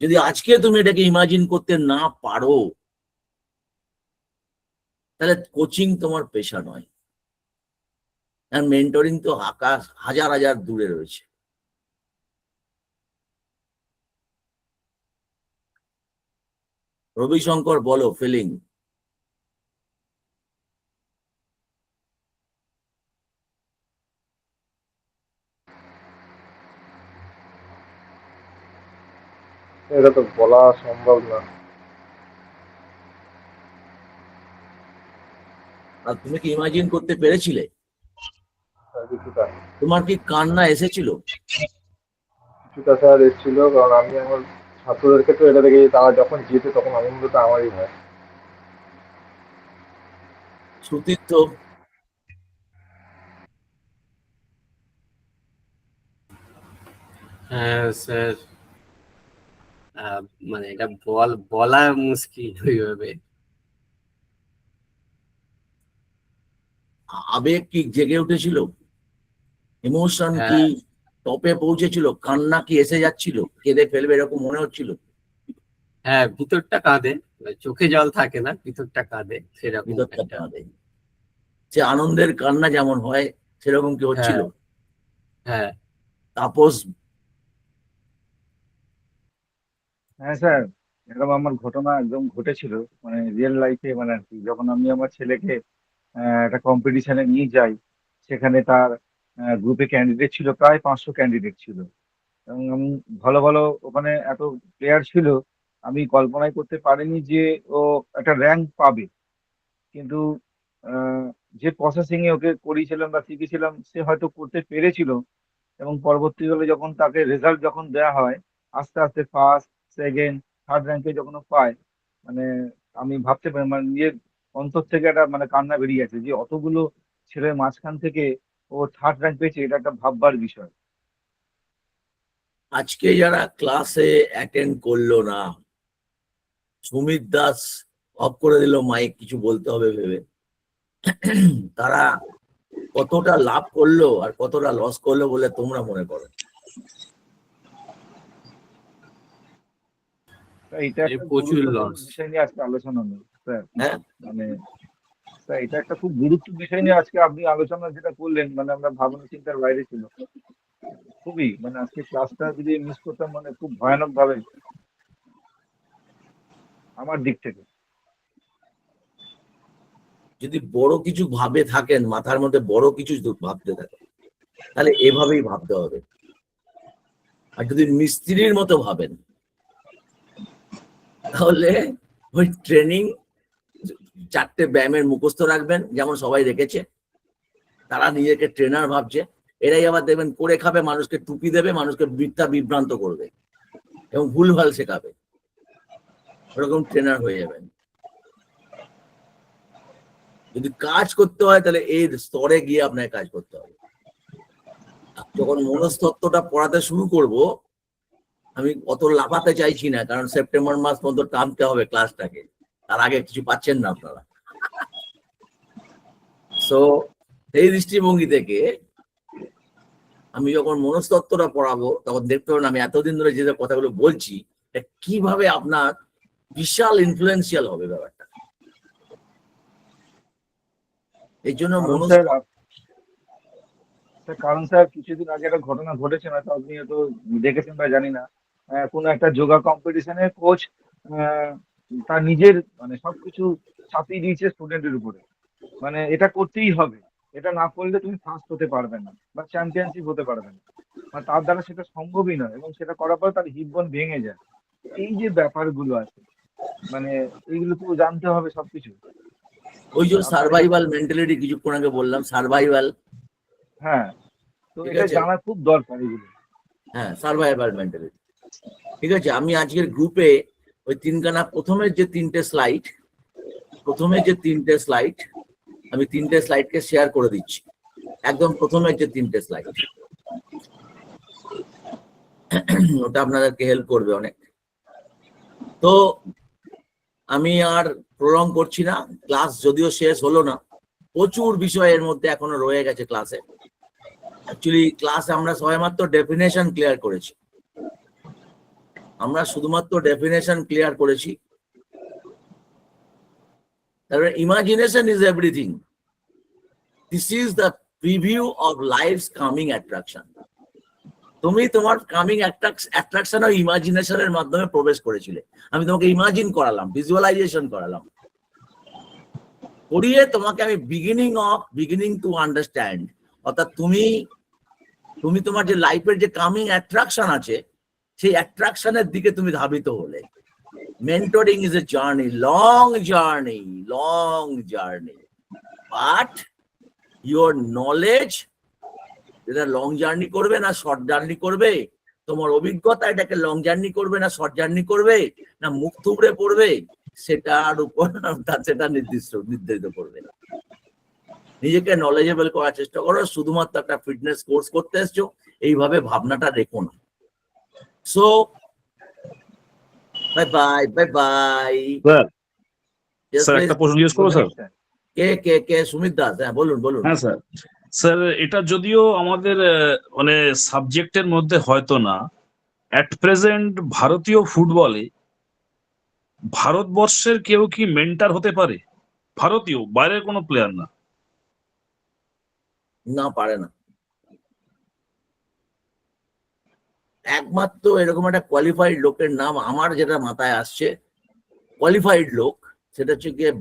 যদি আজকে তুমি এটাকে ইমাজিন করতে না পারো, তাহলে কোচিং তোমার পেশা নয়। আর মেন্টরিং তো আকাশ হাজার হাজার দূরে রয়েছে। রবিশঙ্কর, বলো ফিলিং। এটা তো বলা সম্ভব না। আর তুমি কি ইমাজিন করতে পেরেছিলে? কিছুটা তোমার কি কান্না এসেছিল? কিছুটা স্যার এসেছিল, কারণ আমি আমার ছাত্রদের ক্ষেত্রে এটা দেখেছি, তারা যখন জিতে তখন আনন্দটা আমারই হয়। সুতীর্থ, হ্যাঁ স্যার, মানে এটা বলা মুশকিল ওইভাবে। আবেগ কি জেগে উঠেছিল? ইমোশন কি হ্যাঁ টপে পৌঁছেছিল? কান্না কি এসে যাচ্ছিল? কেঁদে ফেলবে এরকম মনে হচ্ছিল? হ্যাঁ, ভিতরটা কাঁদে, চোখে জল থাকে না, ভিতরটা কাঁদে সেরকম ভিতরটা একটা। কাঁদে। সে আনন্দের কান্না যেমন হয় সেরকম কি হচ্ছিল? হ্যাঁ হ্যাঁ তাপস, হ্যাঁ স্যার, এরকম আমার ঘটনা একদম ঘটেছিল, মানে রিয়েল লাইফে, মানে আর কি। যখন আমি আমার ছেলেকে একটা কম্পিটিশনে নিয়ে যাই, সেখানে তার গ্রুপে ক্যান্ডিডেট ছিল, প্রায় 500 ক্যান্ডিডেট ছিল। এবং আমি ভালো ভালো, ওখানে এত প্লেয়ার ছিল, আমি কল্পনাই করতে পারিনি যে ও একটা র্যাঙ্ক পাবে। কিন্তু আহ, যে প্রসেসিং এ ওকে করিয়েছিলাম বা শিখেছিলাম, সে হয়তো করতে পেরেছিল। এবং পরবর্তীকালে যখন তাকে রেজাল্ট যখন দেওয়া হয়, আস্তে আস্তে ফার্স্ট, সেকেন্ড, থার্ড র্যাঙ্কে যখন ও পায়, মানে আমি ভাবতে পারি, মানে নিজের অন্তর থেকে একটা মানে কান্না বেরিয়ে গেছে যে অতগুলো ছেলের মাঝখান থেকে ও থার্ড র্যাঙ্ক পেয়েছে, এটা একটা ভাববার বিষয়। আজকে যারা ক্লাসে অ্যাটেন্ড করলো না, সুমিত দাস অফ করে দিল মাইক কিছু বলতে হবে ভেবে, তারা কতটা লাভ করলো আর কতটা লস করলো বলে তোমরা মনে করো? এটা একটা প্রচুর গুরুত্বপূর্ণ লস। বিষয় নিয়ে আজকে আলোচনা নেই স্যার। হ্যাঁ মানে স্যার এটা একটা খুব গুরুত্ব বিষয় নিয়ে আজকে আপনি আলোচনা যেটা করলেন, মানে আমরা ভাবনা চিন্তার বাইরে ছিল খুবই। মানে আজকে ক্লাসটা যদি মিস করতাম মানে খুব ভয়ানক ভাবে আমার দিক থেকে। যদি বড় কিছু ভাবে থাকেন, মাথার মধ্যে বড় কিছু ভাবতে থাকেন, তাহলে এভাবেই ভাবতে হবে। আর যদি মিস্ত্রির মতো ভাবেন, তাহলে ওই ট্রেনিং 4টে ব্যায়ামের মুখস্থ রাখবেন, যেমন সবাই রেখেছে। তারা নিজেকে ট্রেনার ভাবছে, এরাই আবার দেখবেন করে খাবে, মানুষকে টুপি দেবে, মানুষকে মিথ্যা বিভ্রান্ত করবে এবং ভুলভাল শেখাবে। ওরকম ট্রেনার হয়ে যাবেন। যদি কাজ করতে হয় তাহলে এই স্তরে গিয়ে আপনাকে কাজ করতে হবে। যখন মনস্তত্ত্বটা পড়াতে শুরু করব, আমি অত লাফাতে চাইছি না, কারণ সেপ্টেম্বর মাস পর্যন্ত টানতে হবে ক্লাসটাকে, তার আগে কিছু পাচ্ছেন না আপনারা। সো এই দৃষ্টিভঙ্গি থেকে আমি যখন মনস্তত্ত্বটা পড়াবো, তখন দেখতে পাবেন আমি এতদিন ধরে যে কথাগুলো বলছি কিভাবে আপনার বিশাল ইনফ্লুয়েন্সিয়াল হবে ব্যাপারটা। এই জন্য কারণ স্যার কিছুদিন আগে একটা ঘটনা ঘটেছে, না তো আপনি তো দেখেছেন বা জানি না, কোনো একটা যোগা কম্পিটিশনে কোচ তার নিজের মানে সবকিছু চাপিয়ে দিয়েছে স্টুডেন্টের উপরে। মানে এটা করতেই হবে, এটা না করলে তুমি ফার্স্ট হতে পারবে না বা চ্যাম্পিয়নশিপ হতে পারবে না। মানে তার দ্বারা সেটা সম্ভবই নয়, এবং সেটা করার পর তার হিপ বোন ভেঙে যায়। এই যে ব্যাপারগুলো আছে, মানে এইগুলো তো জানতে হবে সবকিছু। ওই যে সার্ভাইভাল মেন্টালিটি কিছুক্ষণ আগে বললাম, সার্ভাইভাল। হ্যাঁ, তো ঠিক এটা আছে। জানা খুব দরকার এগুলো। হ্যাঁ, সার্ভাইভাল মেন্টালিটি। ঠিক আছে, আমি আজকের গ্রুপে ওই তিনখানা প্রথমের যে 3টে স্লাইড, আমি 3টে স্লাইডকে শেয়ার করে দিচ্ছি। একদম প্রথমের যে 3টে স্লাইড, ওটা আপনাদেরকে হেল্প করবে অনেক। তো আমি আর প্রলং করছি না, ক্লাস যদিও শেষ হলো না, প্রচুর বিষয় এর মধ্যে এখনো রয়ে গেছে ক্লাসে। অ্যাকচুয়ালি ক্লাসে আমরা সবেমাত্র ডেফিনেশন ক্লিয়ার করেছি, তারপরে imagination is everything. This is the preview of life's coming attraction. তুমি তোমার কামিং অ্যাট্রাকশন ও ইমাজিনেশনের মাধ্যমে প্রবেশ করেছিলে। আমি তোমাকে ইমাজিন করালাম, ভিজুয়ালাইজেশন করালাম, করিয়ে তোমাকে আমি বিগিনিং টু আন্ডারস্ট্যান্ড, অর্থাৎ তুমি তোমার যে লাইফের যে কামিং অ্যাট্রাকশন আছে, সেই অ্যাট্রাকশনের দিকে তুমি ধাবিত হলে। Mentoring is a journey, long journey, but your knowledge যেটা লং জার্নি করবে না শর্ট জার্নি করবে, তোমার অভিজ্ঞতা এটাকে লং জার্নি করবে না শর্ট জার্নি করবে, না মুখ থুবড়ে পড়বে, সেটার উপর সেটা নির্ধারিত করবে। নিজেকে নলেজেবল করার চেষ্টা করো। শুধুমাত্র একটা ফিটনেস কোর্স করতে এসছো এইভাবে ভাবনাটা রেখো না। So bye bye. স্যার একটা প্রশ্ন জিজ্ঞেস করবো স্যার? কে সুমিত দাস? হ্যাঁ বলুন। হ্যাঁ স্যার। স্যার এটা যদিও আমাদের মানে সাবজেক্টের মধ্যে হয়তো না, অ্যাট প্রেজেন্ট ভারতীয় ফুটবলে ভারতবর্ষের কেউ কি মেন্টার হতে পারে? ভারতীয়, বাইরের কোনো প্লেয়ার না। না, পারে না। একমাত্র এরকম একটা কোয়ালিফাইড লোকের নাম আমার যেটা মাথায় আসছে, কোয়ালিফাইড লোক, সেটা হচ্ছে গিয়ে,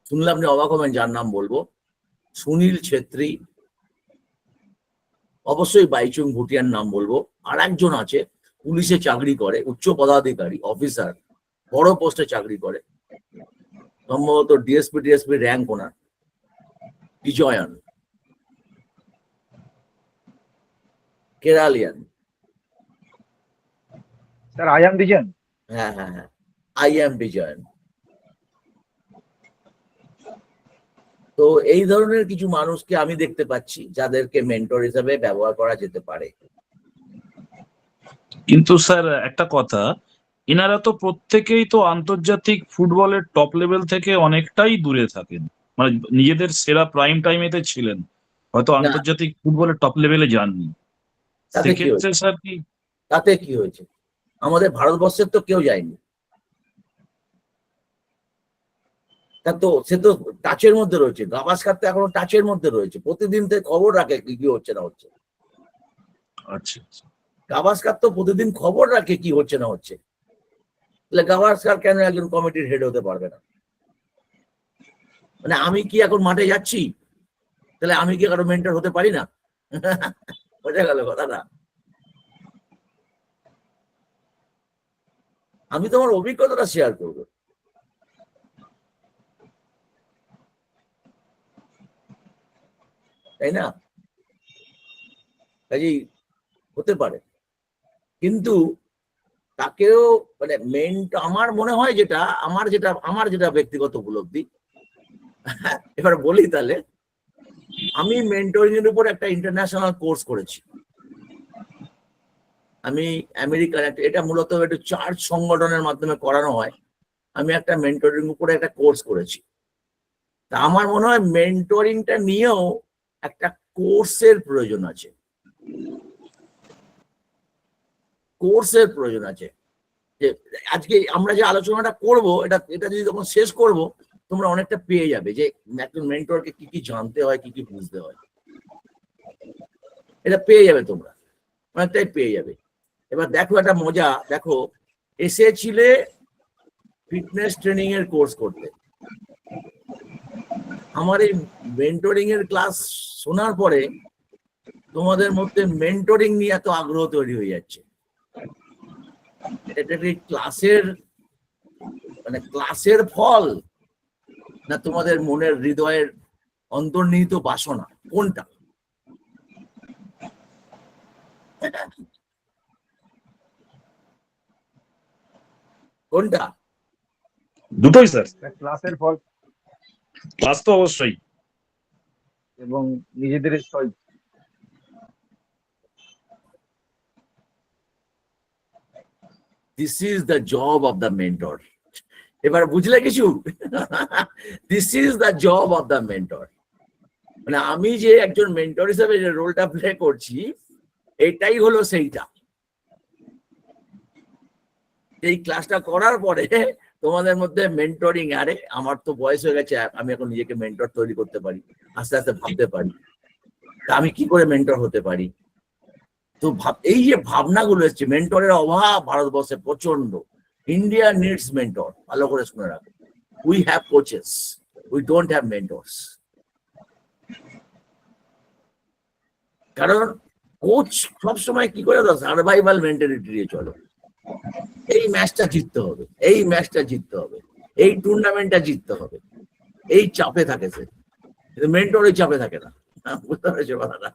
শুনলে আপনি অবাক হবেন যার নাম বলবো, সুনীল ছেত্রী, অবশ্যই বাইচুং ভুটিয়ার নাম বলবো, আর একজন আছে পুলিশে চাকরি করে, উচ্চ পদাধিকারী অফিসার, বড় পোস্টে চাকরি করে, সম্ভবত DSP rank owner, Vijayan, Keralian. Sir I am Vijayan. হ্যাঁ, আই এম বিজয়ন। তো এই ধরনের কিছু মানুষকে আমি দেখতে পাচ্ছি যাদেরকে মেন্টর হিসেবে ব্যবহার করা যেতে পারে। কিন্তু স্যার একটা কথা, ইনারা তো প্রত্যেকেই তো আন্তর্জাতিক ফুটবলের টপ লেভেল থেকে অনেকটাই দূরে থাকেন, মানে নিজেদের সেরা প্রাইম টাইমেতে ছিলেন, হয়তো আন্তর্জাতিক ফুটবলের টপ লেভেলে যাননি। সেক্ষেত্রে স্যার কি? তাতে কি হয়েছে? আমাদের ভারতবর্ষের তো কেউ যায়নি। তা তো সে তো টাচের মধ্যে রয়েছে, গাভাস্কার তো এখনো টাচের মধ্যে রয়েছে, প্রতিদিন তো খবর রাখে কি কি হচ্ছে না হচ্ছে। আচ্ছা গাভাস্কার তো প্রতিদিন খবর রাখে কি হচ্ছে না হচ্ছে, তাহলে গাভাস্কার কেন একজন কমিটির হেড হতে পারবে না? মানে আমি কি এখন মাঠে যাচ্ছি, তাহলে আমি কি কারো মেন্টর হতে পারি না? বোঝা গেল কথাটা? আমি তোমার অভিজ্ঞতাটা শেয়ার করবো, তাই না? কাজেই হতে পারে, কিন্তু তাকেও মানে আমার মনে হয় আমার যেটা ব্যক্তিগত উপলব্ধি, এবার বলি তাহলে, আমি মেন্টরিং এর উপর একটা ইন্টারন্যাশনাল কোর্স করেছি। আমি আমেরিকার এটা মূলত একটু চার্চ সংগঠনের মাধ্যমে করানো হয়। আমি একটা মেন্টরিং উপরে একটা কোর্স করেছি। তা আমার মনে হয় মেন্টরিংটা নিয়েও একটা কোর্সের প্রয়োজন আছে, কোর্সের প্রয়োজন আছে। যে আজকে আমরা যে আলোচনাটা করব, এটা যদি তখন শেষ করব, তোমরা অনেকটা পেয়ে যাবে যে একজন মেন্টরকে কি কি জানতে হয়, কি কি বুঝতে হয়, এটা পেয়ে যাবে তোমরা, অনেকটাই পেয়ে যাবে। এবার দেখো একটা মজা, দেখো এসেছিলে ফিটনেস ট্রেনিং এর কোর্স করতে, আমার এই মেন্টরিং এর ক্লাস শোনার পরে তোমাদের মধ্যে মেন্টরিং নিয়ে এত আগ্রহ তৈরি হয়ে যাচ্ছে। এটা কি ক্লাসের ফল, না তোমাদের মনের হৃদয়ের অন্তর্নিহিত বাসনা, কোনটা? কোনটা? দুটোই স্যার, ক্লাসের ফল ক্লাস তো অবশ্যই। এবং নিজেদের choice. This is the job of the mentor. এবার বুঝলে কিছু? This is the job of the mentor. মানে আমি যে একজন মেন্টর হিসেবে যে রোলটা প্লে করছি, এটাই হলো সেইটা। এই ক্লাসটা করার পরে তোমাদের মধ্যে মেন্টরিং, আরে আমার তো বয়স হয়ে গেছে, আমি এখন নিজেকে মেন্টর তৈরি করতে পারি, আস্তে আস্তে ভাবতে পারি আমি কি করে মেন্টর হতে পারি। তো এই যে ভাবনাগুলো এসছে, মেন্টরের অভাব ভারতবর্ষে প্রচন্ড। ইন্ডিয়া নিডস মেন্টর, ভালো করে শুনে রাখো। We have coaches, we don't have mentors. কারণ কোচ সবসময় কি করে, সার্ভাইভাল মেন্টালিটি দিয়ে চলো। এই ম্যাচটা জিততে হবে, এই ম্যাচটা জিততে হবে, এই টুর্নামেন্টটা জিততে হবে, এই চাপে থাকে সে। মেন্টর ওই চাপে থাকে না, বুঝতে পেরেছো কথাটা?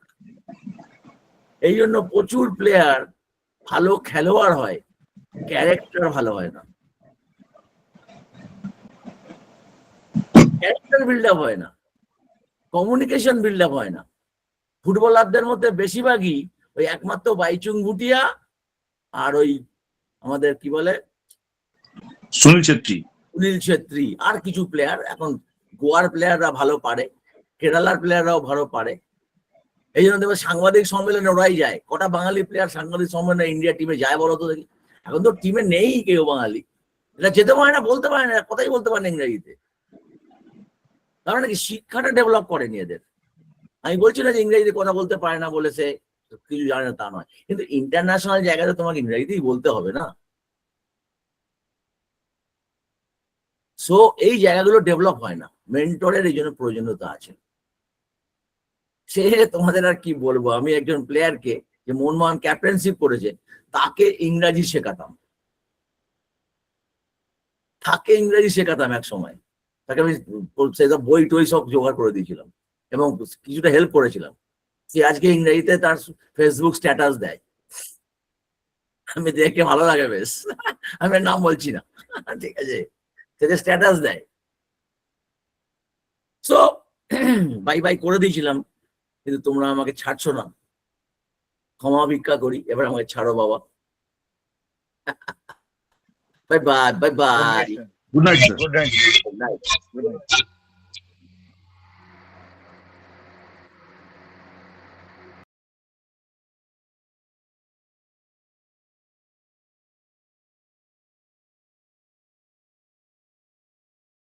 এই জন্য প্রচুর প্লেয়ার ভালো খেলোয়াড় হয়, ক্যারেক্টার ভালো হয় না, ক্যারেক্টার বিল্ড আপ হয় না, কমিউনিকেশন বিল্ড আপ হয় না। ফুটবলারদের মধ্যে বেশিরভাগই ওই একমাত্র বাইচুং ভুটিয়া আর ওই আমাদের কি বলে সুনীল ছেত্রী, আর কিছু প্লেয়ার। এখন গোয়ার প্লেয়াররা ভালো পারে, কেরালার প্লেয়াররাও ভালো পারে। এই জন্য দেখবে সাংবাদিক সম্মেলনে ওরাই যায়। কটা বাঙালি প্লেয়ার সাংবাদিক সম্মেলনে ইন্ডিয়া টিমে যায় বলো তো দেখি? এখন তো টিমে নেই কেউ বাঙালি, এটা যেতে পারে না, বলতে পারে না, কথাই বলতে পারে না ইংরেজিতে। কারণ নাকি শিক্ষাটা ডেভেলপ করেনি এদের। আমি বলছি না যে ইংরেজিতে কথা বলতে পারে না বলে সে কিছু জানে না, তা নয়, কিন্তু ইন্টারন্যাশনাল জায়গাতে তোমাকে ইংরেজিতেই বলতে হবে না। সো এই জায়গাগুলো ডেভেলপ হয় না, মেন্টরের এই জন্য প্রয়োজনীয়তা আছে। সে তোমাদের আর কি বলবো, আমি একজন প্লেয়ারকে যে মনমোহন ক্যাপ্টেনশিপ করেছে, তাকে ইংরাজি শেখাতাম, এক সময়। তাকে আমি বই টই সব জোগাড় করে দিয়েছিলাম এবং কিছুটা হেল্প করেছিলাম। সে আজকে ইংরেজিতে তার ফেসবুক স্ট্যাটাস দেয়, আমি দেখে ভালো লাগে বেশ। আমি নাম বলছি না, ঠিক আছে, সে স্ট্যাটাস দেয়। সো বাই বাই করে দিয়েছিলাম, কিন্তু তোমরা আমাকে ছাড়ছো না, ক্ষমা ভিক্ষা করি, এবার আমাকে ছাড়ো বাবা। Bye bye, bye bye, good night sir. Good night. Good night.